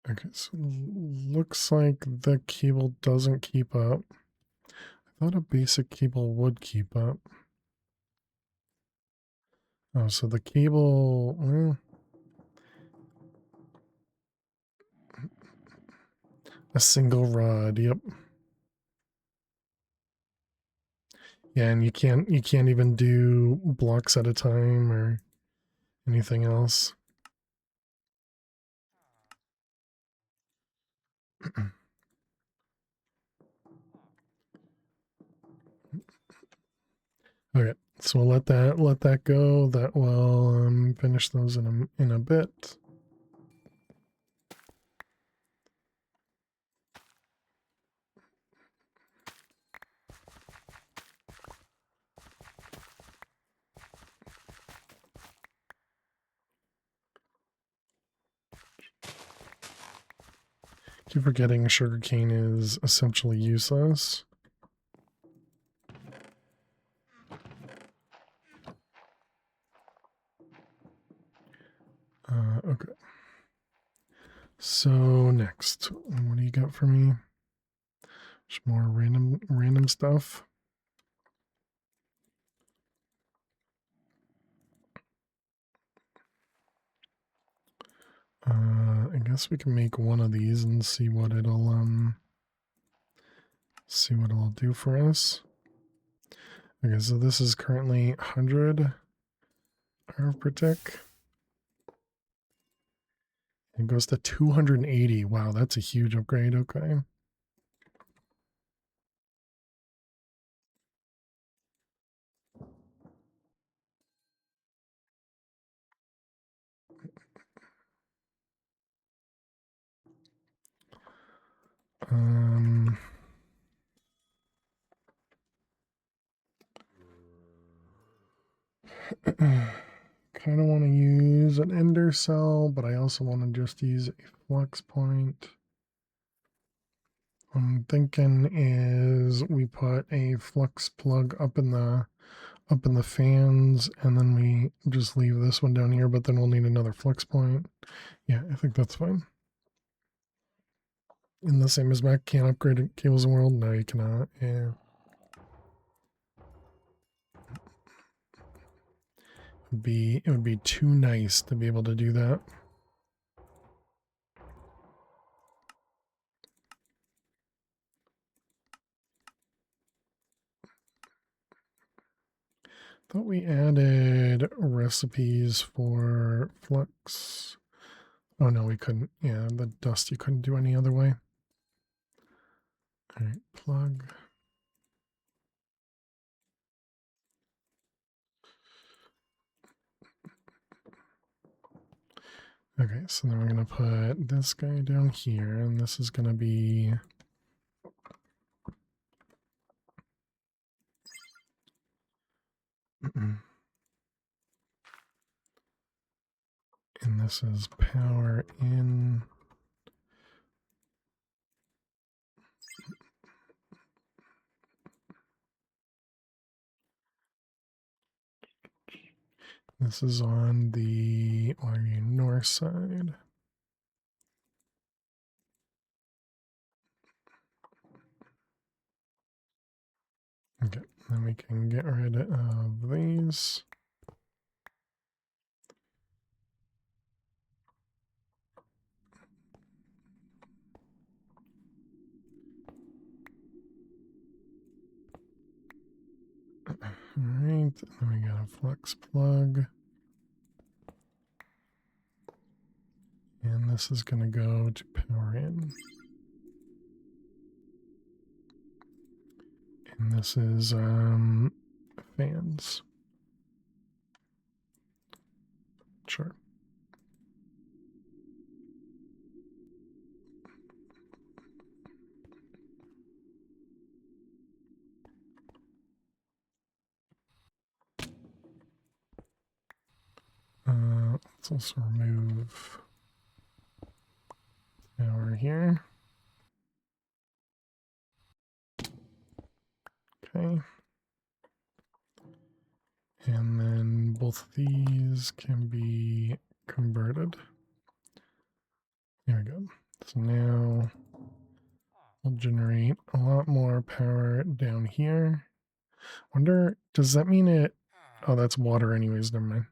Okay, so looks like the cable doesn't keep up. I thought a basic cable would keep up. Oh, so the cable, well, a single rod, yep. Yeah, and you can't even do blocks at a time or anything else. Okay, so we'll let that go. That will finish those in a bit. Keep forgetting sugarcane is essentially useless. Okay. So next, what do you got for me? Just more random stuff. I guess we can make one of these and see what it'll do for us. Okay, so this is currently 100 RF per tick. It goes to 280. Wow, that's a huge upgrade. Okay. Um, kind of want to use an ender cell, but I also want to just use a flux point. I'm thinking is we put a flux plug up in the fans, and then we just leave this one down here, but then we'll need another flux point. Yeah, I think that's fine. And the same as Mac, can't upgrade cables in world? No, you cannot. Yeah. It would be too nice to be able to do that. Thought we added recipes for flux. Oh no, we couldn't. Yeah, the dust you couldn't do any other way. All right, plug. Okay, so then we're going to put this guy down here, and this is going to be and this is power in. This is on the RU north side. Okay, then we can get rid of these. All right, then we got a flex plug. And this is going to go to power in. And this is fans. Sure. Let's also remove power here. Okay. And then both of these can be converted. There we go. So now we'll generate a lot more power down here. Wonder, does that mean it? Oh, that's water anyways, never mind.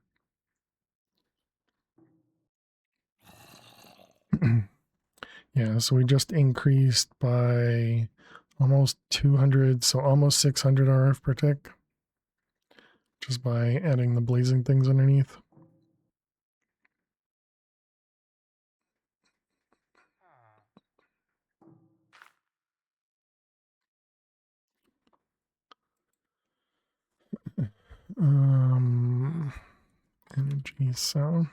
Yeah, so we just increased by almost 200, so almost 600 RF per tick, just by adding the blazing things underneath. Energy cell.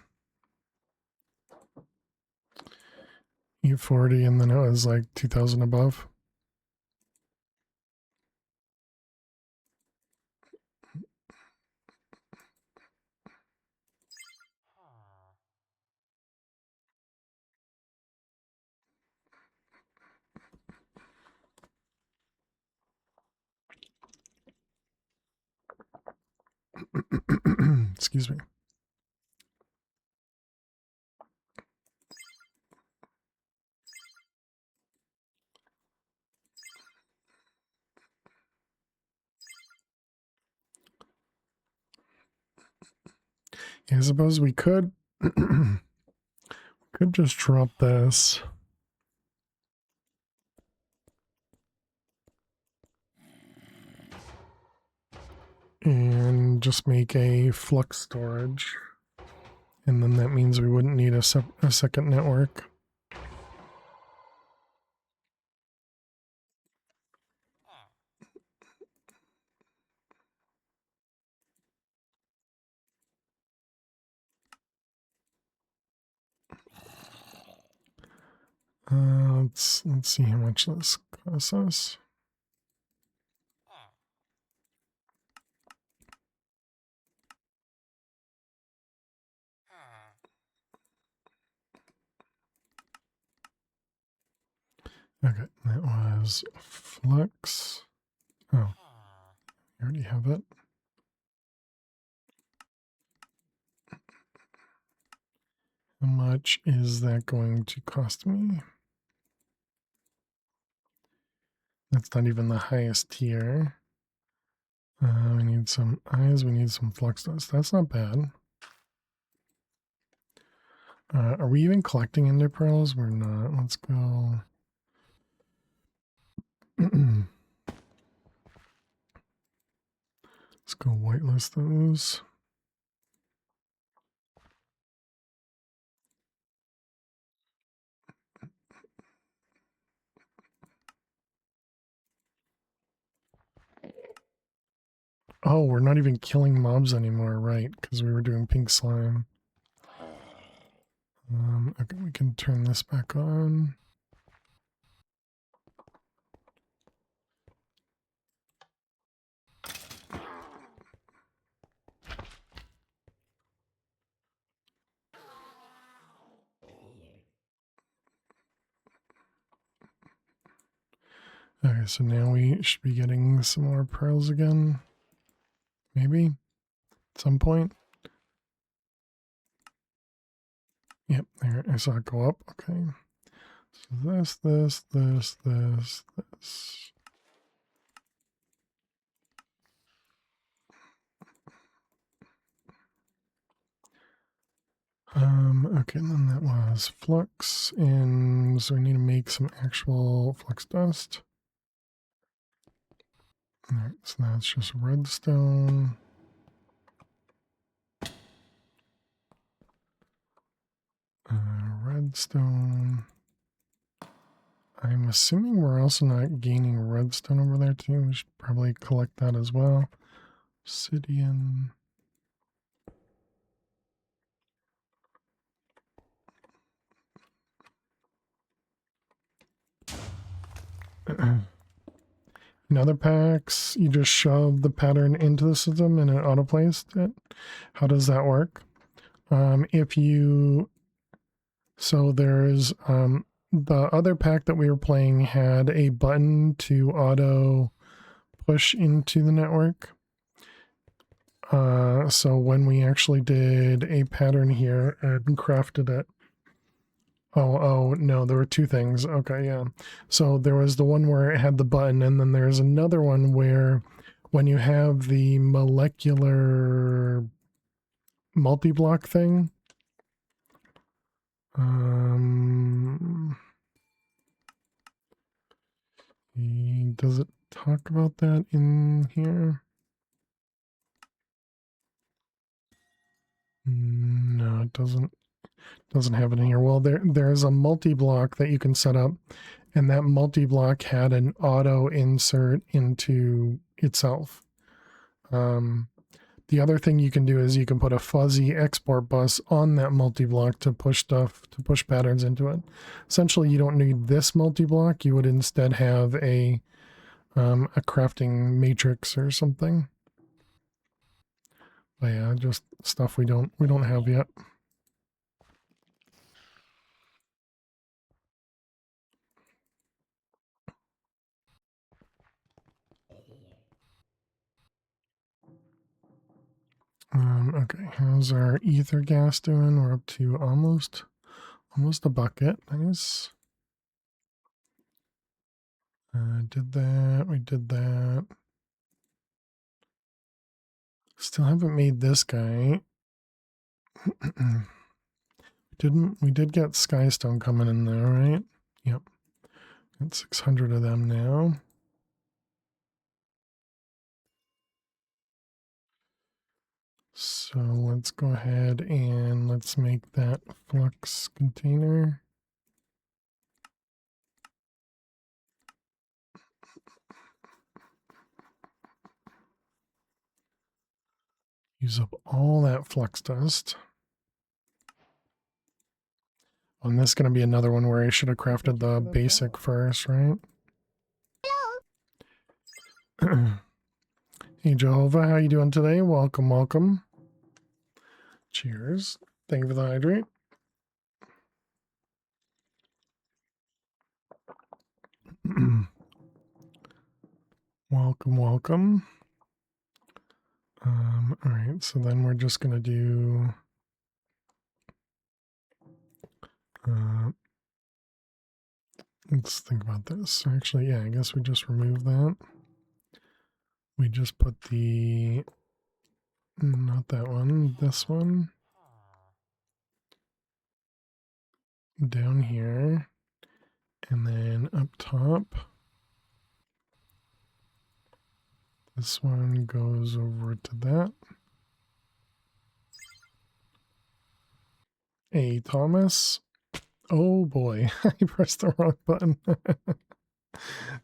E40, and then it was like 2000 above. Excuse me. I suppose we could could just drop this. And just make a flux storage. And then that means we wouldn't need a second network. Let's see how much this costs us. Okay, that was flux. Oh, you already have it. How much is that going to cost me? That's not even the highest tier. We need some eyes. We need some flux dust. That's not bad. Are we even collecting ender pearls? We're not. Let's go. Let's go whitelist those. Oh, we're not even killing mobs anymore, right? Because we were doing pink slime. Okay, we can turn this back on. Okay, so now we should be getting some more pearls again. Maybe at some point. Yep, there, I saw it go up. Okay. So this. Okay, and then that was flux, and so we need to make some actual flux dust. Alright, so that's just redstone. Redstone. I'm assuming we're also not gaining redstone over there too. We should probably collect that as well. Obsidian. In other packs, you just shove the pattern into the system and it auto-plays it. How does that work? If you... So there's... the other pack that we were playing had a button to auto push into the network. So when we actually did a pattern here and crafted it, oh, no, there were two things. Okay, yeah. So there was the one where it had the button, and then there's another one where when you have the molecular multi-block thing, does it talk about that in here? No, it doesn't have it in here. Well, there's a multi-block that you can set up, and that multi-block had an auto insert into itself. The other thing you can do is you can put a fuzzy export bus on that multi-block to push patterns into it. Essentially, you don't need this multi-block. You would instead have a crafting matrix or something. But yeah, just stuff we don't have yet. Okay, how's our ether gas doing? We're up to almost a bucket. Nice. Did that. We did that. Still haven't made this guy. We did get skystone coming in there, right? Yep. Got 600 of them now. So let's go ahead and let's make that flux container. Use up all that flux dust. And this is going to be another one where I should have crafted the basic first, right? Hey Jehovah, how you doing today? Welcome, welcome. Cheers. Thank you for the hydrate. Welcome, welcome. All right, so then we're just going to do... let's think about this. Actually, yeah, I guess we just remove that. We just put the... not that one, this one. Down here. And then up top. This one goes over to that. Hey, Thomas. Oh boy, I pressed the wrong button.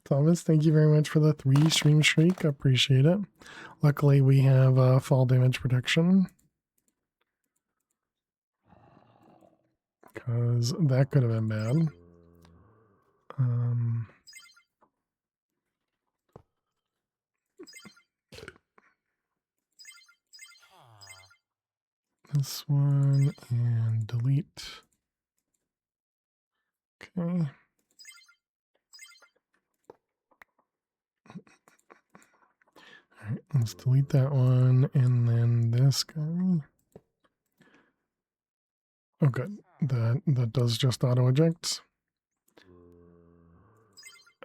Thomas, thank you very much for the 3 stream streak. Appreciate it. Luckily, we have fall damage protection. Because that could have been bad. This one and delete. Okay. All right, let's delete that one and then this guy. Oh, good. That does just auto eject.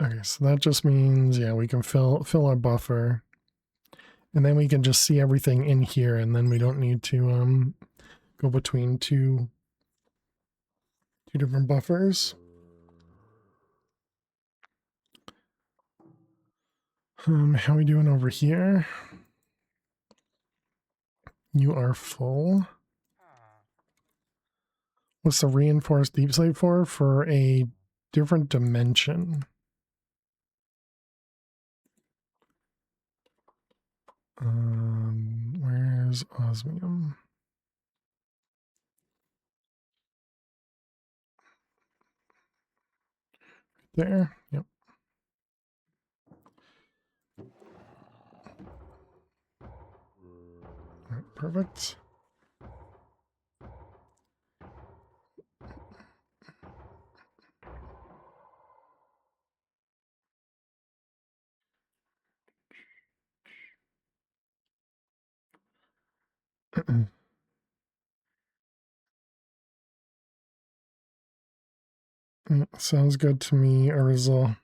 Okay, so that just means we can fill our buffer, and then we can just see everything in here, and then we don't need to go between two different buffers. How are we doing over here? You are full. What's the reinforced deep slate for? For a different dimension. Where's osmium? There. Yep. All right, perfect. Sounds good to me, Arizal.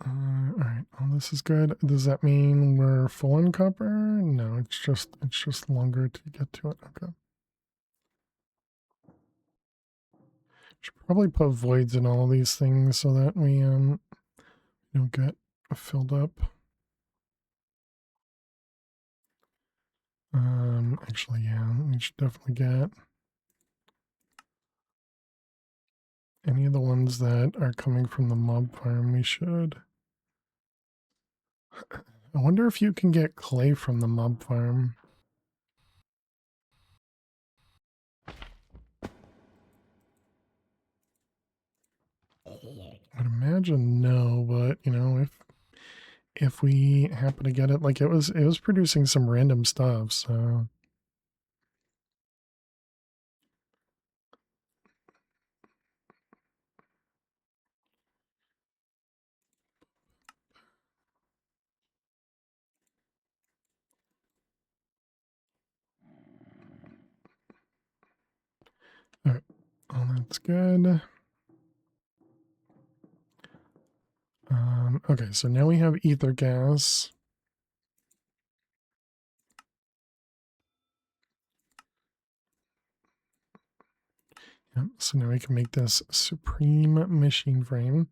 All right, all this is good. Does that mean we're full in copper? No, it's just longer to get to it. Okay. Should probably put voids in all of these things so that we don't get filled up. Actually, yeah, we should definitely get any of the ones that are coming from the mob farm. We should. I wonder if you can get clay from the mob farm. I'd imagine no, but if we happen to get it, like it was producing some random stuff, so. All right, oh, that's good. Okay, so now we have ether gas. Yep, so now we can make this supreme machine frame.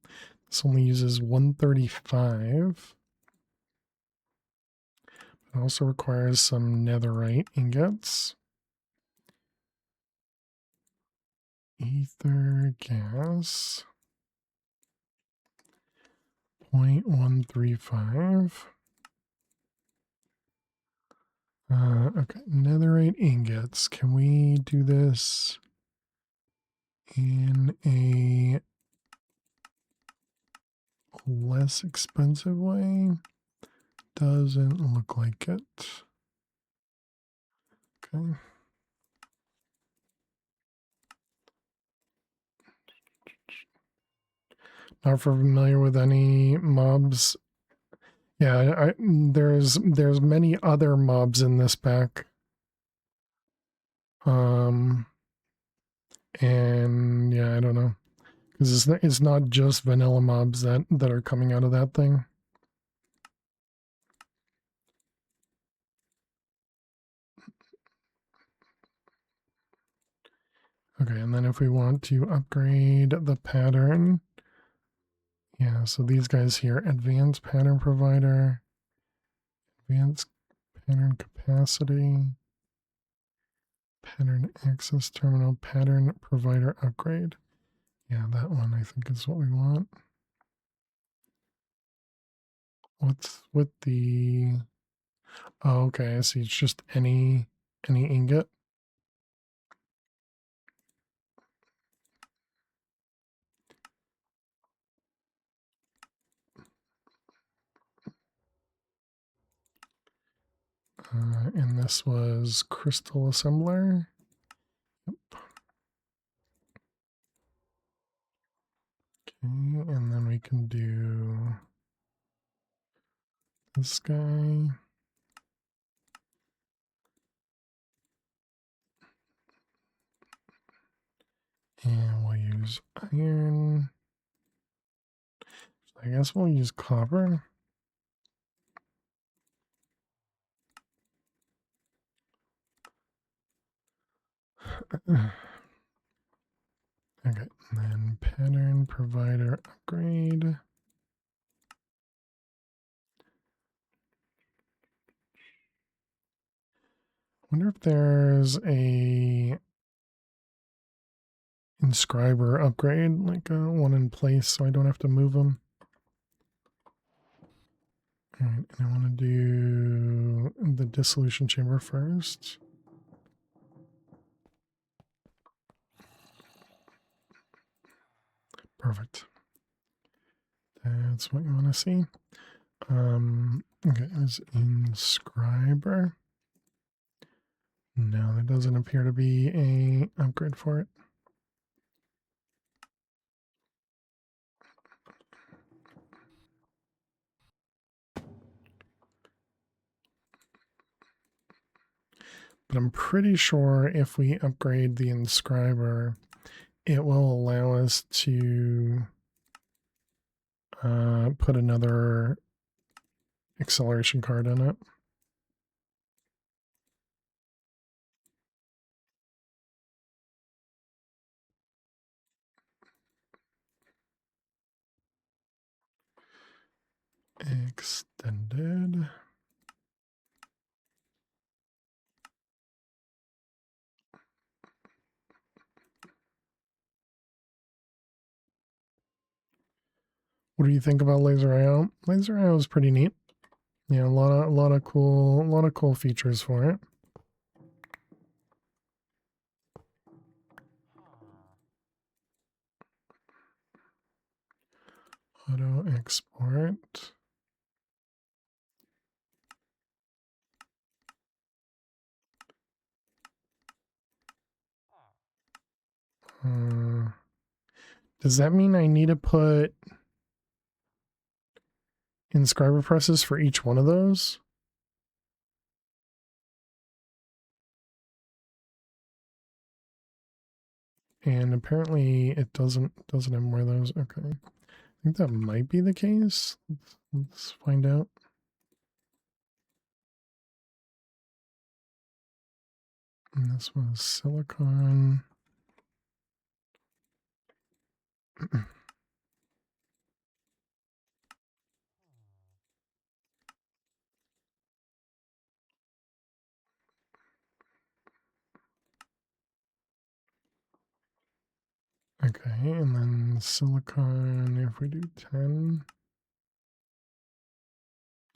This only uses 135. It also requires some netherite ingots. Ether gas. 0.135. Okay, netherite ingots. Can we do this in a less expensive way? Doesn't look like it. Okay. Not familiar with any mobs. Yeah, there's many other mobs in this pack. And yeah, I don't know, because it's not just vanilla mobs that are coming out of that thing. Okay, and then if we want to upgrade the pattern, Yeah, so these guys here, advanced pattern provider, advanced pattern capacity, pattern access terminal, pattern provider upgrade. Yeah, that one I think is what we want. What's with the... Oh, okay, I see. It's just any ingot. And this was crystal assembler. Yep. Okay, and then we can do this guy. And we'll use iron. I guess we'll use copper. Okay, and then pattern provider upgrade. Wonder if there's a inscriber upgrade, like one in place, so I don't have to move them. All right, and I want to do the dissolution chamber first. Perfect. That's what you want to see. Okay, is inscriber. No, there doesn't appear to be a upgrade for it. But I'm pretty sure if we upgrade the inscriber, it will allow us to put another acceleration card in it. Extended. What do you think about laser IO? Laser IO is pretty neat. Yeah, a lot of cool features for it. Auto export. Does that mean I need to put inscriber presses for each one of those? And apparently it doesn't have more of those. Okay. I think that might be the case. Let's find out. And this was silicon. Okay, and then silicon, if we do 10,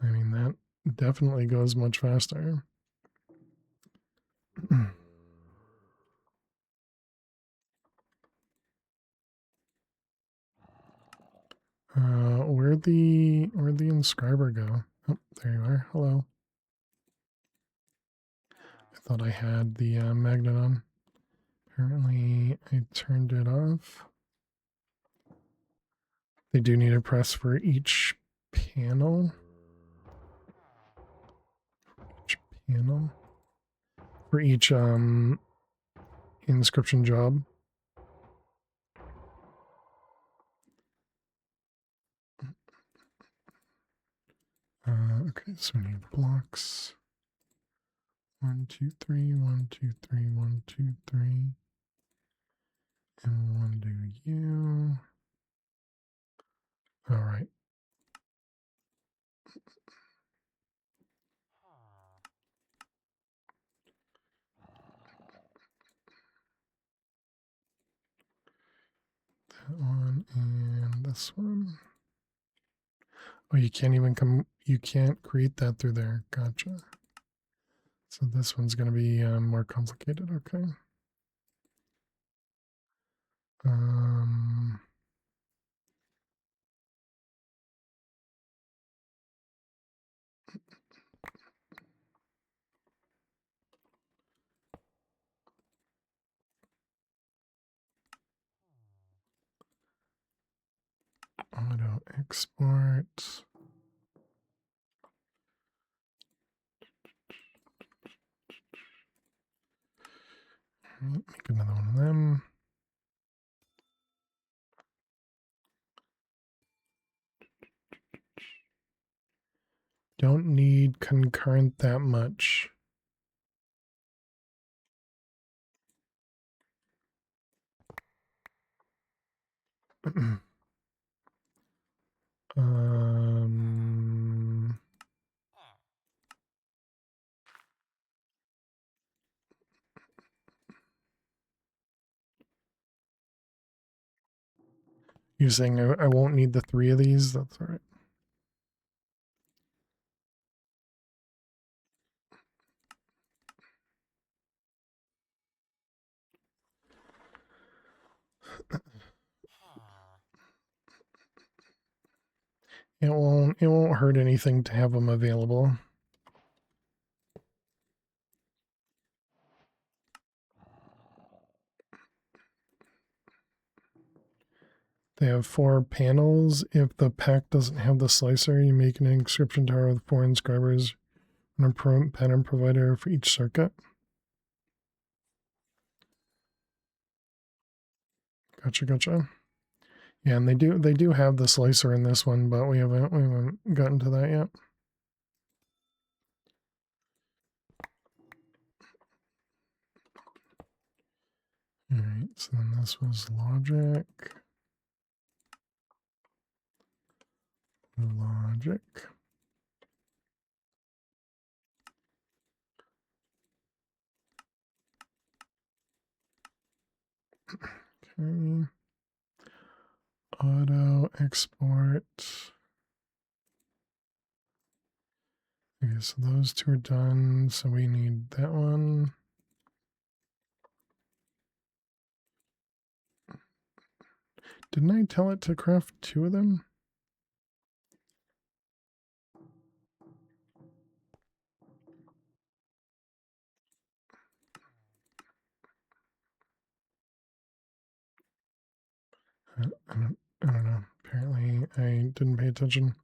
I mean, that definitely goes much faster. Where'd the inscriber go? Oh, there you are. Hello. I thought I had the magnet on. Apparently, I turned it off. They do need a press for each panel. For each inscription job. Okay, so we need blocks. 1, 2, 3, 1, 2, 3, 1, 2, 3. And we'll do you. All right. That one and this one. Oh, you can't even you can't create that through there. Gotcha. So this one's going to be more complicated. Okay. Auto export. Make another one of them. Don't need concurrent that much. um, you're saying I won't need the 3 of these? That's all right. It won't hurt anything to have them available. They have 4 panels. If the pack doesn't have the slicer, you make an inscription tower with 4 inscribers and a pattern provider for each circuit. Gotcha. Yeah, and they do have the slicer in this one, but we haven't gotten to that yet. All right, so then this was logic. Logic. Okay. Auto export. Okay, so those 2 are done. So we need that one. Didn't I tell it to craft 2 of them? I don't know. Apparently I didn't pay attention.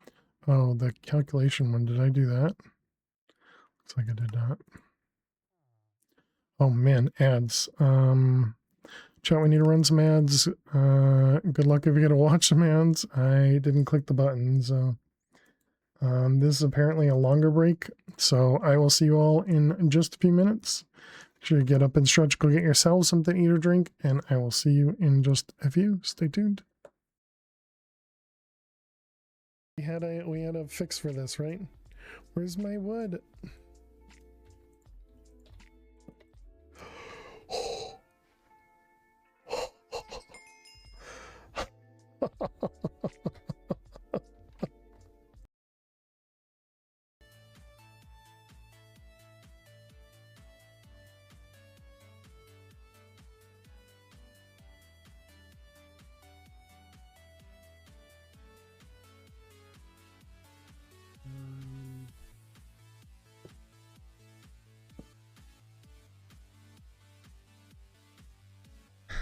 Oh, the calculation one. Did I do that? Looks like I did not. Oh man, ads. Chat, we need to run some ads. Good luck if you gotta watch some ads. I didn't click the button, so this is apparently a longer break. So I will see you all in just a few minutes. Make sure you get up and stretch, go get yourselves something to eat or drink, and I will see you in just a few. Stay tuned. We had a fix for this, right? Where's my wood?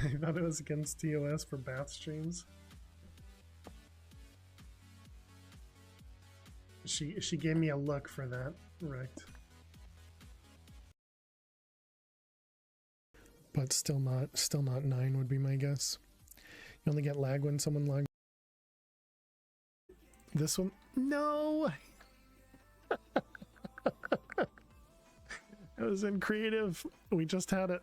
I thought it was against TOS for bath streams. She gave me a look for that, right? But still not 9 would be my guess. You only get lag when someone lags. This one, no. It was in creative. We just had it.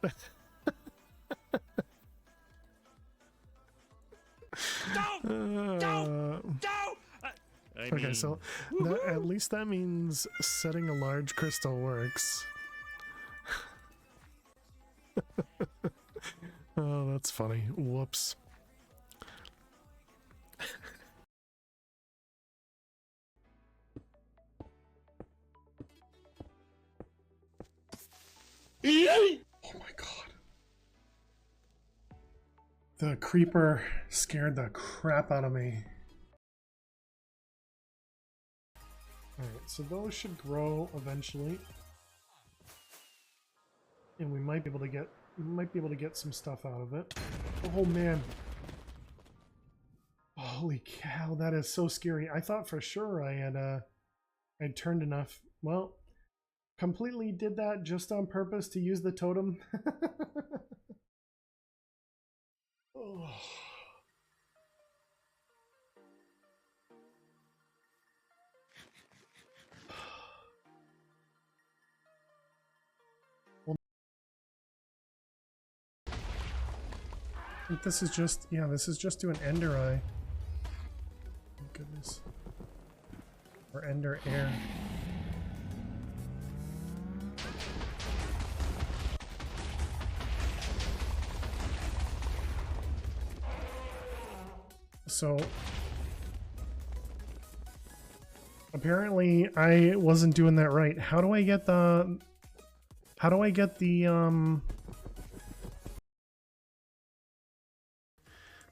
Don't! Okay, so that, at least that means setting a large crystal works. Oh, that's funny. Whoops. Oh my god. The creeper scared the crap out of me. Alright, so those should grow eventually. And we might be able to get some stuff out of it. Oh man. Holy cow, that is so scary. I thought for sure I'd turned enough. Well, completely did that just on purpose to use the totem. Oh. I think this is just, yeah, this is just doing Ender Eye. Oh, goodness. Or Ender Air. So apparently I wasn't doing that right. How do I get the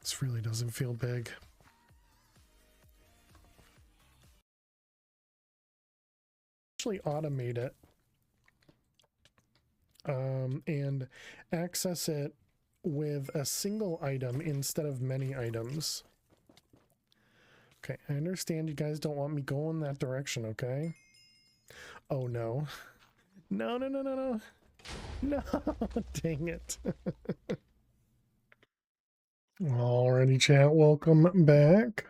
this really doesn't feel big. Actually automate it and access it with a single item instead of many items. Okay, I understand you guys don't want me going that direction, okay? Oh no. No, no, no, no, no. No, dang it. Alrighty, chat, welcome back.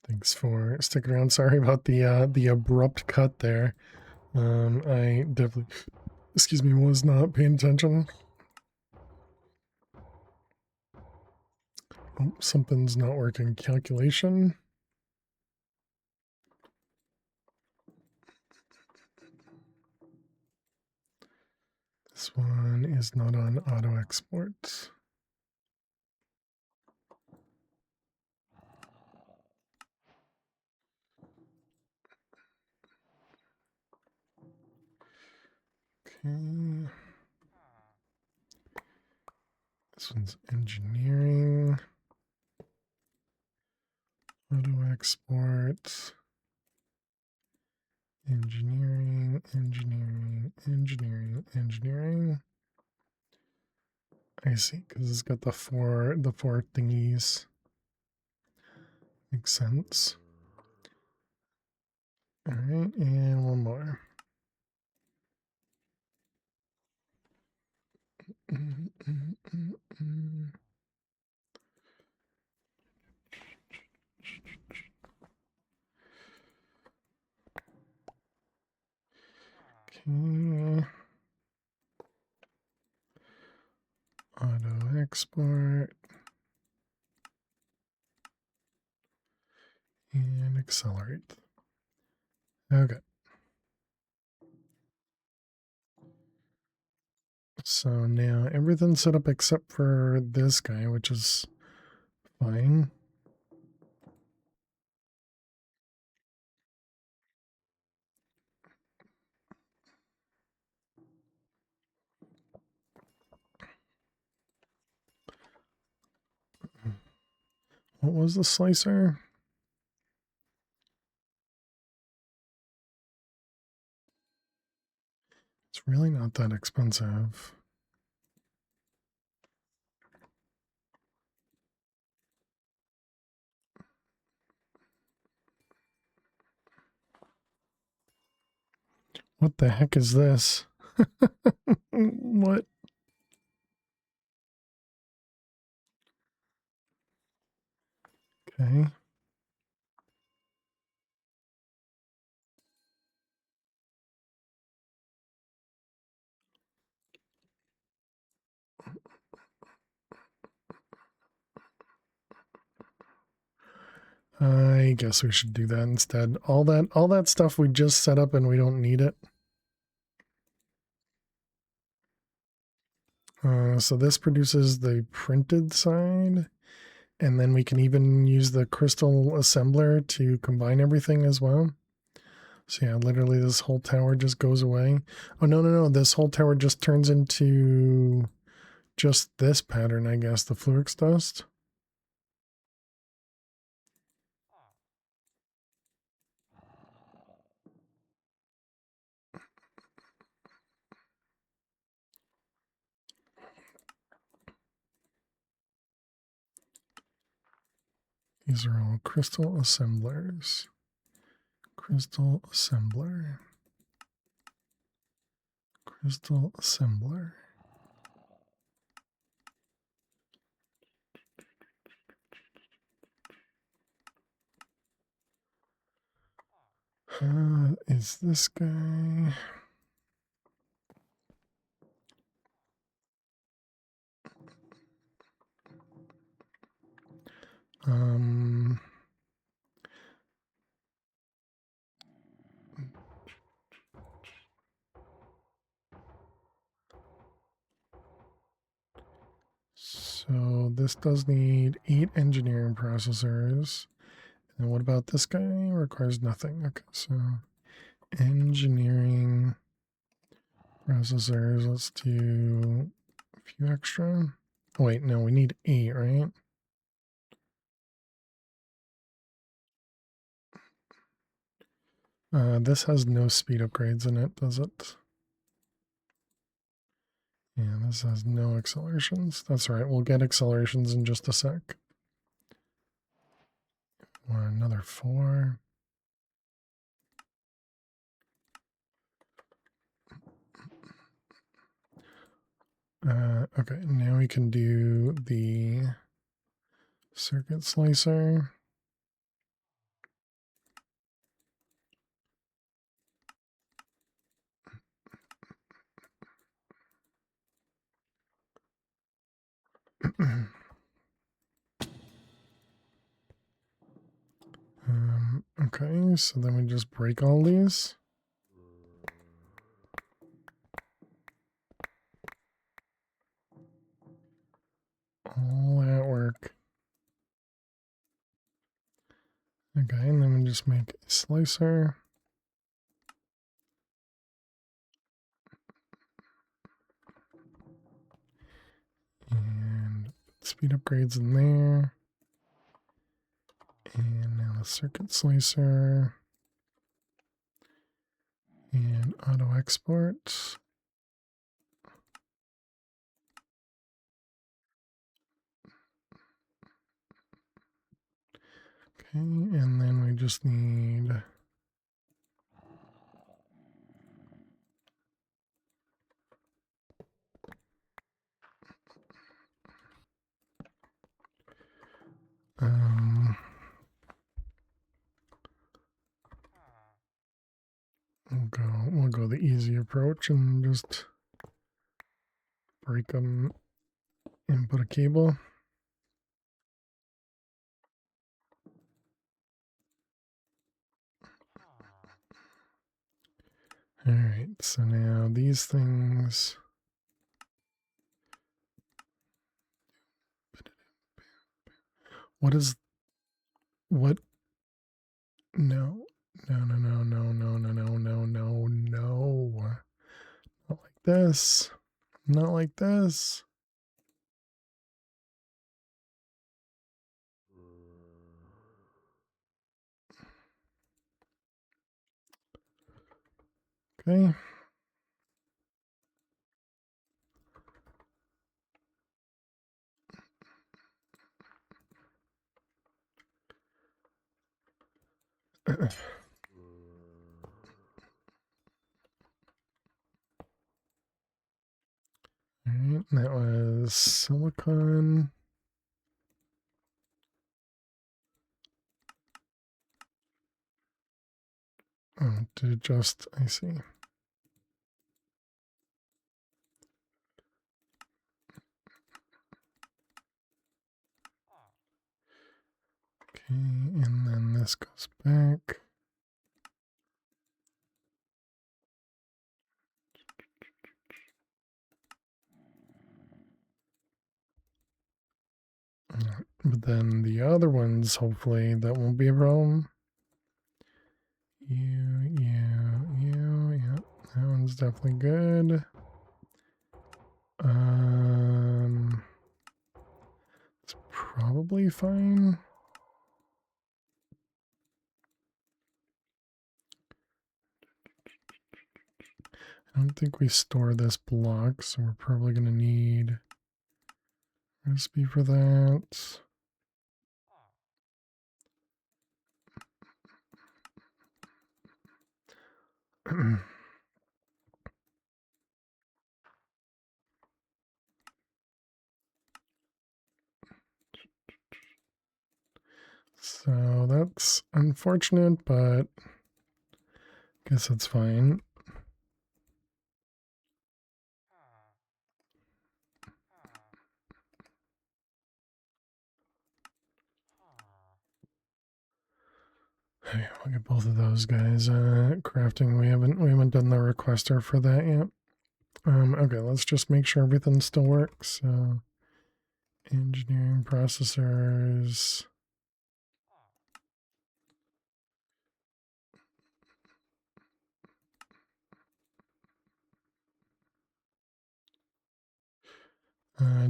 Thanks for sticking around. Sorry about the abrupt cut there. I definitely, excuse me, was not paying attention. Oh, something's not working. Calculation. This one is not on auto export. Okay. This one's engineering. Auto export. Engineering, engineering, engineering, engineering. I see, because it's got the four thingies. Makes sense. All right, and one more. Okay. Auto export and accelerate. Okay. So now everything's set up except for this guy, which is fine. What was the slicer? It's really not that expensive. What the heck is this? What? Okay. I guess we should do that instead. All that stuff we just set up and we don't need it. So this produces the printed side, and then we can even use the crystal assembler to combine everything as well. So yeah, literally this whole tower just goes away. Oh, no. This whole tower just turns into just this pattern, I guess, the Fluix dust. These are all crystal assemblers. Crystal assembler. Crystal assembler. Is this guy? So this does need 8 engineering processors. And what about this guy? Requires nothing. Okay, so engineering processors. Let's do a few extra. Oh, wait, no, we need 8, right? This has no speed upgrades in it, does it? Yeah, this has no accelerations. That's right, we'll get accelerations in just a sec. Another 4. Okay, now we can do the circuit slicer. Okay, so then we just break all these. All that work. Okay, and then we just make a slicer. And speed upgrades in there. And now the circuit slicer. And auto export. Okay, and then we just need we'll go the easy approach and just break them and put a cable. All right, so now these things. What is what? No, no. Not like this. Not like this. Okay. Alright, that was silicon. Oh, to just, I see. Okay, and then this goes back. But then the other ones, hopefully, that won't be a problem. Yeah. That one's definitely good. It's probably fine. I don't think we store this block, so we're probably going to need recipe for that. So that's unfortunate, but I guess it's fine. Okay, we'll get both of those guys crafting. We haven't done the requester for that yet. Okay, let's just make sure everything still works. So engineering processors.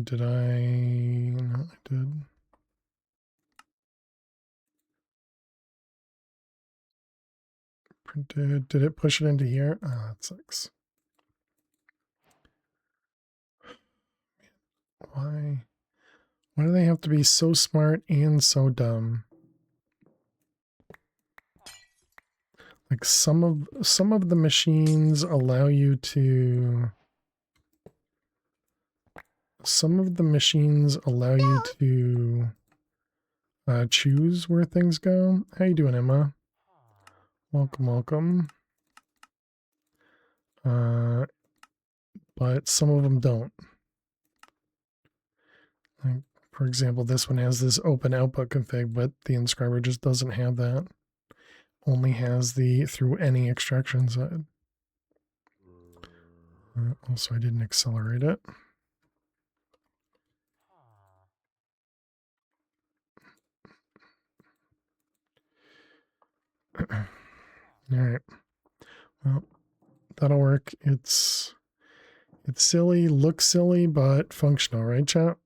Did I? No, I did. Printed. Did it push it into here? Oh, that sucks. Why? Why do they have to be so smart and so dumb? Like some of the machines allow you to. Some of the machines allow you to choose where things go. How you doing, Emma? Welcome. But some of them don't. Like, for example, this one has this open output config, but the inscriber just doesn't have that. Only has the through any extraction side. Also, I didn't accelerate it. All right. Well, that'll work. It's silly, looks silly, but functional, right, chat?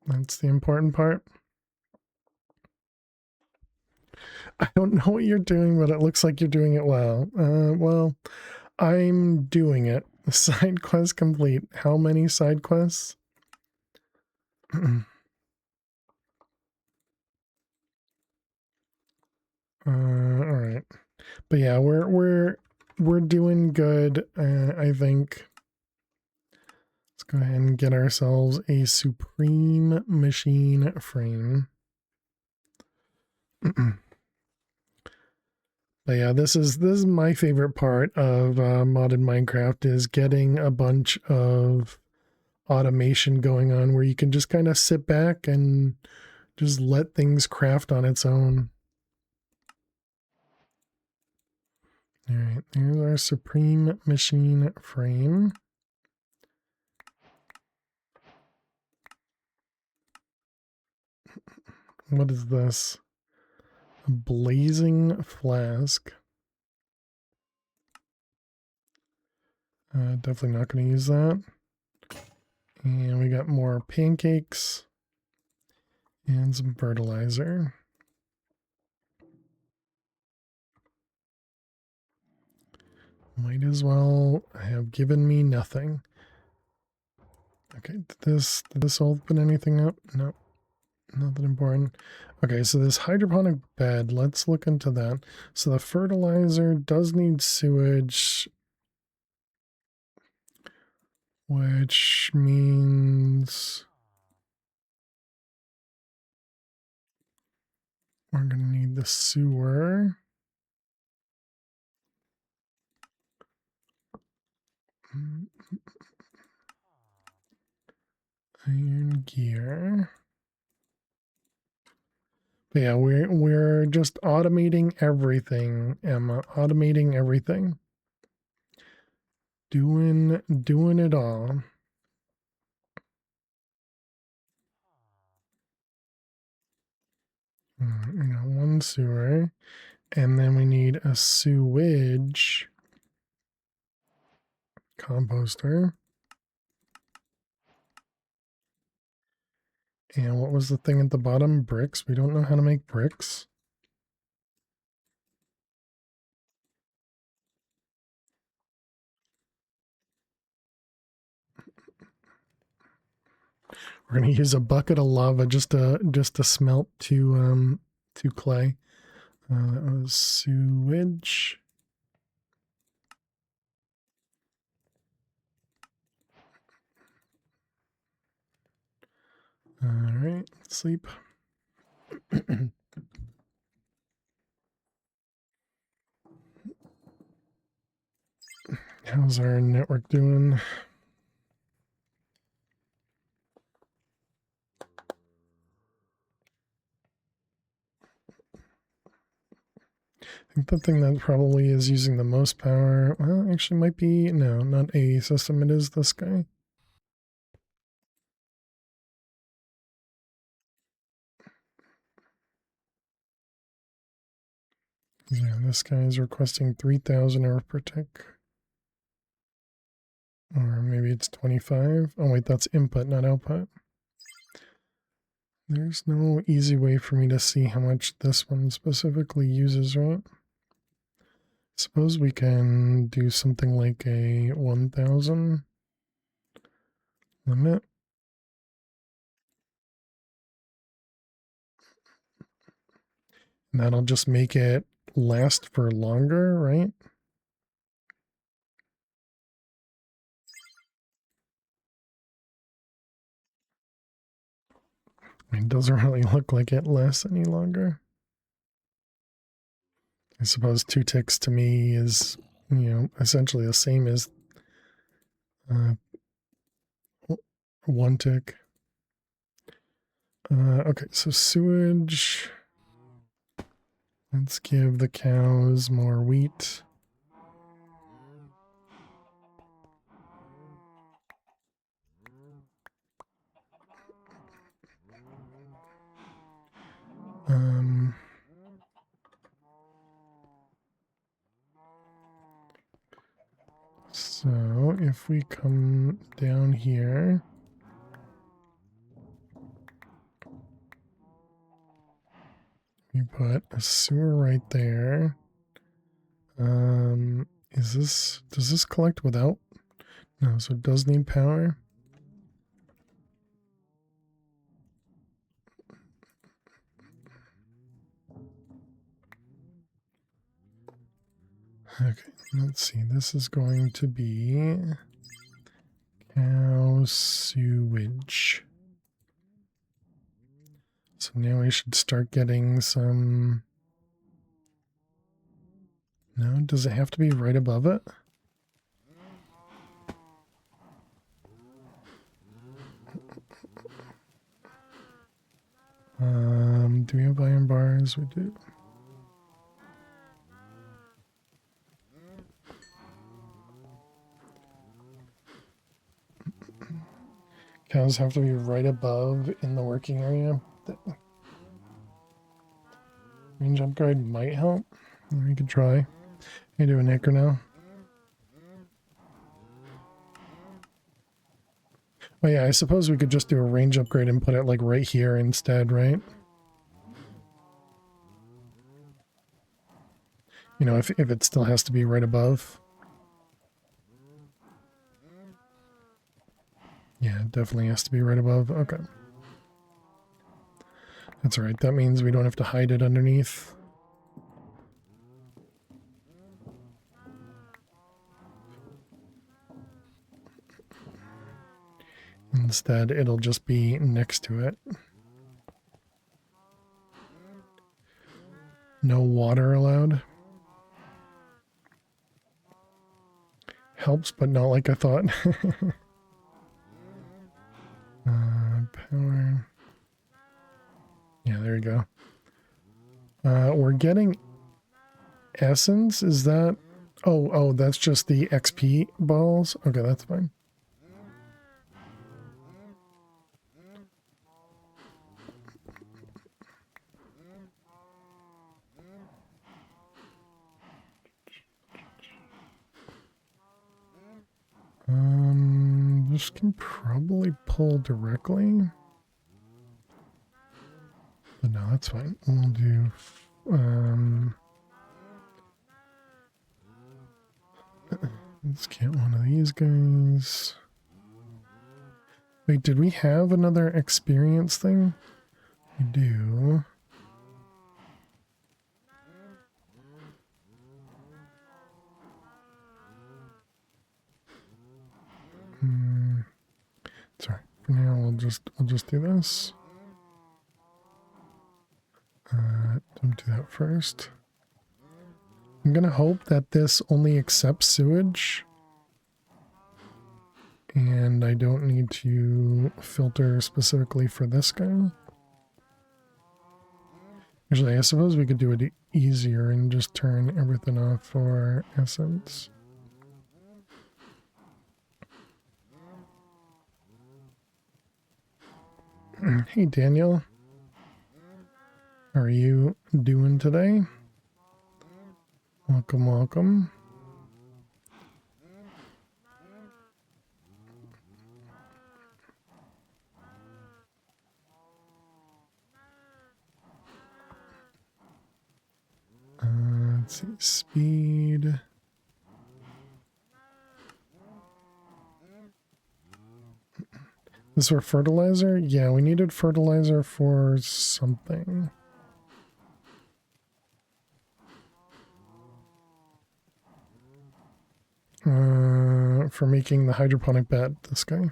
That's the important part. I don't know what you're doing, but it looks like you're doing it well. Well, I'm doing it. Side quest complete. How many side quests? All right. But yeah, we're doing good. I think. Let's go ahead and get ourselves a supreme machine frame. But yeah, this is my favorite part of modded Minecraft is getting a bunch of automation going on where you can just kind of sit back and just let things craft on its own. All right, there's our supreme machine frame. What is this? A blazing flask. Definitely not going to use that. And we got more pancakes and some fertilizer. Might as well have given me nothing. Okay, did this open anything up? No, nothing important. Okay, so this hydroponic bed, let's look into that. So the fertilizer does need sewage, which means we're going to need the sewer. Iron gear. But yeah, we're just automating everything, Emma. Automating everything. Doing it all. We got one sewer, and then we need a sewage composter. And what was the thing at the bottom? Bricks. We don't know how to make bricks. We're gonna use a bucket of lava just to smelt to clay. That was sewage. All right, sleep. How's our network doing? I think the thing that probably is using the most power, well, actually might be, no, not a system, it is this guy. Yeah, this guy is requesting 3,000 arithmetic. Or maybe it's 25. Oh wait, that's input, not output. There's no easy way for me to see how much this one specifically uses, right? Suppose we can do something like a 1,000 limit. And that'll just make it last for longer, right? I mean, it doesn't really look like it lasts any longer. I suppose 2 ticks to me is, essentially the same as 1 tick. Okay, so sewage. Let's give the cows more wheat. So if we come down here, we put a sewer right there. Does this collect without? No, so it does need power. Okay, let's see. This is going to be cow sewage. So now we should start getting some. No, does it have to be right above it? Do we have iron bars? We do. Cows have to be right above in the working area. Range upgrade might help. We could try. I do an acre now. Oh yeah, I suppose we could just do a range upgrade and put it like right here instead, right? If it still has to be right above. Yeah, it definitely has to be right above. Okay. That's all right. That means we don't have to hide it underneath. Instead, it'll just be next to it. No water allowed. Helps, but not like I thought. Power. Yeah, there you go. We're getting essence. Is that... Oh, that's just the XP balls? Okay, that's fine. This can probably pull directly. But no, that's fine. We'll do... let's get one of these guys. Wait, did we have another experience thing? We do. Sorry. For now, we'll just do this. Don't do that first. I'm gonna hope that this only accepts sewage. And I don't need to filter specifically for this guy. Actually, I suppose we could do it easier and just turn everything off for essence. Hey, Daniel. How are you doing today? Welcome, welcome. Let's see, speed. This for fertilizer? Yeah, we needed fertilizer for something. For making the hydroponic bed, this guy.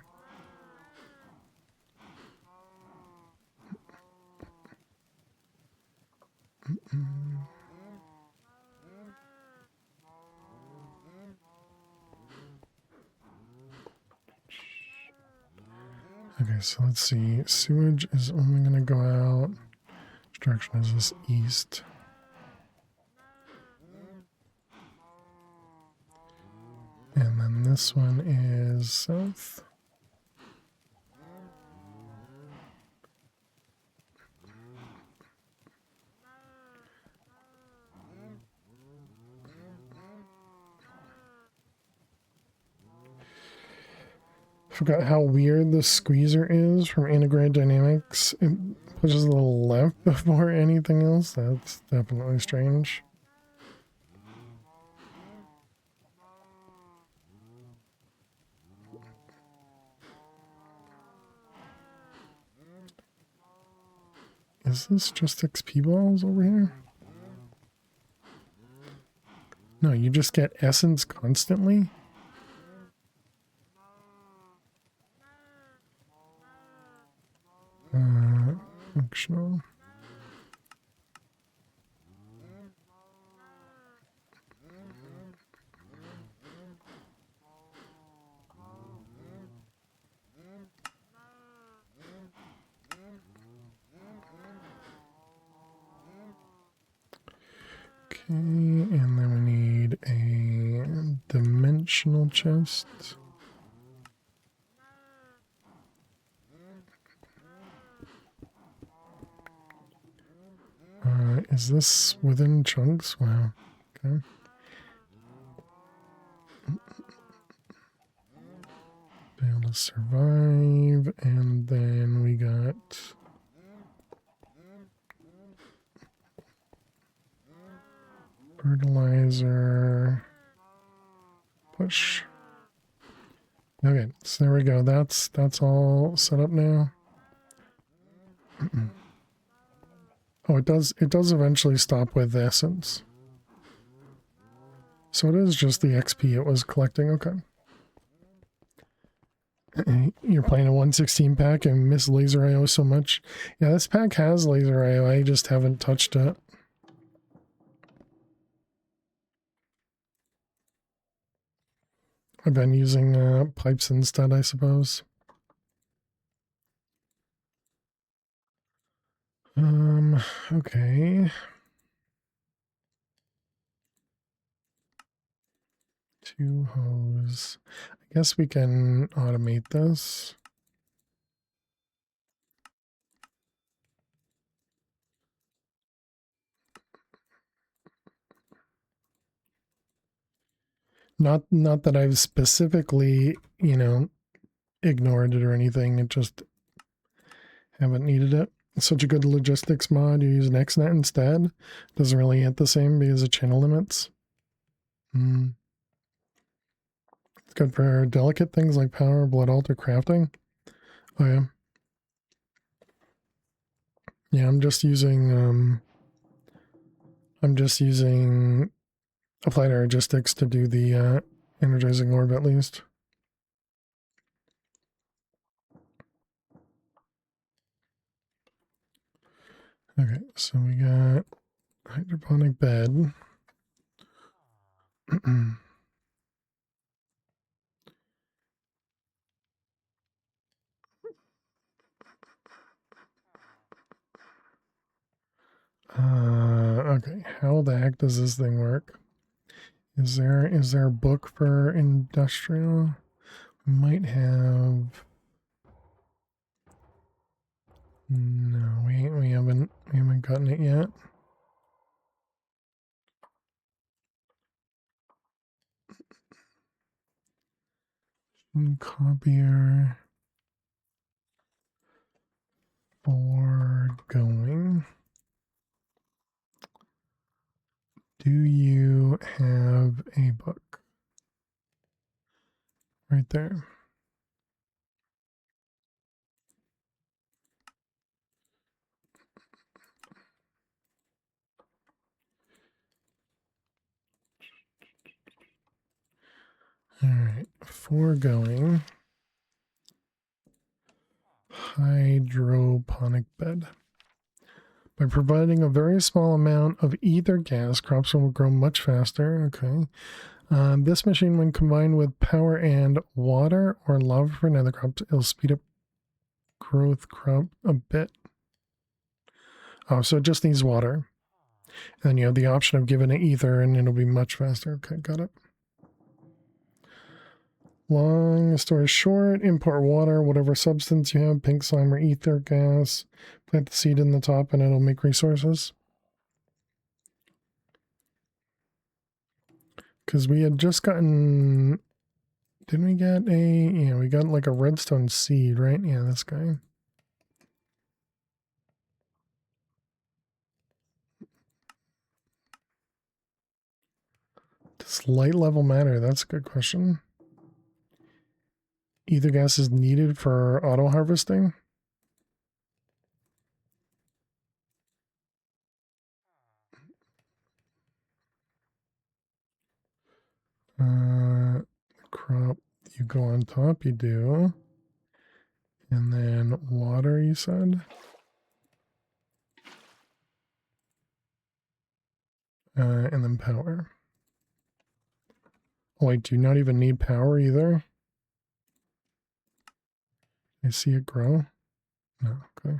Okay, so let's see. Sewage is only going to go out. Which direction is this? East. And then this one is south. Forgot how weird the squeezer is from Integrated Dynamics. It pushes a little left before anything else. That's definitely strange. Is this just XP balls over here? No, you just get essence constantly? Functional. Okay, and then we need a dimensional chest. Is this within chunks? Wow. Okay. Fail to survive, and then we got fertilizer. Push. Okay, so there we go. That's all set up now. Oh, it does eventually stop with essence. So it is just the XP it was collecting. Okay. You're playing a 116 pack and miss laser IO so much. Yeah, this pack has laser IO. I just haven't touched it. I've been using pipes instead, I suppose. Okay. 2 hose. I guess we can automate this. Not that I've specifically, ignored it or anything. It just haven't needed it. It's such a good logistics mod. You use an XNet instead. Doesn't really hit the same because of channel limits. It's good for delicate things like power, blood altar, crafting. Oh yeah. Yeah, I'm just using applied energistics to do the energizing orb at least. Okay, so we got hydroponic bed. Okay, how the heck does this thing work? Is there a book for industrial? We might have. No, we haven't gotten it yet. Copier for going. Do you have a book? Right there. All right, foregoing hydroponic bed. By providing a very small amount of ether gas, crops will grow much faster. Okay. This machine, when combined with power and water or lava for nether crops, it'll speed up growth crop a bit. Oh, so it just needs water. And then you have the option of giving it ether and it'll be much faster. Okay, got it. Long story short, import water, whatever substance you have, pink slime or ether gas. Plant the seed in the top and it'll make resources. Because we had just gotten... Didn't we get a... Yeah, we got like a redstone seed, right? Yeah, this guy. Does light level matter? That's a good question. Ether gas is needed for auto harvesting. Crop, you go on top, you do. And then water, you said? And then power. Oh, wait, do you not even need power either? I see it grow? No, okay.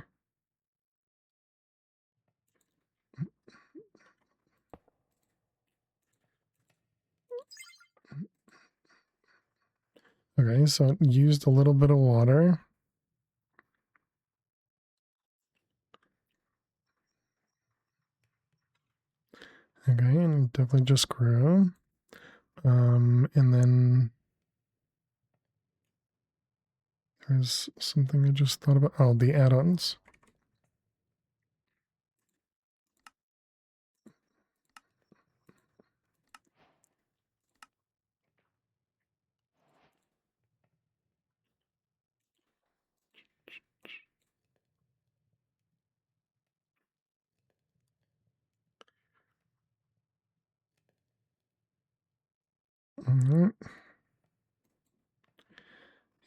Okay, so it used a little bit of water. Okay, and definitely just grew. And then there's something I just thought about. Oh, the add-ons.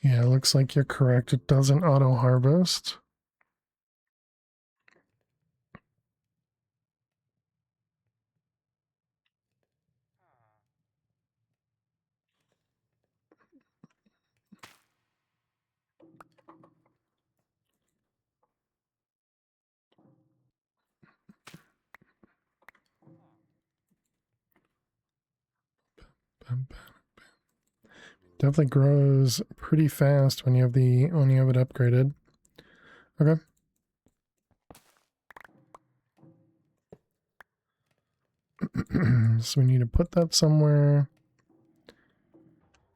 Yeah, it looks like you're correct. It doesn't auto harvest. Definitely grows pretty fast when you have it upgraded. Okay. So we need to put that somewhere.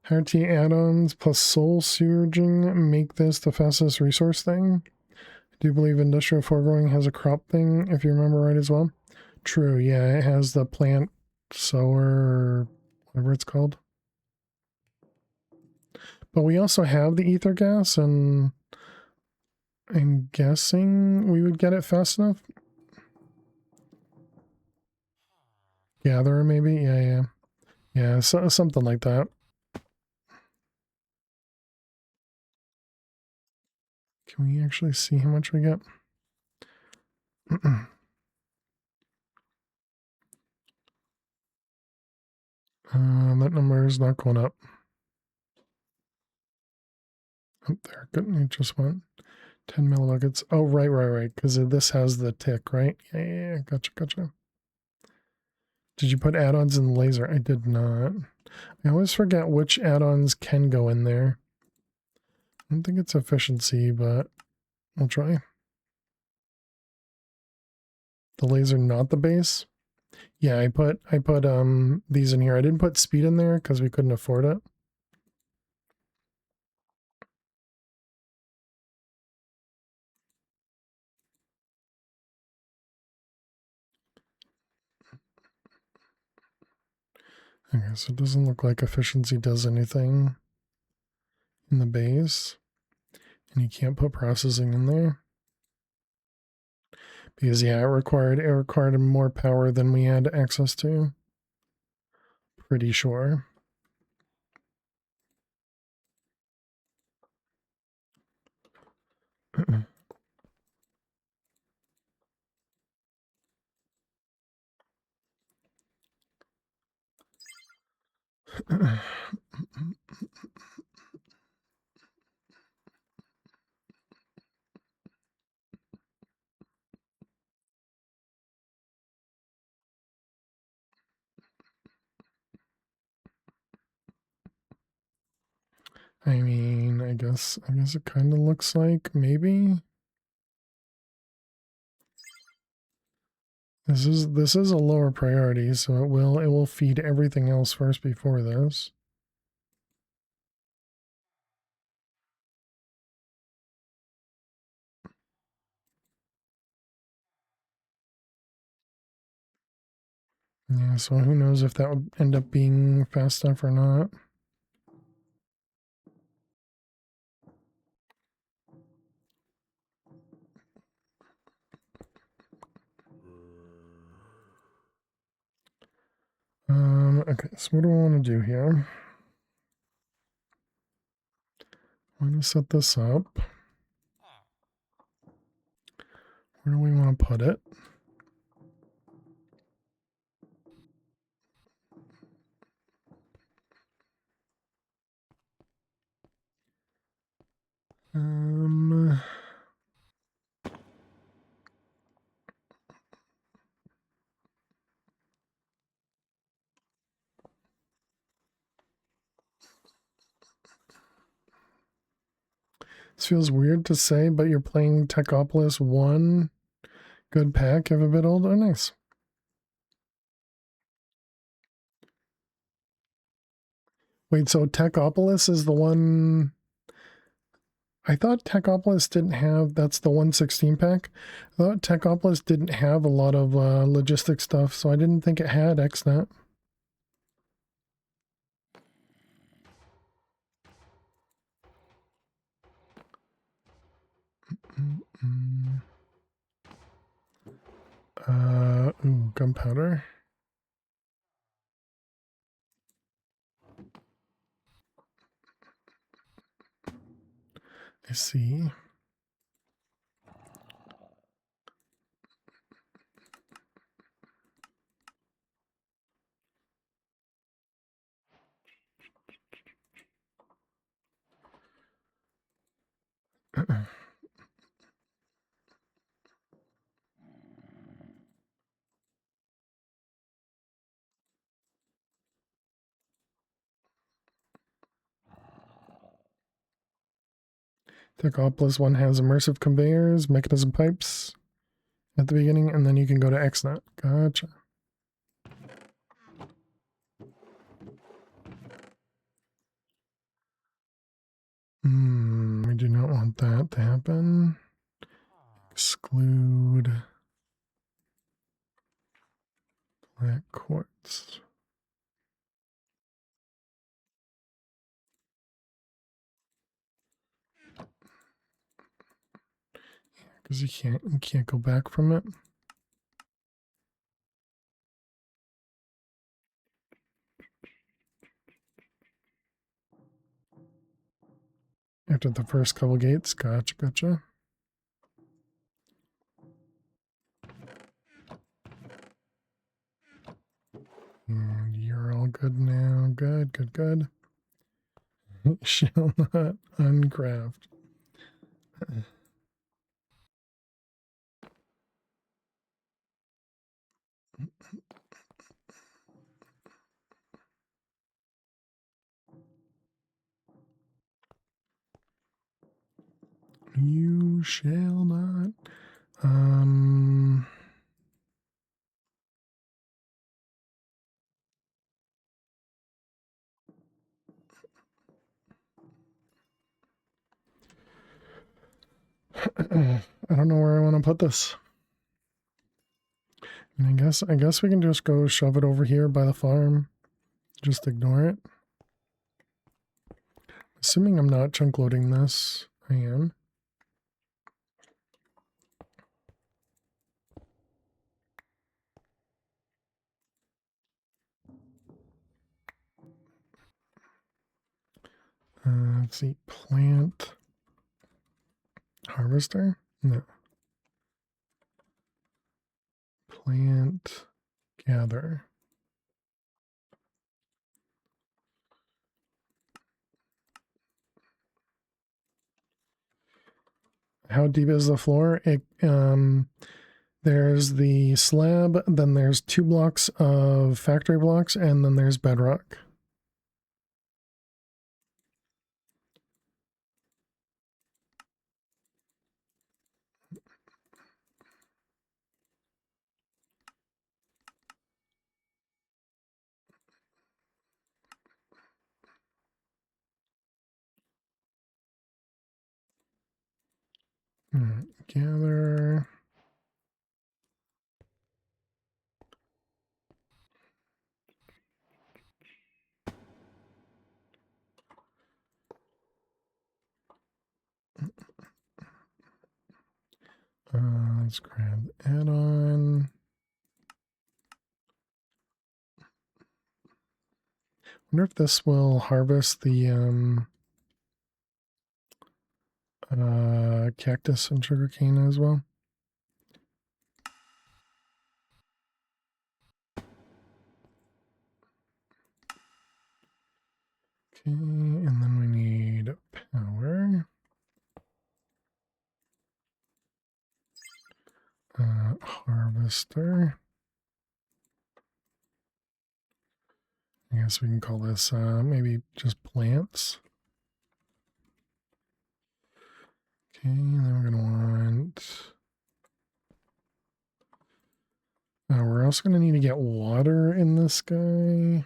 Higher T add-ons plus soul surging make this the fastest resource thing. I do believe industrial foregrowing has a crop thing, if you remember right as well. True, yeah, it has the plant sower or whatever it's called. But we also have the ether gas, and I'm guessing we would get it fast enough. Gatherer, maybe? Yeah, so, something like that. Can we actually see how much we get? That number is not going up. Up there, good. It just went 10 millibuckets. Oh, right. Because this has the tick, right? Yeah. Gotcha. Did you put add-ons in the laser? I did not. I always forget which add-ons can go in there. I don't think it's efficiency, but I'll try. The laser, not the base. Yeah, I put these in here. I didn't put speed in there because we couldn't afford it. Okay, so it doesn't look like efficiency does anything in the base. And you can't put processing in there. Because yeah, it required more power than we had access to. Pretty sure. I mean, I guess it kind of looks like maybe this is a lower priority, so it will feed everything else first before this. Yeah, so who knows if that would end up being fast enough or not. Okay, so what do I want to do here? I want to set this up. Where do we want to put it? This feels weird to say, but you're playing Techopolis 1 good pack of a bit old. Oh, nice. Wait, so Techopolis is the one... I thought Techopolis didn't have... That's the 116 pack. I thought Techopolis didn't have a lot of logistic stuff, so I didn't think it had XNet. Ooh, gunpowder. I see. Techopolis 1 has immersive conveyors, mechanism pipes at the beginning, and then you can go to XNet. Gotcha. We do not want that to happen. Exclude black quartz. Because you can't go back from it. After the first couple gates. Gotcha. And you're all good now. Good. Shall not uncraft. You shall not. I don't know where I want to put this. And I guess we can just go shove it over here by the farm. Just ignore it. Assuming I'm not chunk loading this, I am. Let's see, plant harvester? No. Plant gather. How deep is the floor? There's the slab, then there's 2 blocks of factory blocks, and then there's bedrock. Gather. Let's grab add-on. Wonder if this will harvest the cactus and sugarcane as well. Okay, and then we need power. Harvester. I guess we can call this maybe just plants. Okay, and then we're going to want... we're also going to need to get water in this guy.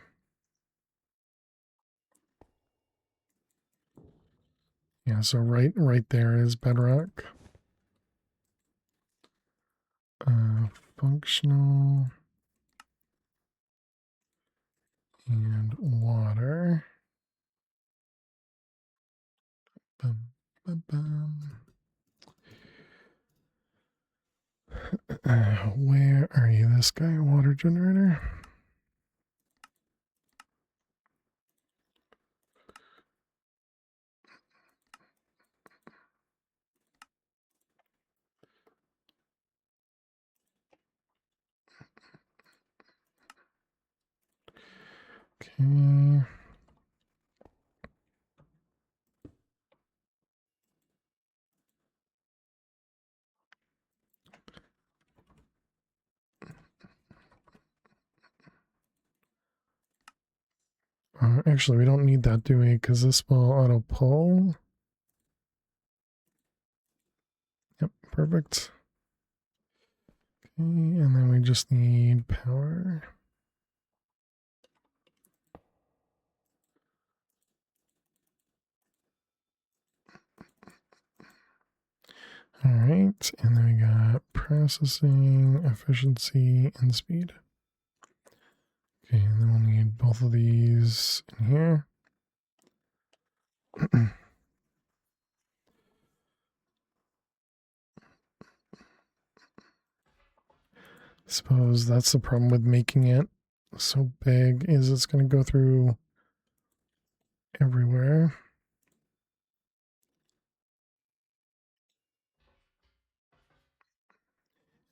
Yeah, so right there is bedrock. Functional and water. Bum, bum, bum. Where are you? This guy, water generator. Okay. Actually, we don't need that, do we? Because this will auto pull. Yep, perfect. Okay, and then we just need power. All right, and then we got processing, efficiency, and speed. Okay, and then we'll need both of these in here. Suppose that's the problem with making it so big, is it's going to go through everywhere.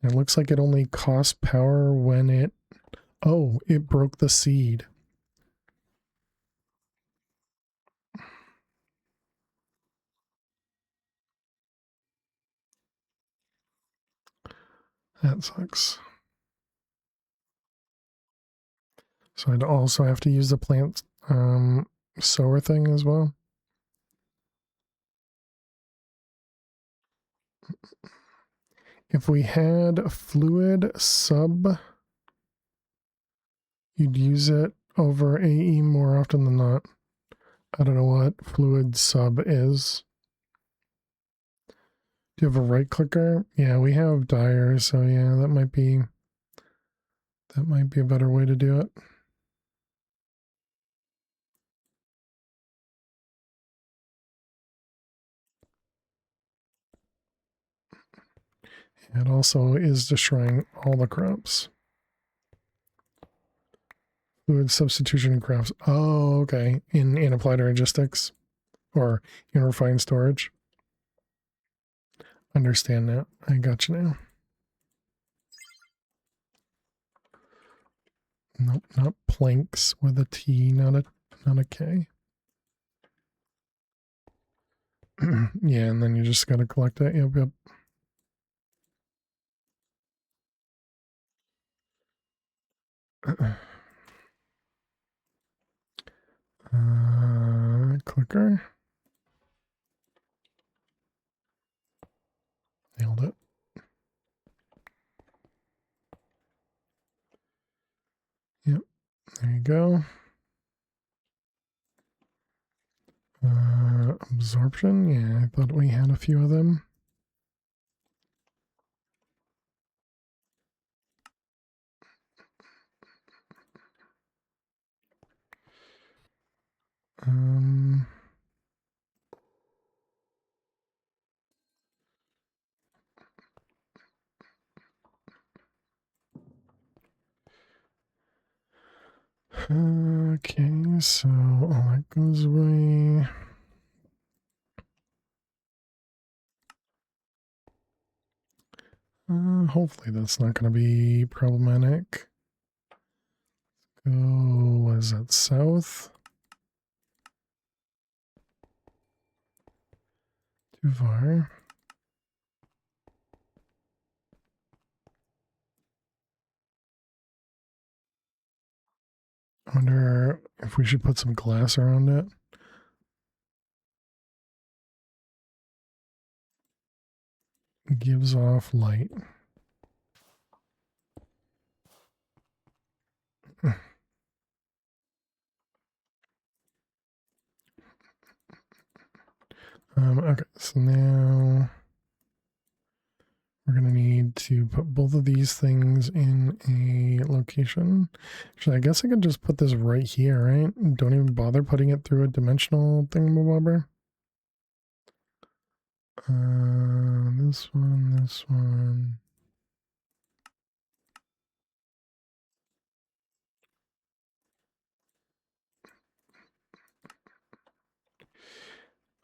It looks like it only costs power when it... Oh, it broke the seed. That sucks. So I'd also have to use the plant sower thing as well. If we had fluid sub, you'd use it over AE more often than not. I don't know what fluid sub is. Do you have a right clicker? Yeah, we have Dyer, so yeah, that might be a better way to do it. It also is destroying all the crops. Fluid substitution in crops. Oh, okay. In applied logistics or in refined storage. Understand that. I got you now. Nope, not planks with a T, not a K. Yeah, and then you just gotta collect it. Yep, yep. Clicker. Nailed it. Yep, there you go. Absorption. Yeah, I thought we had a few of them. Okay, so all that goes away. Hopefully that's not going to be problematic. Go, what is that, south? Too far. I wonder if we should put some glass around it. It gives off light. Okay, so now we're going to need to put both of these things in a location. Actually, I guess I could just put this right here, right? Don't even bother putting it through a dimensional thingamabobber. This one, this one.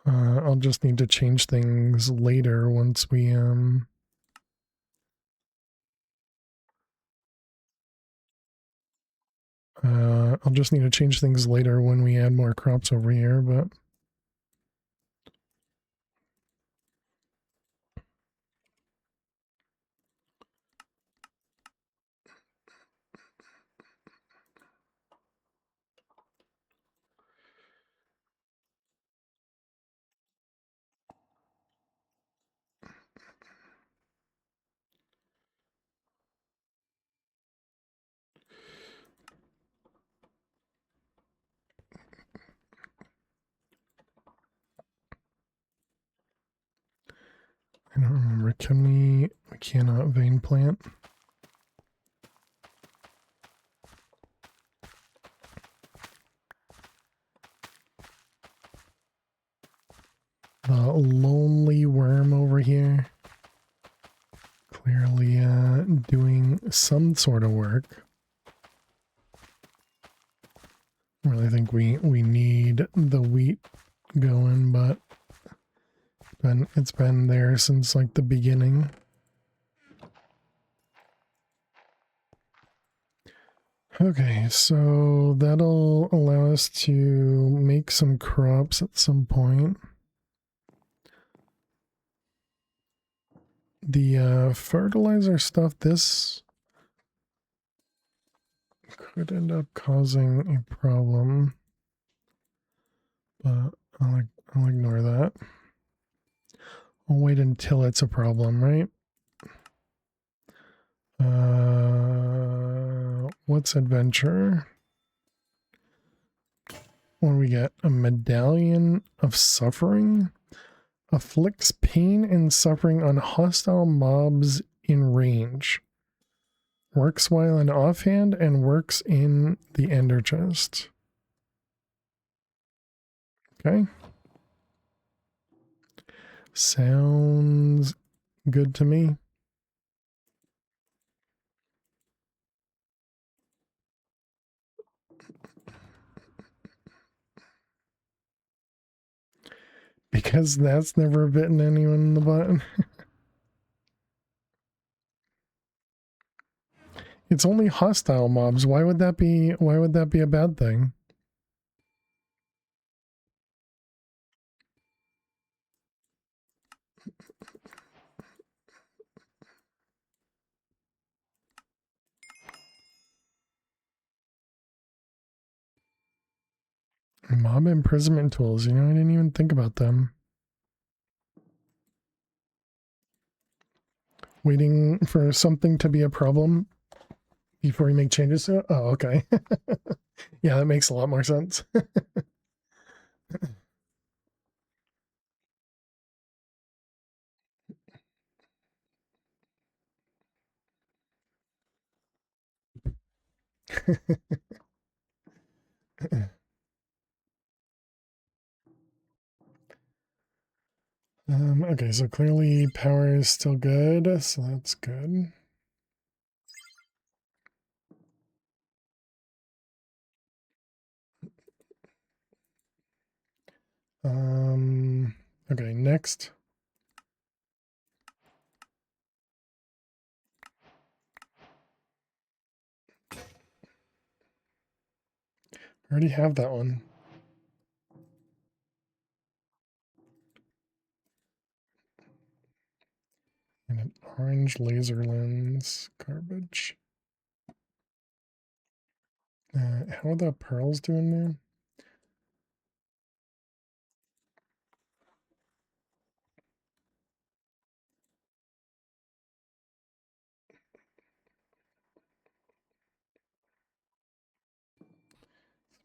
I'll just need to change things later once we I'll just need to change things later when we add more crops over here, but I don't remember. Can we cannot vein plant. The lonely worm over here. Clearly doing some sort of work. I really think we need the wheat going, but it's been there since like the beginning. Okay, so that'll allow us to make some crops at some point. The fertilizer stuff, this could end up causing a problem, but I'll ignore that. I'll wait until it's a problem, right? What's adventure? What do we get? A medallion of suffering? Afflicts pain and suffering on hostile mobs in range. Works while in offhand and works in the ender chest. Okay. Sounds good to me. Because that's never bitten anyone in the butt. It's only hostile mobs. Why would that be a bad thing? Mob imprisonment tools, you know, I didn't even think about them. Waiting for something to be a problem before you make changes to it? Oh, okay. Yeah, that makes a lot more sense. Okay, so clearly power is still good, so that's good. Okay, next. I already have that one. And an orange laser lens, garbage. How are the pearls doing now?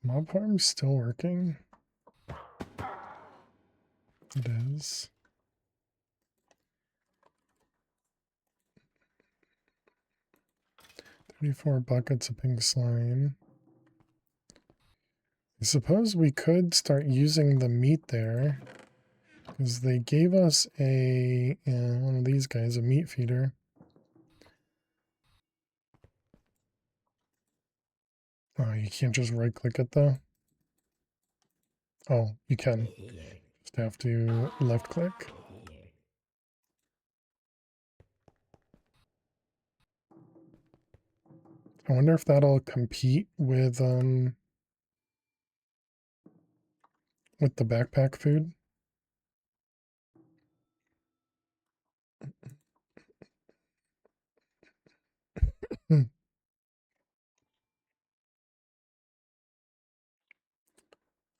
Mob farm still working? It is. 34 buckets of pink slime. I suppose we could start using the meat there, because they gave us a one of these guys, a meat feeder. Oh, you can't just right click it though. Oh, you can. Just have to left click. I wonder if that'll compete with the backpack food. Hmm.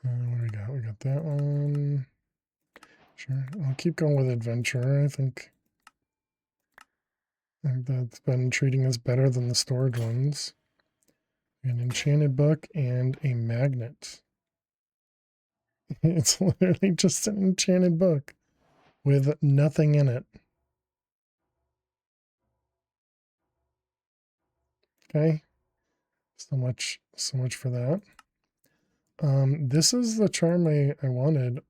What do we got? We got that one. Sure. I'll keep going with adventure. I think that's been treating us better than the storage ones. An enchanted book and a magnet. It's literally just an enchanted book with nothing in it. Okay. So much for that. This is the charm I wanted.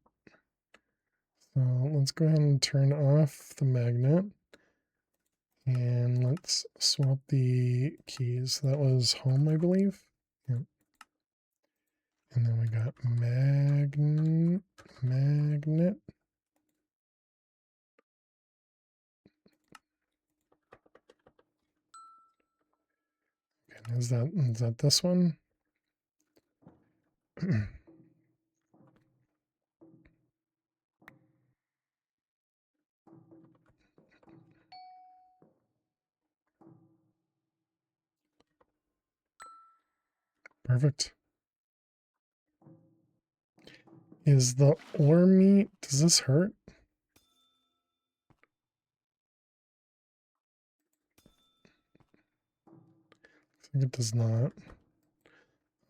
So let's go ahead and turn off the magnet. And let's swap the keys. That was home, I believe. Yep. And then we got magnet. Okay, is that this one? Perfect. Is the ore meat, does this hurt? I think it does not.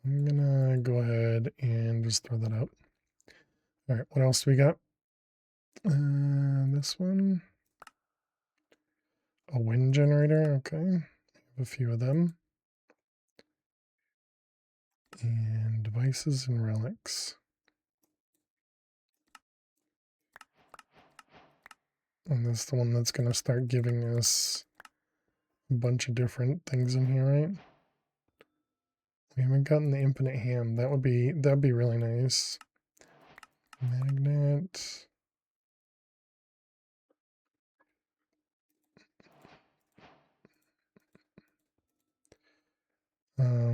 I'm gonna go ahead and just throw that out. All right, what else do we got? This one. A wind generator, okay. I have a few of them. And devices and relics. And this is the one that's going to start giving us a bunch of different things in here, right? We haven't gotten the infinite ham. That'd be really nice. Magnet.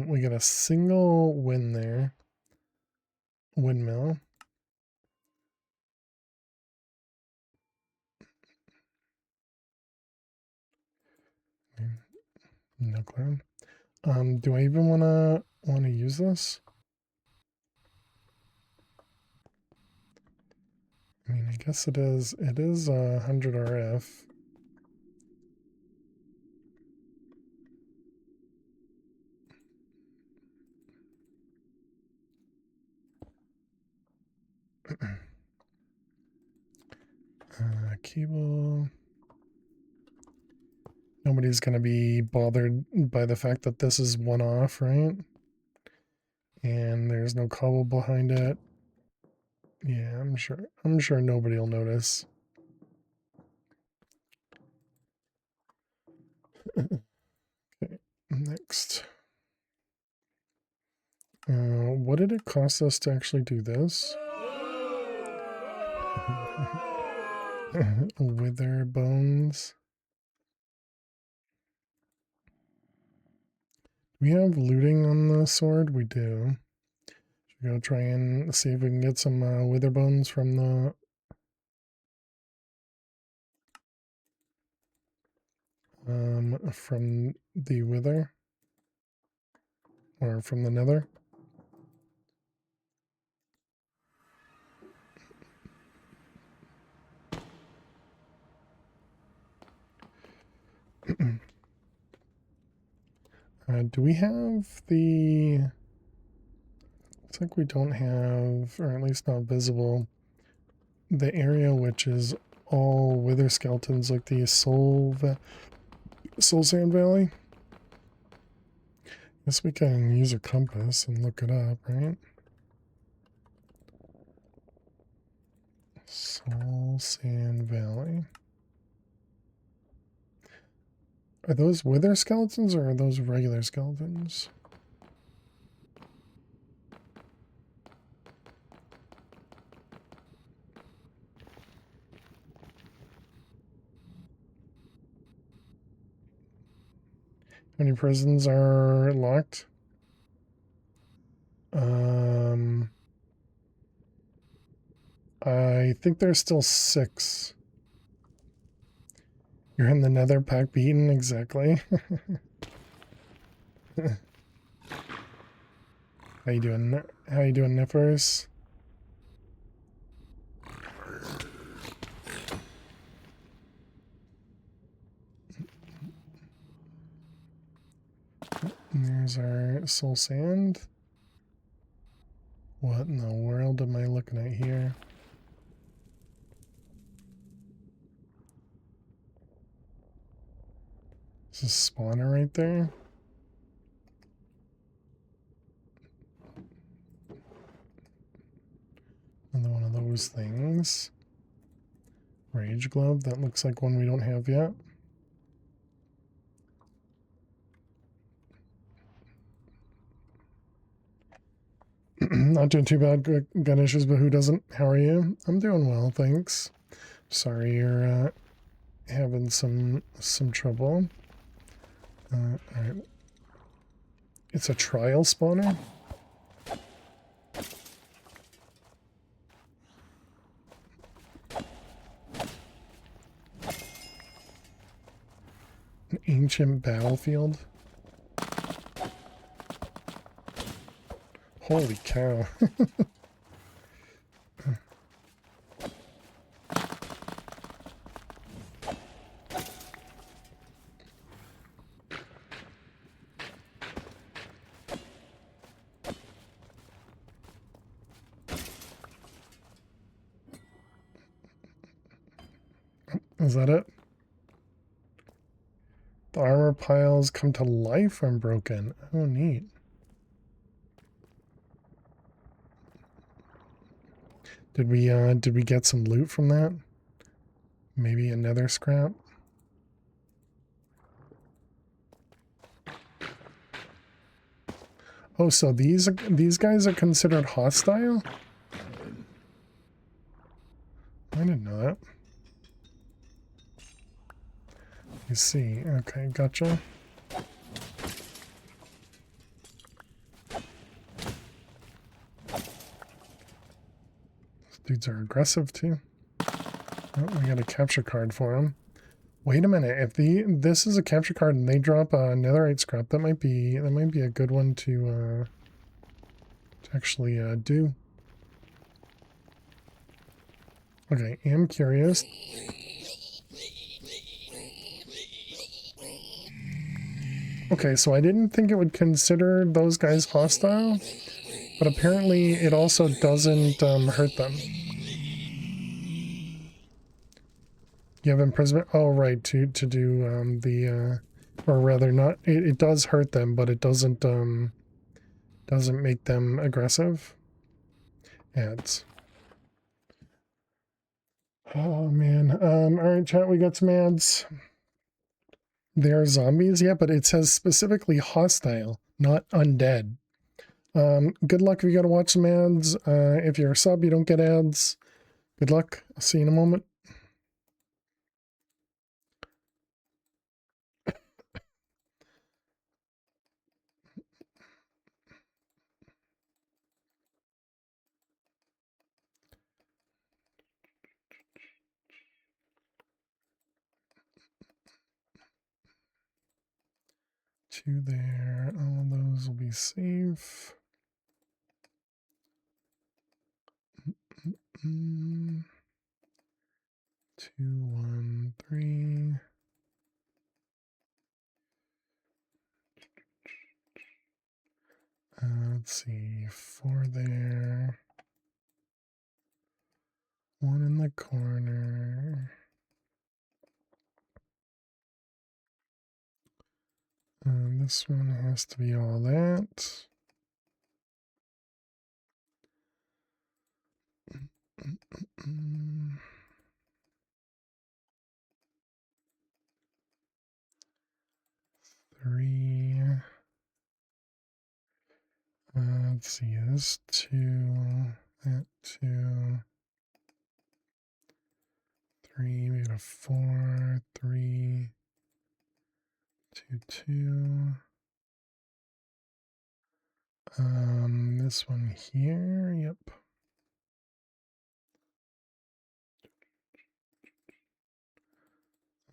We got a single win there. Windmill. Nuclear. Do I even wanna use this? I mean, I guess it is 100 RF. Cable. Nobody's going to be bothered by the fact that this is one off, right? And there's no cobble behind it. Yeah, I'm sure nobody will notice. Okay, next. What did it cost us to actually do this? Wither bones. We have looting on the sword? We do. Should we go try and see if we can get some wither bones from the wither? Or from the nether? Do we have the... Looks like we don't have, or at least not visible, the area which is all wither skeletons, like the Soul Sand Valley. Guess we can use a compass and look it up, right? Soul Sand Valley. Are those wither skeletons or are those regular skeletons? How many prisons are locked? I think there's still 6. You're in the nether, pack beaten, exactly. How you doing? How you doing, Nippers? And there's our soul sand. What in the world am I looking at here? Is a spawner right there? those things. Rage glove, that looks like one we don't have yet. Not doing too bad, gun issues, but who doesn't? How are you? I'm doing well, thanks. Sorry you're having some trouble. All right. It's a trial spawner. An ancient battlefield. Holy cow. Is that it? The armor piles come to life when broken. Oh, neat. Did we get some loot from that? Maybe another scrap? Oh, so these guys are considered hostile? I didn't know that. You see. Okay, gotcha. These dudes are aggressive too. Oh, we got a capture card for them. Wait a minute. If this is a capture card and they drop a netherite scrap, that might be a good one to actually do. Okay, am curious. Okay, so I didn't think it would consider those guys hostile, but apparently it also doesn't hurt them. You have imprisonment? Oh, right, to do or rather not, it does hurt them, but it doesn't make them aggressive. Ads. Oh man. Alright, chat, we got some ads. They are zombies, yeah, but it says specifically hostile, not undead. Good luck if you gotta watch some ads. If you're a sub, you don't get ads. Good luck. I'll see you in a moment. Two there. All of those will be safe. 2, 1, 3. Let's see, 4 there. 1 in the corner. This one has to be all that. Three. Let's see, this 2, that 2. 3, we got a 4, 3, 2, 2. This one here, yep.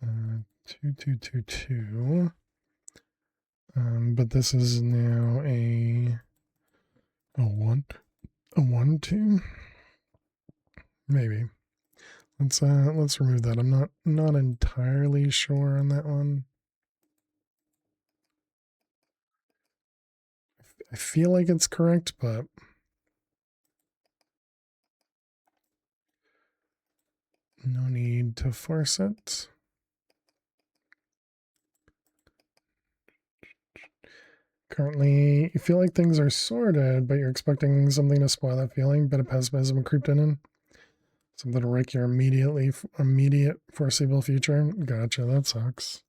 Uh, 2, 2, 2, 2. But this is now a 1, 2. Maybe. Let's remove that. I'm not entirely sure on that one. I feel like it's correct, but no need to force it. Currently, you feel like things are sorted, but you're expecting something to spoil that feeling. Bit of pessimism creeped in. Something to wreck your immediate foreseeable future. Gotcha, that sucks.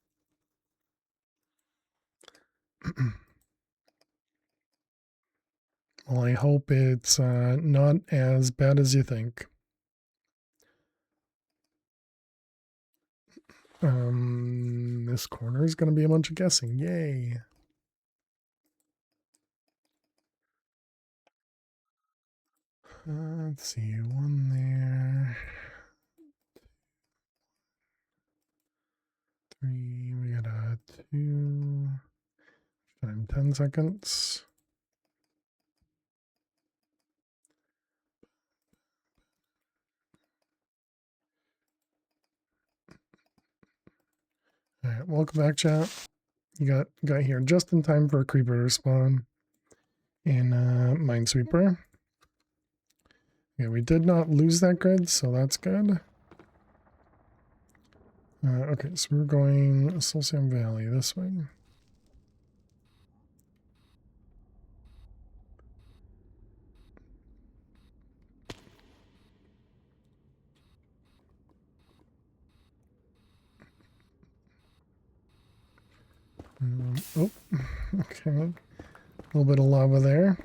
Well, I hope it's not as bad as you think. This corner is going to be a bunch of guessing. Yay. Let's see, one there. 3, we got a 2. Time 10 seconds. All right, welcome back, chat. You got here just in time for a creeper to spawn in Minesweeper. Yeah, we did not lose that grid, so that's good. Okay, so we're going Soul Sand Valley this way. Oh, okay. A little bit of lava there.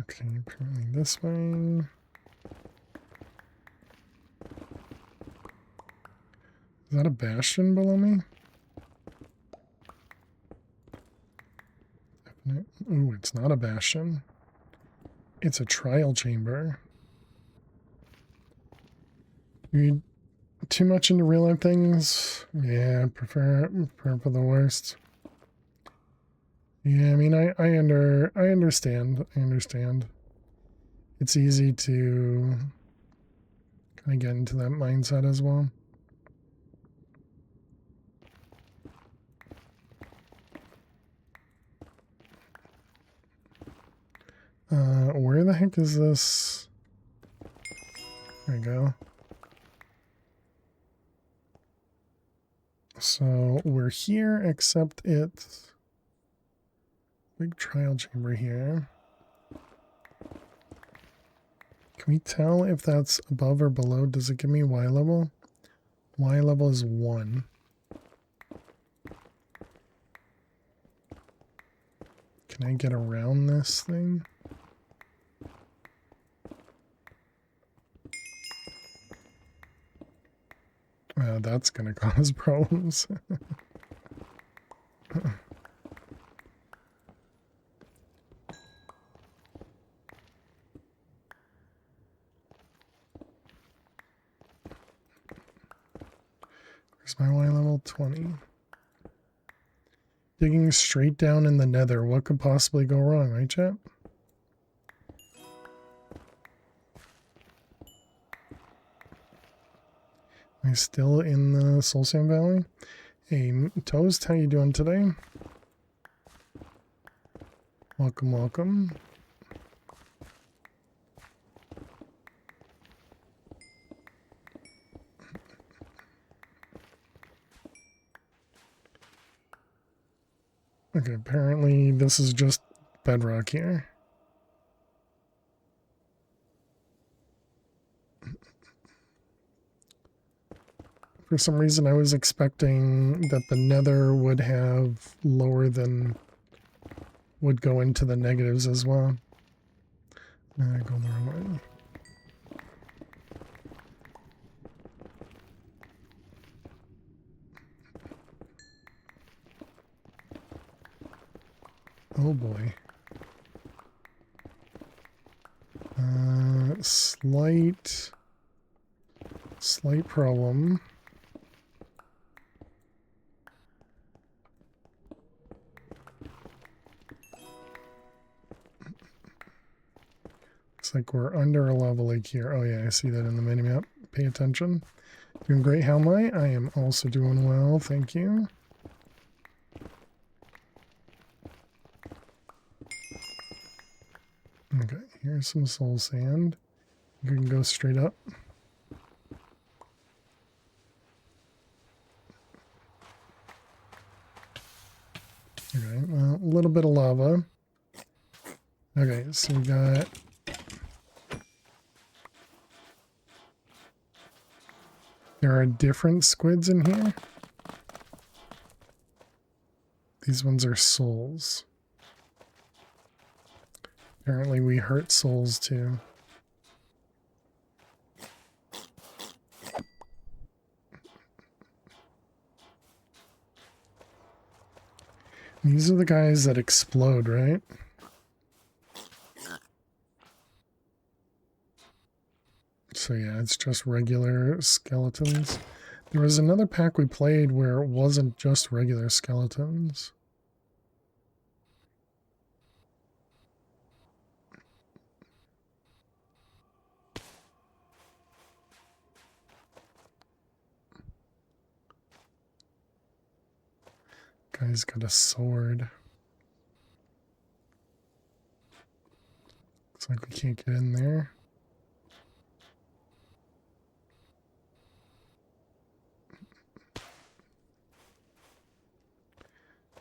Okay, apparently this way. Is that a bastion below me? Ooh, it's not a bastion. It's a trial chamber. Read too much into real life things? Yeah, prefer for the worst. Yeah, I mean, I understand. I understand. It's easy to kind of get into that mindset as well. Where the heck is this? There we go. So we're here, except it's big trial chamber here. Can we tell if that's above or below? Does it give me Y level? Y level is 1. Can I get around this thing? That's going to cause problems. Where's my Y level? 20. Digging straight down in the nether. What could possibly go wrong, right, chat? Am I still in the Soul Sand Valley? Hey, Toast, how you doing today? Welcome, welcome. Okay, apparently this is just bedrock here. For some reason, I was expecting that the nether would have lower than would go into the negatives as well. I go the wrong way. Oh boy. Slight problem. Looks like we're under a lava lake here. Oh yeah, I see that in the minimap. Pay attention. Doing great, how am I? I am also doing well, thank you. Okay, here's some soul sand. You can go straight up. Okay, well, a little bit of lava. Okay, so we got... There are different squids in here. These ones are souls. Apparently we hurt souls too. These are the guys that explode, right? So yeah, it's just regular skeletons. There was another pack we played where it wasn't just regular skeletons. Guy's got a sword. Looks like we can't get in there.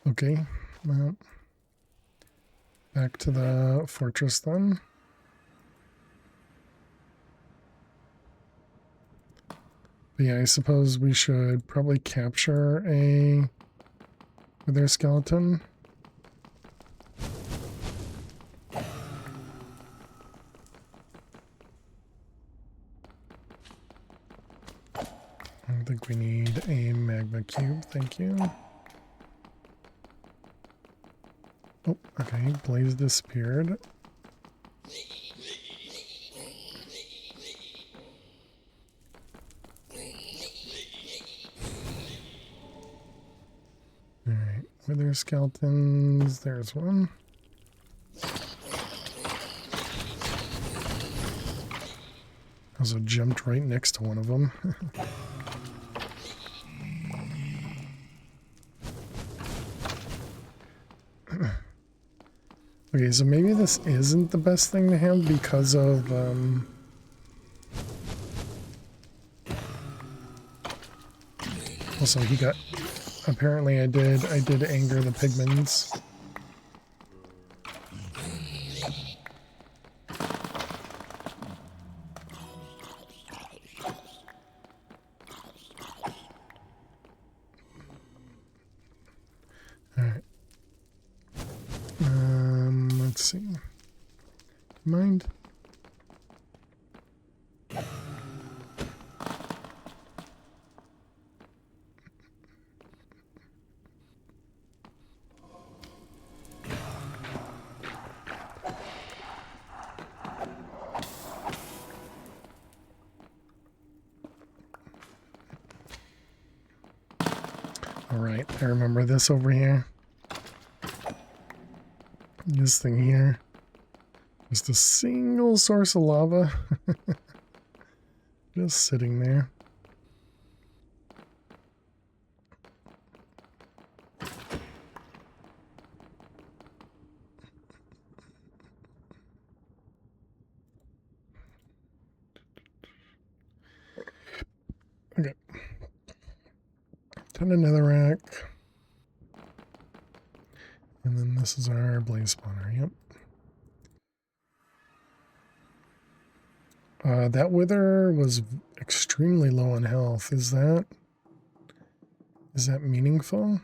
Okay, well, back to the fortress then. But yeah, I suppose we should probably capture a wither skeleton. I don't think we need a magma cube, thank you. Oh, okay, Blaze disappeared. Alright, wither skeletons, there's one. Also jumped right next to one of them. Okay, so maybe this isn't the best thing to have because of, also he got, apparently I did anger the pigments. Alright. Let's see. Mind? Alright, I remember this over here. This thing here. Just a single source of lava. Just sitting there. Okay. Ton of netherrack. And then this is our blaze spawner, yep. That wither was extremely low on health. Is that meaningful?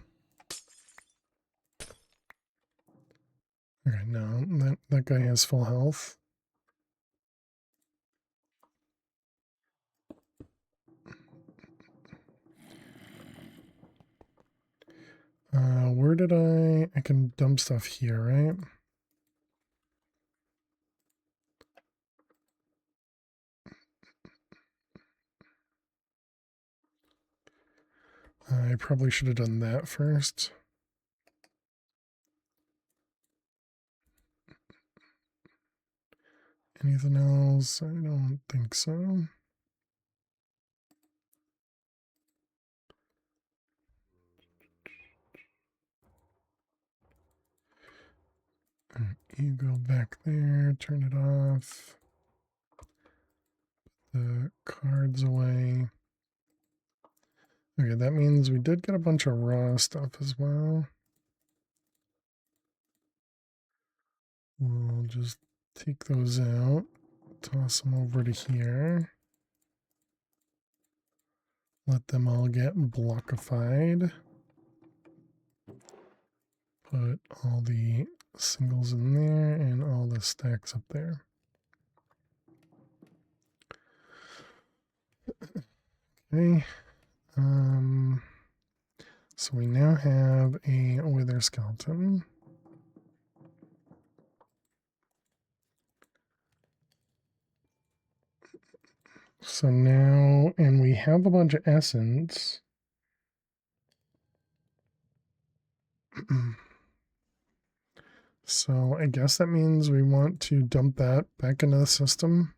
Okay, no, that guy has full health. Where did I can dump stuff here, right? I probably should have done that first. Anything else? I don't think so. You go back there, turn it off. Put the cards away. Okay, that means we did get a bunch of raw stuff as well. We'll just take those out, toss them over to here. Let them all get blockified. Put all the singles in there and all the stacks up there. Okay. So we now have a wither skeleton. So now, and we have a bunch of essence. So I guess that means we want to dump that back into the system.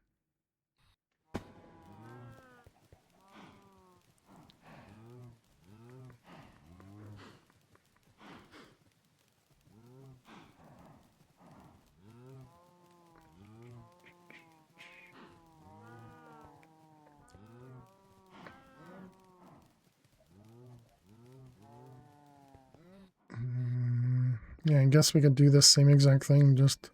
Yeah, I guess we could do this same exact thing, just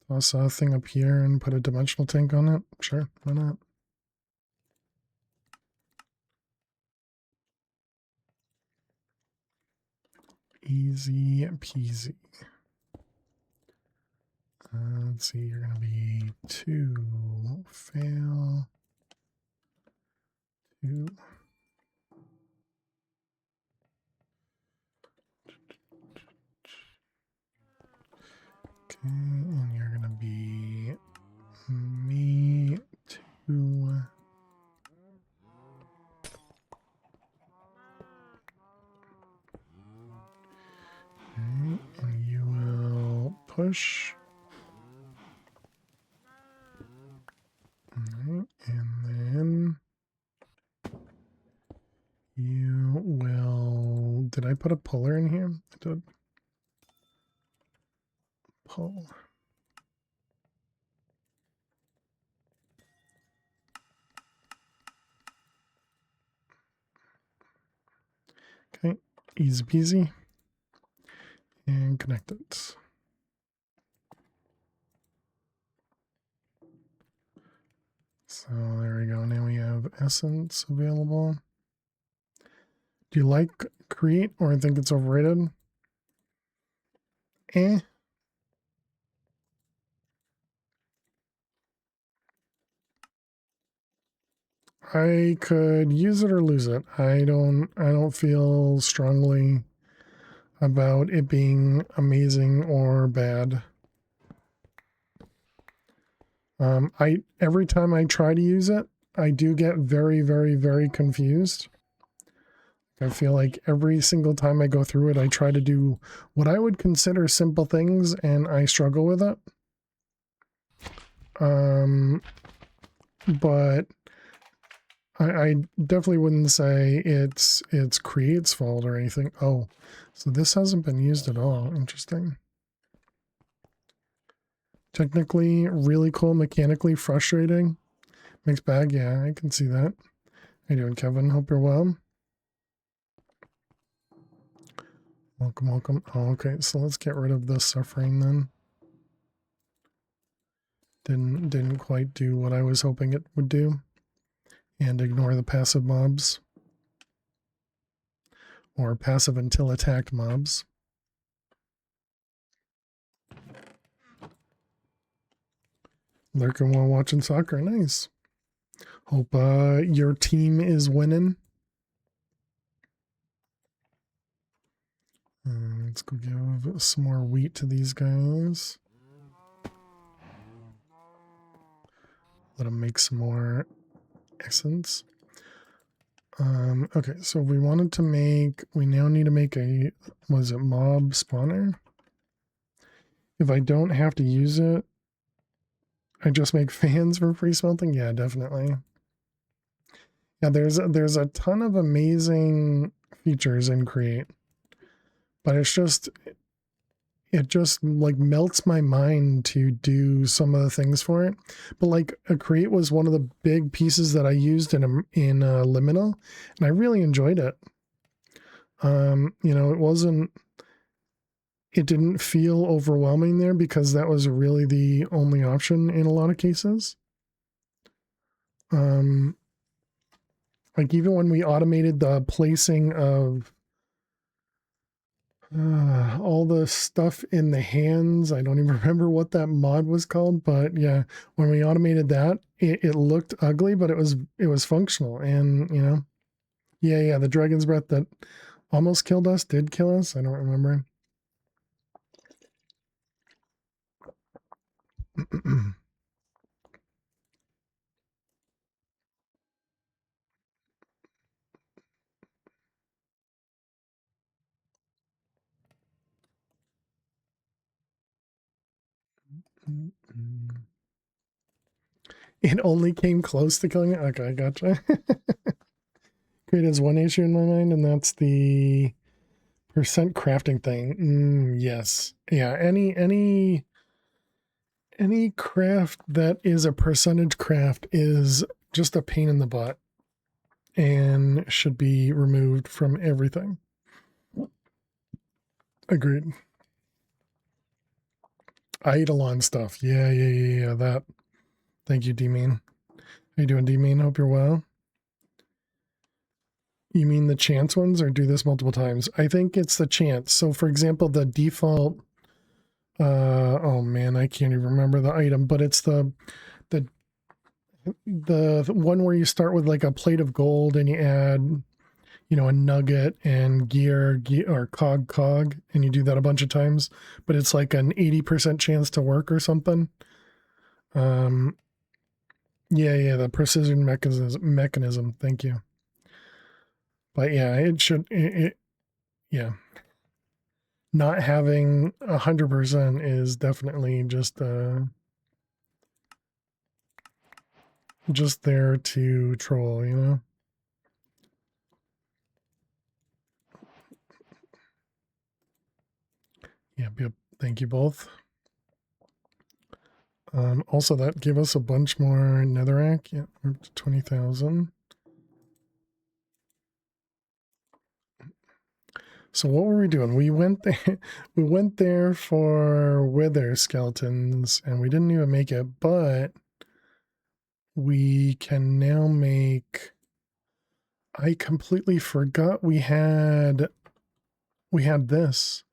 toss a thing up here and put a dimensional tank on it. Sure, why not? Easy peasy. Let's see, you're gonna be 2, fail, 2. Okay, and you're gonna be me 2. Okay, and you will push. Alright, and then you will. Did I put a puller in here? I did. Pull. Okay, easy peasy. And connect it. So there we go. Now we have essence available. Do you like create or think it's overrated? Eh. I could use it or lose it. I don't feel strongly about it being amazing or bad. Every time I try to use it, I do get very, very, very confused. I feel like every single time I go through it, I try to do what I would consider simple things and I struggle with it. But I definitely wouldn't say it's Create's fault or anything. Oh, so this hasn't been used at all. Interesting. Technically, really cool. Mechanically frustrating. Mixed bag. Yeah, I can see that. How you doing, Kevin? Hope you're well. Welcome, welcome. Oh, okay, so let's get rid of this suffering then. Didn't quite do what I was hoping it would do. And ignore the passive mobs. Or passive until attacked mobs. Lurking while watching soccer. Nice. Hope your team is winning. Let's go give some more wheat to these guys. Let them make some more essence. Okay, so we wanted to make, we now need to make a, was it mob spawner? If I don't have to use it, I just make fans for free smelting? Yeah, definitely. Yeah, there's a ton of amazing features in Create. But it's just, it just like melts my mind to do some of the things for it. But like a create was one of the big pieces that I used in Liminal, and I really enjoyed it. It didn't feel overwhelming there because that was really the only option in a lot of cases. Like even when we automated the placing of all the stuff in the hands, I don't even remember what that mod was called, but yeah, when we automated that, it looked ugly, but it was functional, and yeah, the dragon's breath that almost killed us did kill us. I don't remember. It only came close to killing it. Okay, gotcha. Create one issue in my mind, and that's the percent crafting thing. Yes, yeah. Any craft that is a percentage craft is just a pain in the butt and should be removed from everything. Agreed. Eidolon stuff. Yeah. That. Thank you, D-Mean. How you doing, D-Mean? Hope you're well. You mean the chance ones, or do this multiple times? I think it's the chance. So, for example, the default. Oh man, I can't even remember the item, but it's the one where you start with like a plate of gold and you add, a nugget and gear or cog, and you do that a bunch of times, but it's like an 80% chance to work or something. Yeah, the precision mechanism. Thank you. But yeah, yeah. Not having 100% is definitely just there to troll. Yep. Thank you both. Also, that gave us a bunch more netherrack. Yeah, we're up to 20,000. So what were we doing? We went there. We went there for wither skeletons, and we didn't even make it. But we can now make. I completely forgot we had this.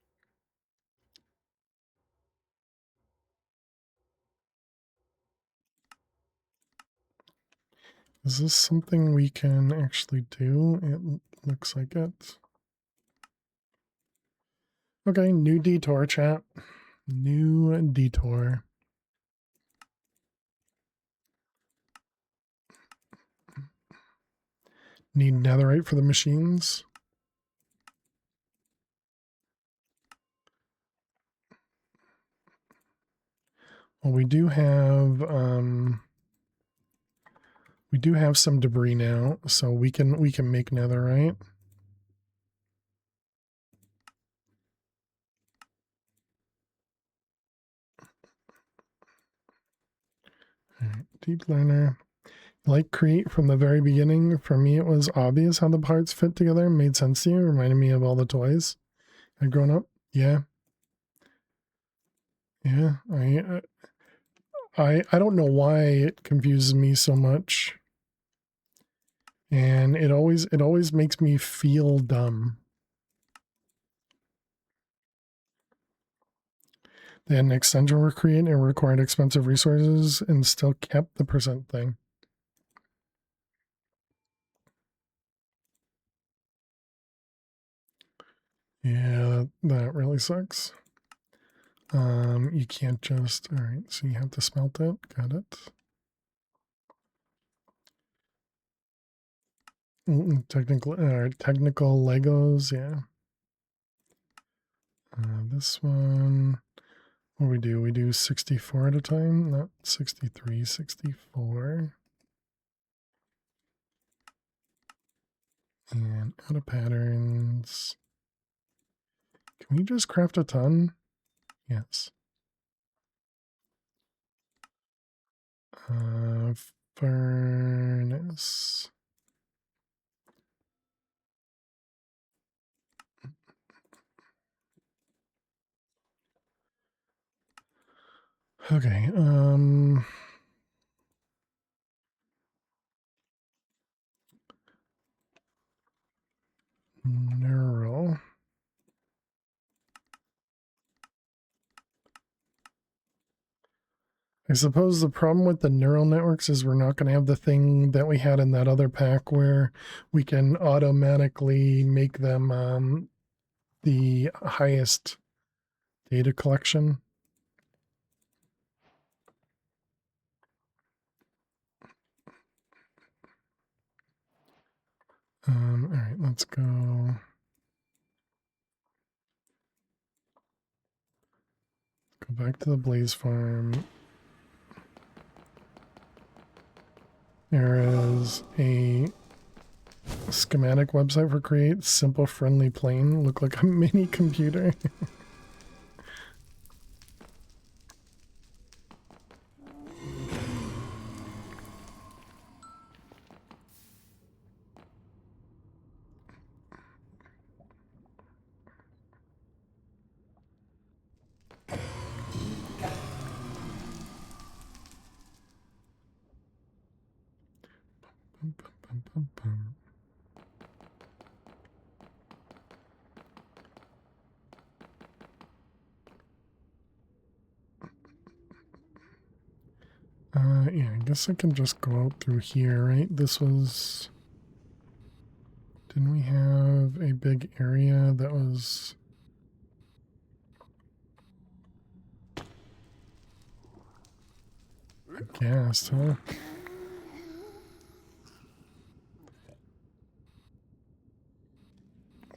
Is this something we can actually do? It looks like it. Okay, new detour, chat. New detour. Need netherite for the machines. Well, we do have some debris now, so we can make netherite. Deep learner. Like create from the very beginning. For me, it was obvious how the parts fit together. Made sense to you. Reminded me of all the toys I'd grown up. Yeah. Yeah. I don't know why it confuses me so much. And it always makes me feel dumb. They had an extension were created and required expensive resources and still kept the percent thing. Yeah, that really sucks. You can't just, all right, so you have to smelt it. Got it. Technical Legos, yeah. This one, what do we do? We do 64 at a time, not 63, 64. And out of patterns. Can we just craft a ton? Yes. Furnace. Okay, neural. I suppose the problem with the neural networks is we're not going to have the thing that we had in that other pack where we can automatically make them the highest data collection. All right, let's go. Go back to the Blaze farm. There is a schematic website for create simple friendly plane. Look like a mini computer. Yeah, I guess I can just go out through here, right? This was... Didn't we have a big area that was... I guess, huh?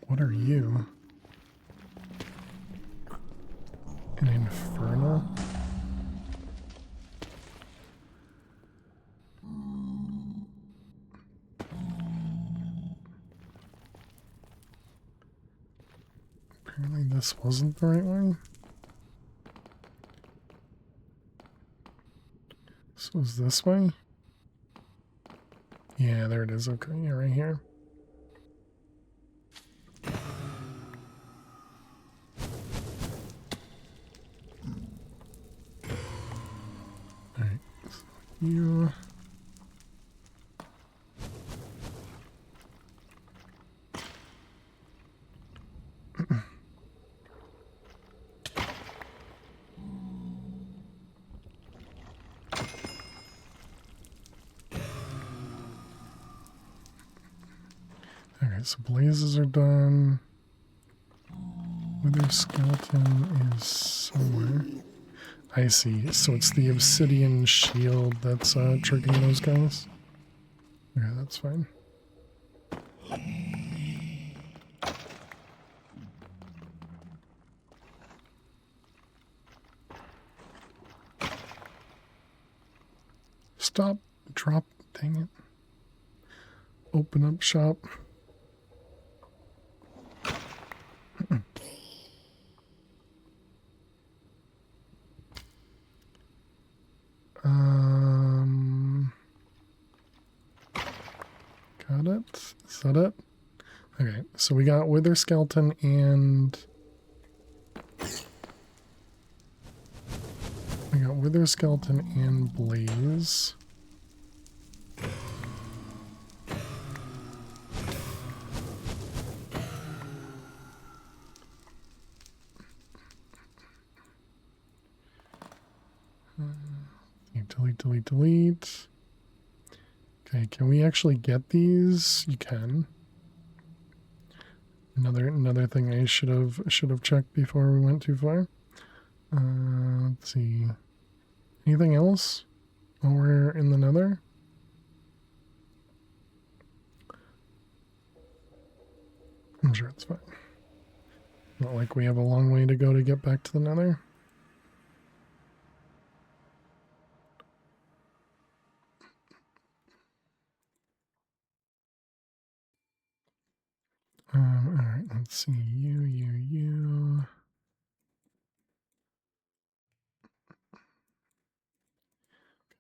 What are you? An infernal? Apparently this wasn't the right way. This was this way? Yeah, there it is. Okay, yeah, right here. Alright, so you... Okay, so blazes are done. Wither skeleton is somewhere. I see. So it's the obsidian shield that's triggering those guys. Okay, that's fine. Stop. Drop. Dang it. Open up shop. Got it. Is that it? Okay, so we got Wither Skeleton and... We got Wither Skeleton and Blaze. Delete, delete, delete. Okay, can we actually get these? You can. Another thing I should have checked before we went too far. Let's see. Anything else while we're in the nether? I'm sure it's fine. Not like we have a long way to go to get back to the nether. Alright, let's see. You.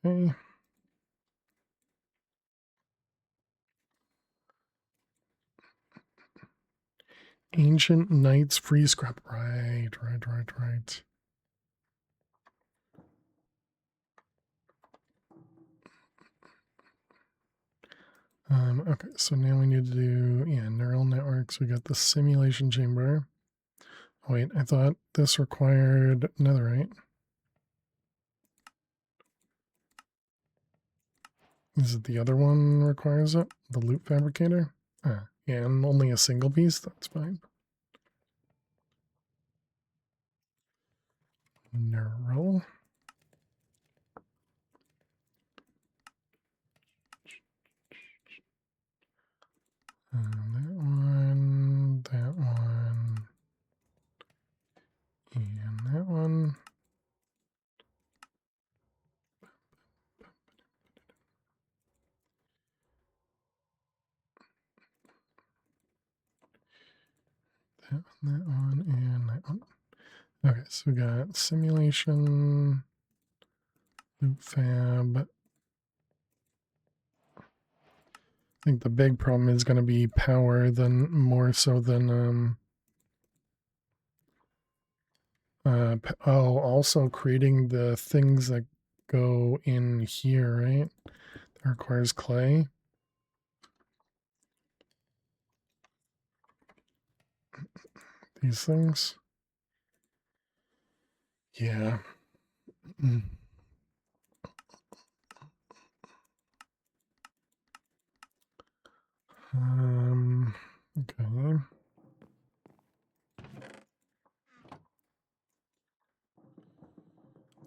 Okay. Ancient Knights free scrap. Right. Okay, so now we need to do, neural networks. We got the simulation chamber. Oh, wait, I thought this required netherite. Is it the other one requires it? The loot fabricator? Ah, yeah, and only a single piece? That's fine. Neural. That one, and that one. That one, and that one. Okay, so we got simulation, loop fab. I think the big problem is going to be power, than more so than also creating the things that go in here, right? That requires clay. These things. Yeah. Okay.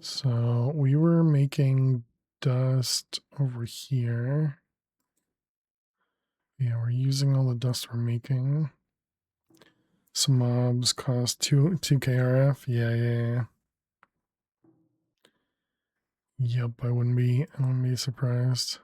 So we were making dust over here. Yeah, we're using all the dust we're making. Some mobs cost 2 KRF. Yeah. Yep, I wouldn't be surprised.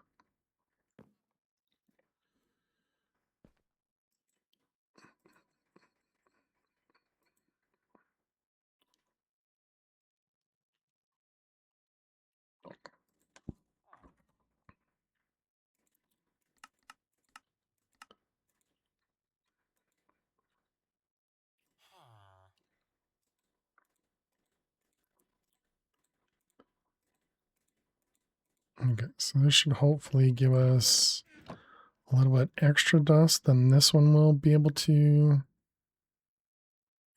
Okay, so this should hopefully give us a little bit extra dust than this one will be able to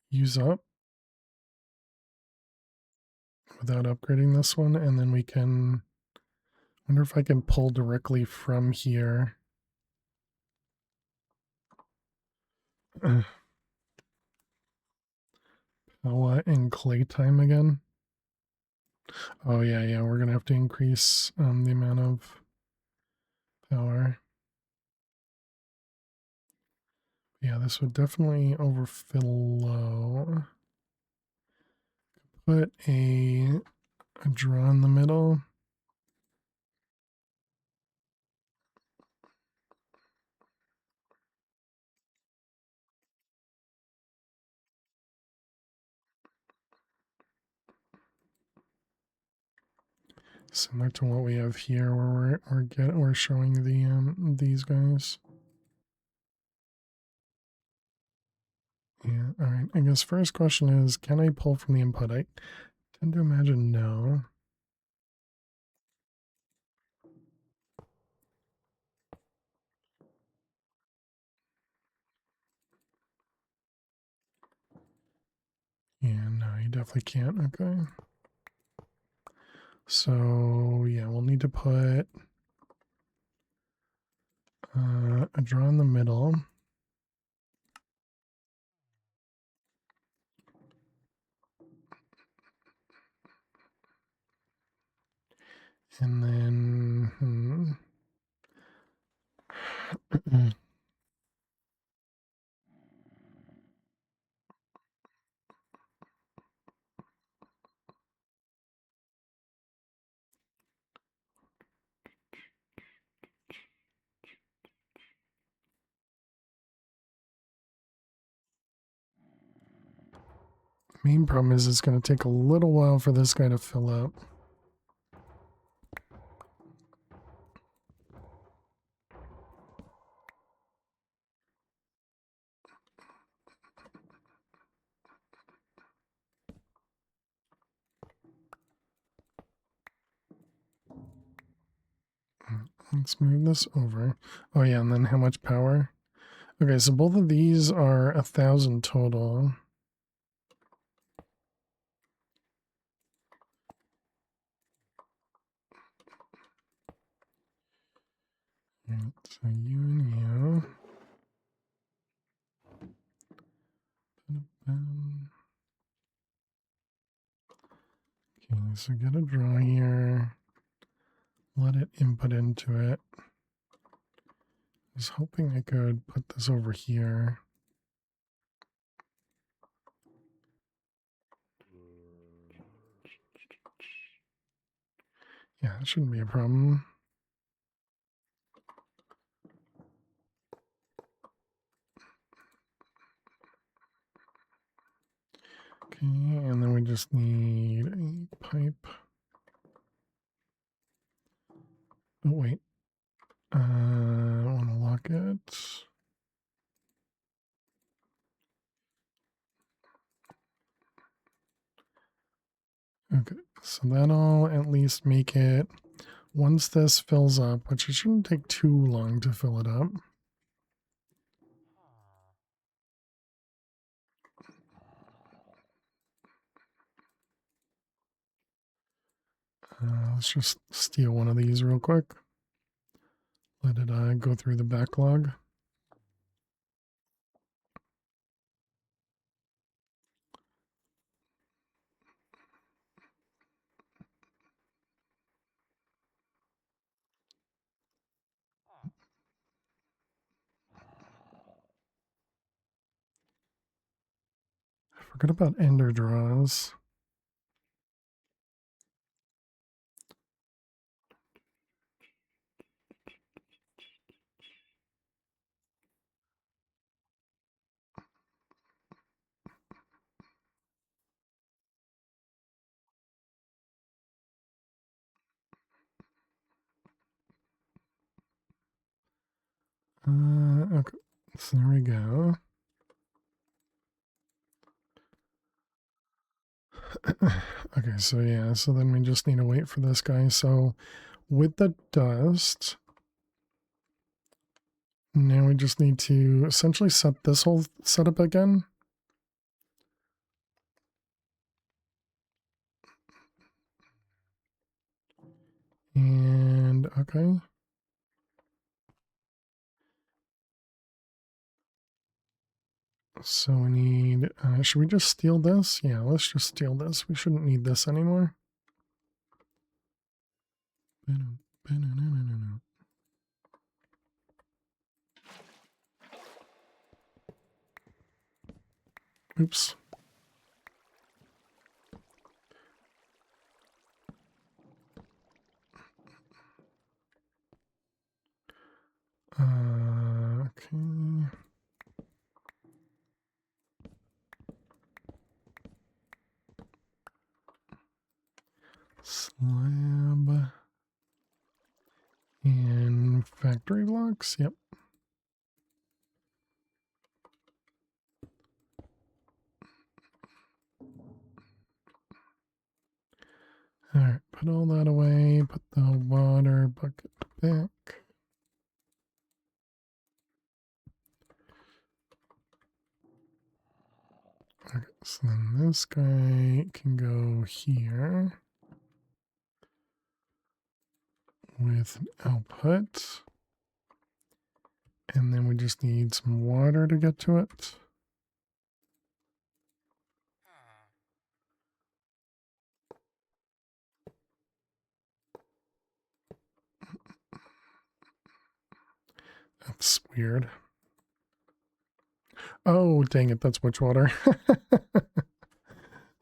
use up without upgrading this one. And then we can, wonder if I can pull directly from here. Power and clay time again. Oh yeah, we're gonna have to increase the amount of power. Yeah, this would definitely overfill low. Put a draw in the middle. Similar to what we have here, where we're showing the these guys. Yeah. All right. I guess first question is, can I pull from the input? I tend to imagine no. Yeah. No, you definitely can't. Okay. So yeah, we'll need to put a draw in the middle. And then main problem is it's going to take a little while for this guy to fill up. Let's move this over. Oh yeah, and then how much power? Okay, so both of these are 1,000 total. Right, so you and you. Okay, so get a draw here. Let it input into it. I was hoping I could put this over here. Yeah, that shouldn't be a problem. Okay, and then we just need a pipe. Oh, wait. I want to lock it. Okay, so that'll at least make it, once this fills up, which it shouldn't take too long to fill it up. Let's just steal one of these real quick. Let it go through the backlog. I forgot about ender draws. Okay, so there we go. Okay, so yeah, so then we just need to wait for this guy. So with the dust, now we just need to essentially set this whole setup again. And okay. So we need, should we just steal this? Yeah, let's just steal this. We shouldn't need this anymore. Oops. Okay. Slab. And factory blocks, yep. All right, put all that away, put the water bucket back. Okay, so then this guy can go here with an output. And then we just need some water to get to it. That's weird. Oh, dang it, that's witch water.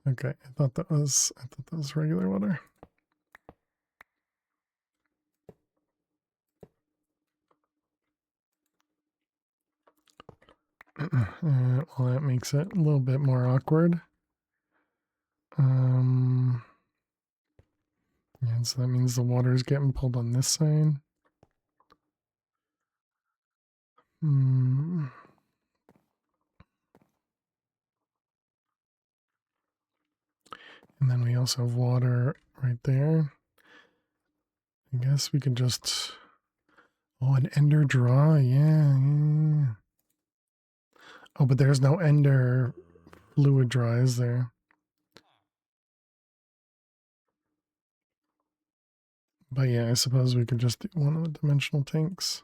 Okay, I thought that was regular water. Well, that makes it a little bit more awkward. Yeah, so that means the water is getting pulled on this side. And then we also have water right there. I guess we could just Oh, an ender draw. Yeah. Oh, but there's no ender fluid draw, is there? But yeah, I suppose we could just do one of the dimensional tanks.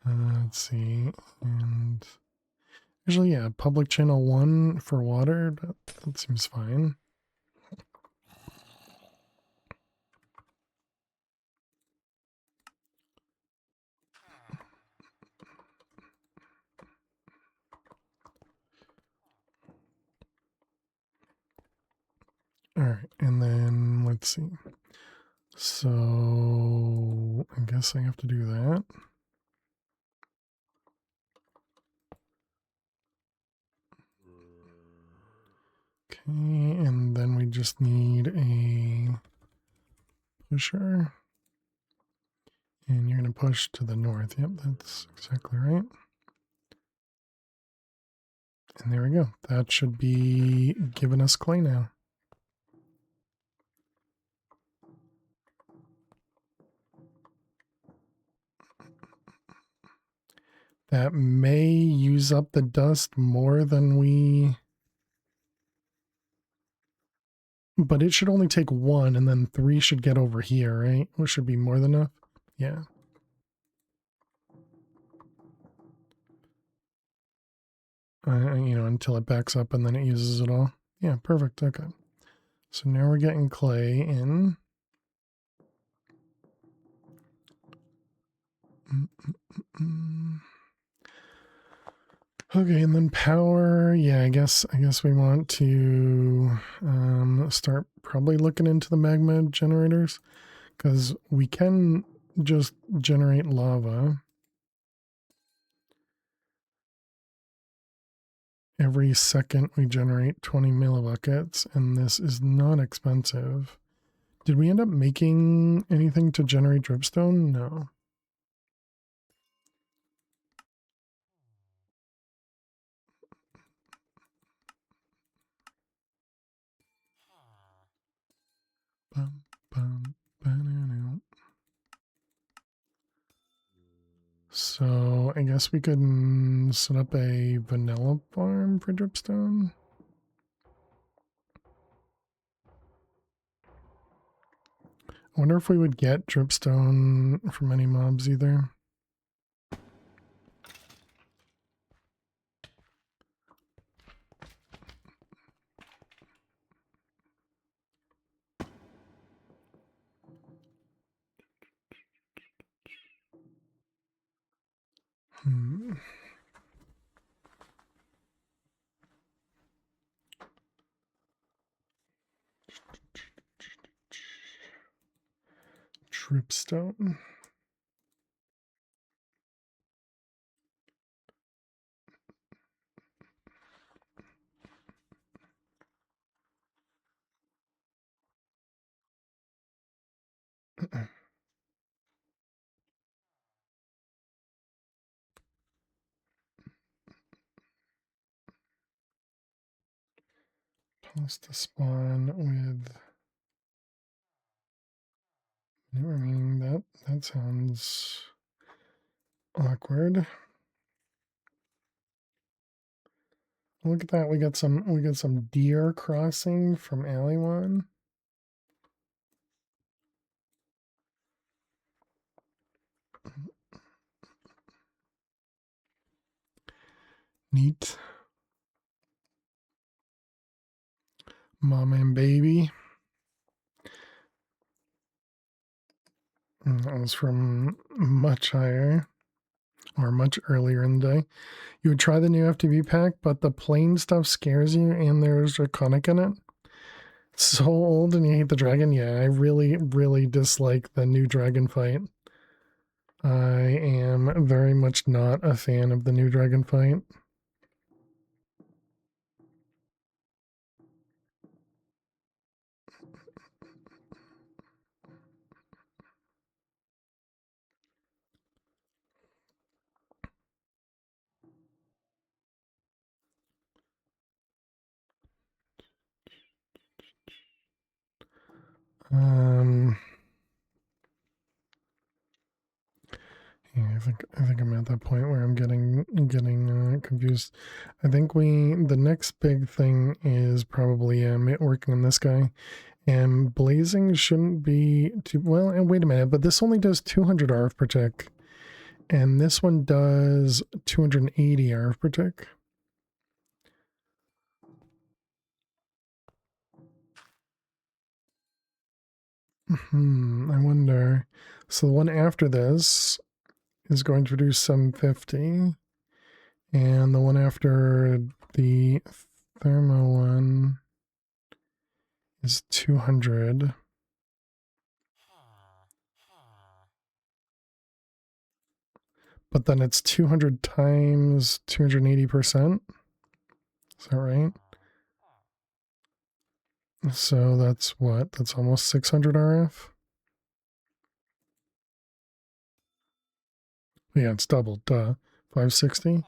Let's see. And usually, yeah, public channel 1 for water. That seems fine. All right, and then let's see. So I guess I have to do that. Okay, and then we just need a pusher. And you're going to push to the north. Yep, that's exactly right. And there we go. That should be giving us clay now. That may use up the dust more than we... But it should only take 1, and then 3 should get over here, right? Which should be more than enough. Yeah. Until it backs up and then it uses it all. Yeah, perfect. Okay. So now we're getting clay in. Okay, and then power. Yeah, I guess we want to start probably looking into the magma generators, because we can just generate lava every second. We generate 20 millibuckets, and this is not expensive. Did we end up making anything to generate dripstone? No. Bum, bum, ba-na-na. So I guess we could set up a vanilla farm for dripstone. I wonder if we would get dripstone from any mobs either. Dripstone. Pasta spawn with... I mean, that sounds awkward. Look at that. We got some deer crossing from Alley1. Neat. Mom and baby. That was from much higher, or much earlier in the day. You would try the new FTV pack, but the plain stuff scares you and there's Draconic in it. It's so old and you hate the dragon. Yeah, I really, really dislike the new dragon fight. I am very much not a fan of the new dragon fight. Um, yeah, I think I'm at that point where I'm getting confused. I think the next big thing is probably working on this guy. And blazing shouldn't be too well. And wait a minute, but this only does 200 RF per tick, and this one does 280 RF per tick. I wonder. So the one after this is going to produce 750, and the one after the thermo one is 200. But then it's 200 times 280%. Is that right? So that's what? That's almost 600 RF. Yeah, it's doubled. 560.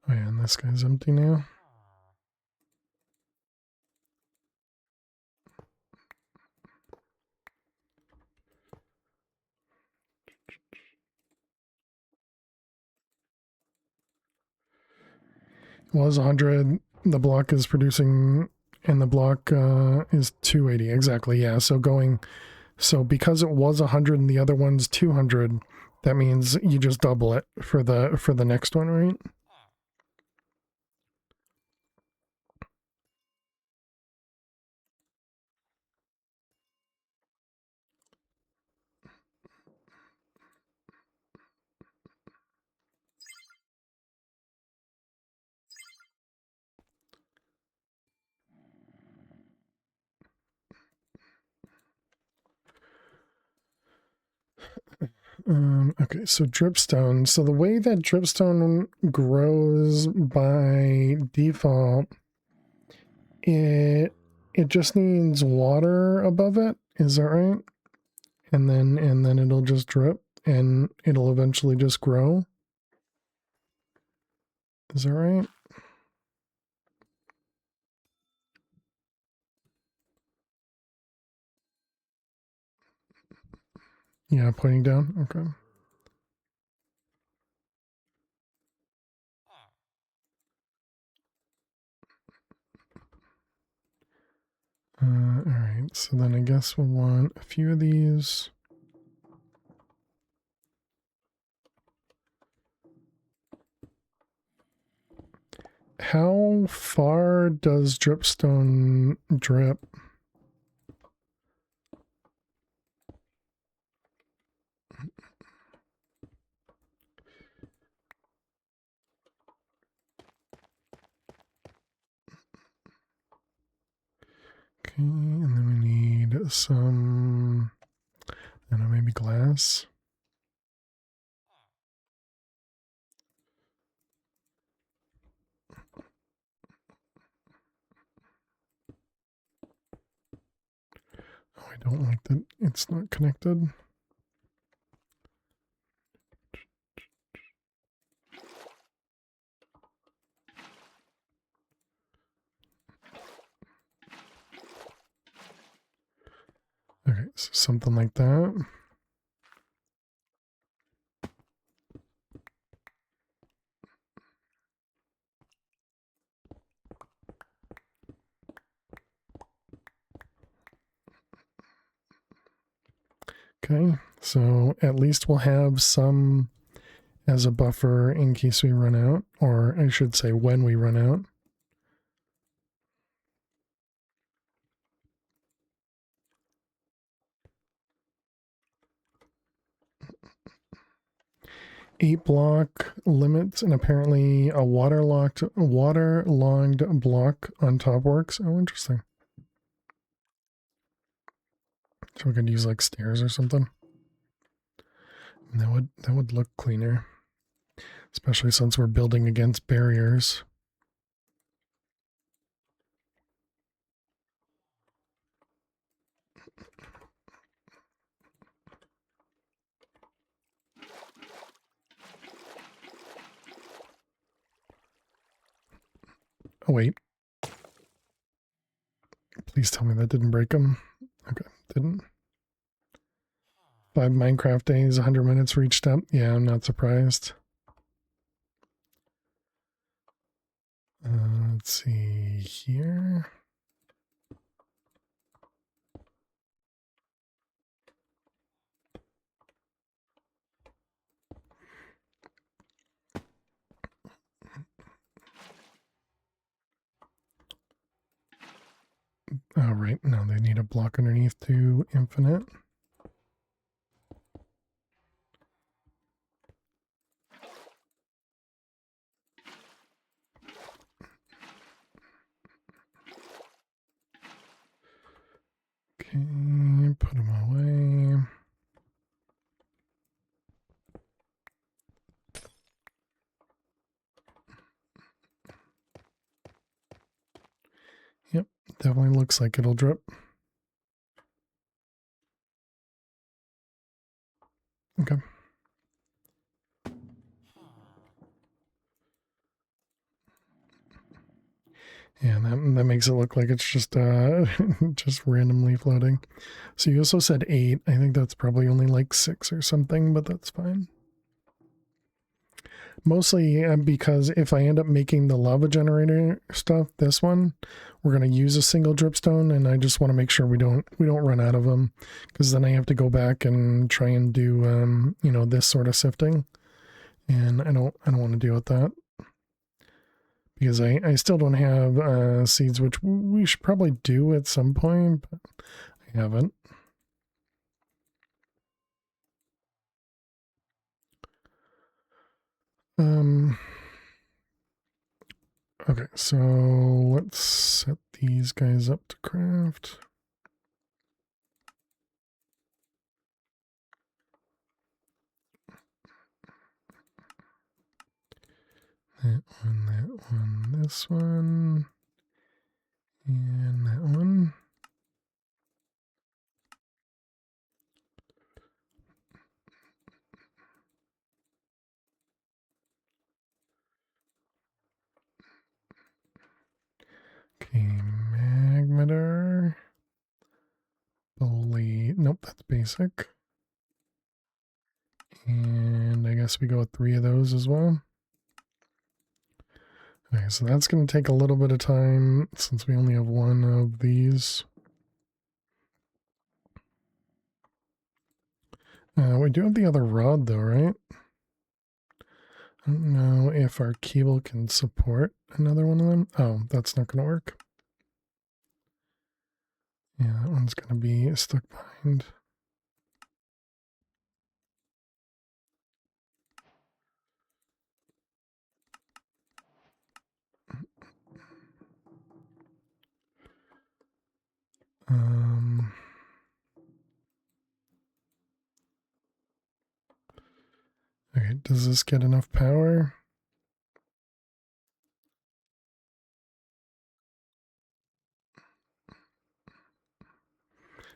Oh yeah, and this guy's empty now. It was 100. The block is producing, and the block is 280. Exactly. Yeah. So because it was 100 and the other one's 200, that means you just double it for the next one, right? Okay, so dripstone. So the way that dripstone grows by default, it just needs water above it. Is that right? And then it'll just drip and it'll eventually just grow. Is that right? Yeah, pointing down. Okay. All right. So then I guess we'll want a few of these. How far does dripstone drip? Okay, and then we need some, I don't know, maybe glass. Oh, I don't like that it's not connected. Okay, so something like that. Okay, so at least we'll have some as a buffer in case we run out, or I should say when we run out. Eight block limits, and apparently a waterlogged block on top works. Oh, interesting. So we could use like stairs or something. And that would look cleaner, especially since we're building against barriers. Oh, wait. Please tell me that didn't break them. Okay, didn't. 5 Minecraft days, 100 minutes reached up. Yeah, I'm not surprised. Let's see here. Oh, right. Now they need a block underneath to infinite. Okay, put them away. Yep, definitely looks like it'll drip. Okay. Yeah, that makes it look like it's just just randomly floating. So you also said 8. I think that's probably only like 6 or something, but that's fine. Mostly because if I end up making the lava generator stuff, this one, we're going to use a single dripstone, and I just want to make sure we don't run out of them, because then I have to go back and try and do you know, this sort of sifting, and I don't want to deal with that, because I still don't have seeds, which we should probably do at some point, but I haven't. Okay, so let's set these guys up to craft. That one, this one, and that one. Okay, magmeter. Bully. Nope, that's basic. And I guess we go with 3 of those as well. Okay, so that's going to take a little bit of time since we only have 1 of these. We do have the other rod though, right? I don't know if our cable can support another one of them. Oh, that's not going to work. Yeah, that one's going to be stuck behind. Okay, does this get enough power?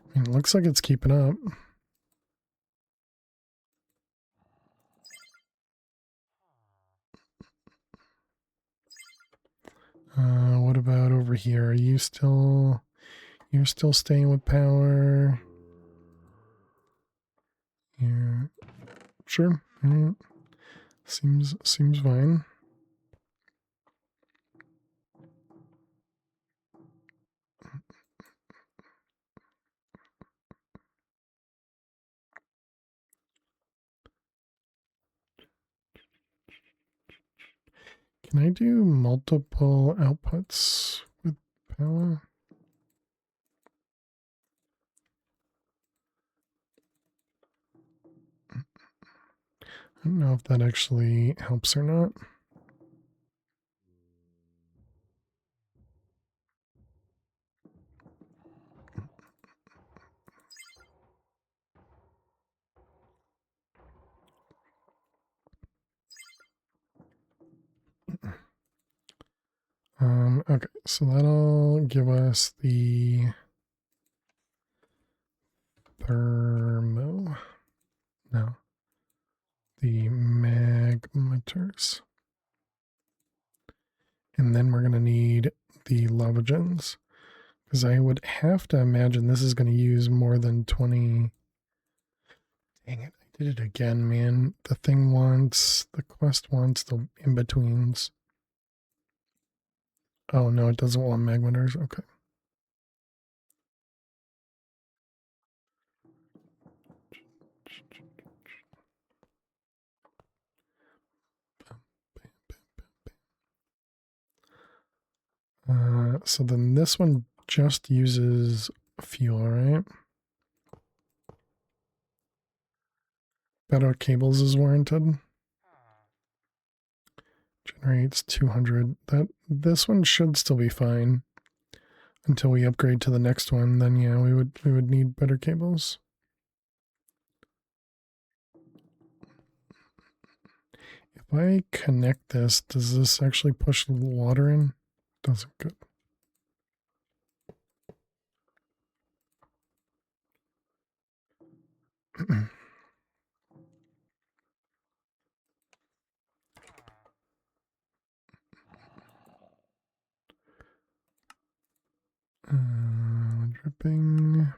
I mean, it looks like it's keeping up. What about over here? Are you still... You're still staying with power? Yeah. Sure. Right. Seems fine. Can I do multiple outputs with power? I don't know if that actually helps or not. Okay, so that'll give us the thermo. No, the magmeters. And then we're going to need the lava gens, because I would have to imagine this is going to use more than 20. Dang it, I did it again, man. The thing wants, the quest wants the in-betweens. Oh no, it doesn't want magmators. Okay. So then this one just uses fuel, right? Better cables is warranted. Generates 200. This one should still be fine until we upgrade to the next one. Then yeah, we would need better cables. If I connect this, does this actually push the water in? Doesn't. Good. Dripping.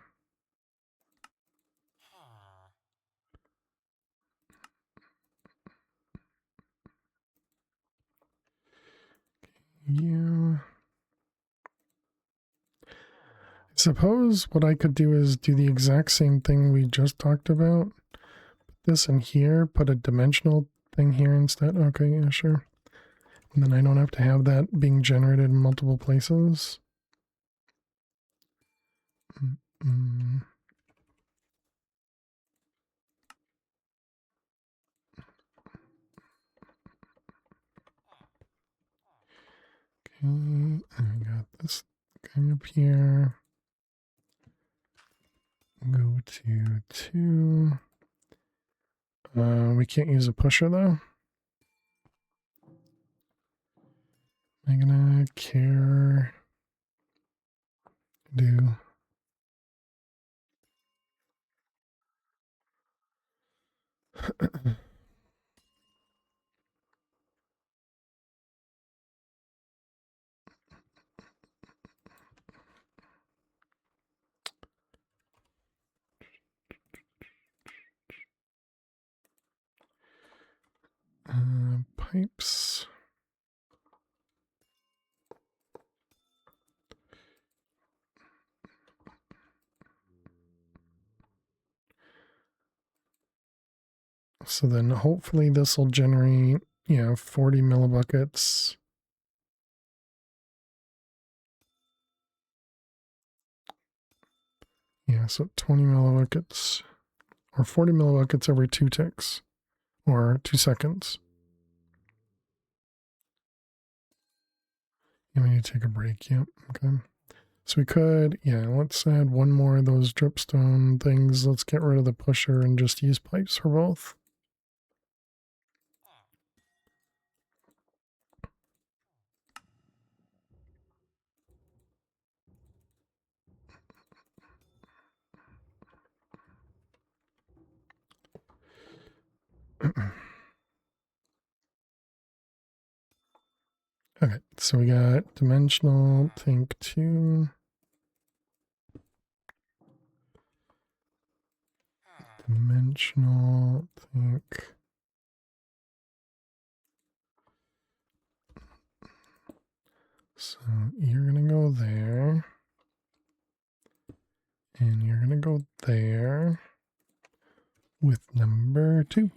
You. I suppose what I could do is do the exact same thing we just talked about. Put this in here, put a dimensional thing here instead. Okay, yeah, sure. And then I don't have to have that being generated in multiple places. Mm-mm. Okay, I got this guy up here. Go to 2. We can't use a pusher though. Am I gonna care? Do. Pipes. So then hopefully this will generate, 40 millibuckets. Yeah, so 20 millibuckets or 40 millibuckets every 2 ticks or 2 seconds. You need to take a break. Yep. Okay. So we could, let's add one more of those dripstone things. Let's get rid of the pusher and just use pipes for both. Okay, so we got dimensional think 2. Dimensional think. So you're going to go there. And you're going to go there with number 2.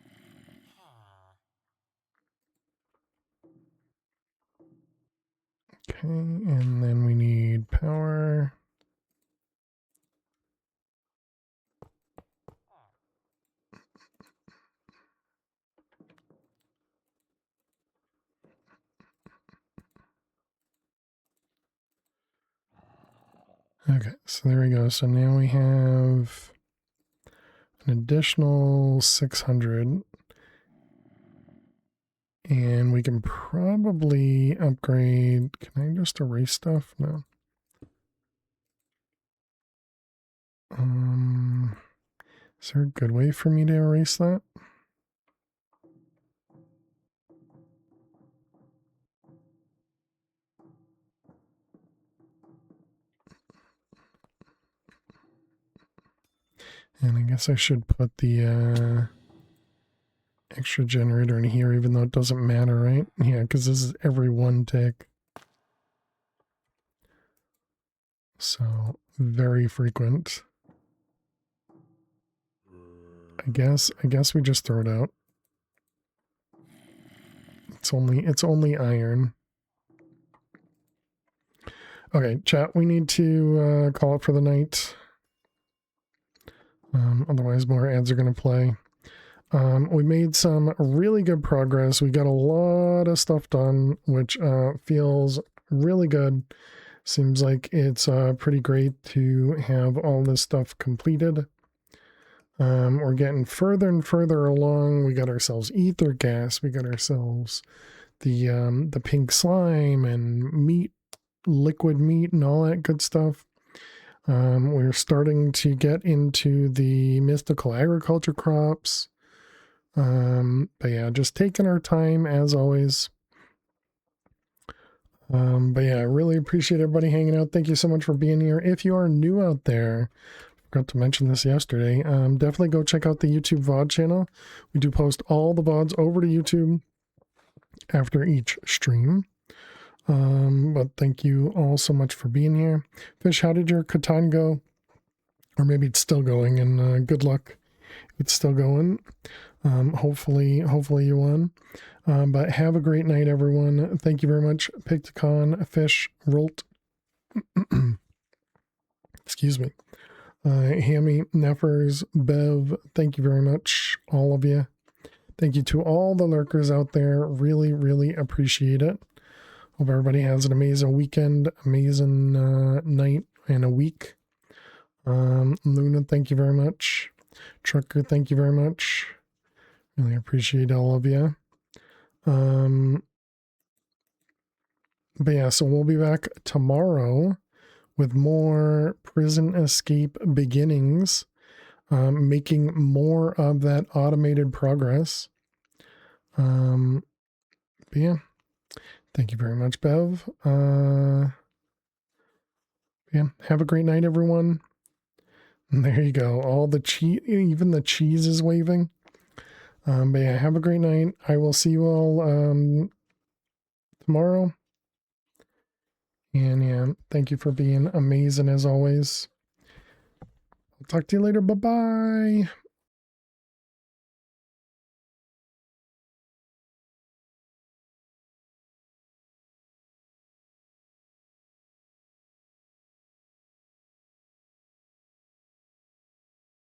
Okay, and then we need power. Okay, so there we go. So now we have an additional 600. And we can probably upgrade. Can I just erase stuff? No. Is there a good way for me to erase that? And I guess I should put the extra generator in here, even though it doesn't matter, right? Yeah, because this is every 1 tick. So very frequent. I guess we just throw it out. It's only iron. Okay, chat, we need to call it for the night. Otherwise more ads are going to play. We made some really good progress. We got a lot of stuff done, which feels really good. Seems like it's pretty great to have all this stuff completed. We're getting further and further along. We got ourselves ether gas. We got ourselves the pink slime and meat, liquid meat, and all that good stuff. We're starting to get into the mystical agriculture crops. But yeah, just taking our time as always. But yeah, I really appreciate everybody hanging out. Thank you so much for being here. If you are new out there, forgot to mention this yesterday, definitely go check out the YouTube VOD channel. We do post all the VODs over to YouTube after each stream. But thank you all so much for being here. Fish, how did your Catan go? Or maybe it's still going, and good luck. It's still going. Hopefully you won. But have a great night, everyone. Thank you very much. Picticon, Fish, Rolt. Excuse me. Hammy, Neffers, Bev, thank you very much, all of you. Thank you to all the lurkers out there. Really, really appreciate it. Hope everybody has an amazing weekend, amazing night, and a week. Luna, thank you very much. Trucker, thank you very much. Really appreciate all of you. But yeah, so we'll be back tomorrow with more prison escape beginnings, making more of that automated progress. But yeah, thank you very much, Bev. Yeah, have a great night, everyone. And there you go. All the cheese, even the cheese is waving. But yeah, have a great night. I will see you all tomorrow. And yeah, thank you for being amazing as always. I'll talk to you later. Bye-bye.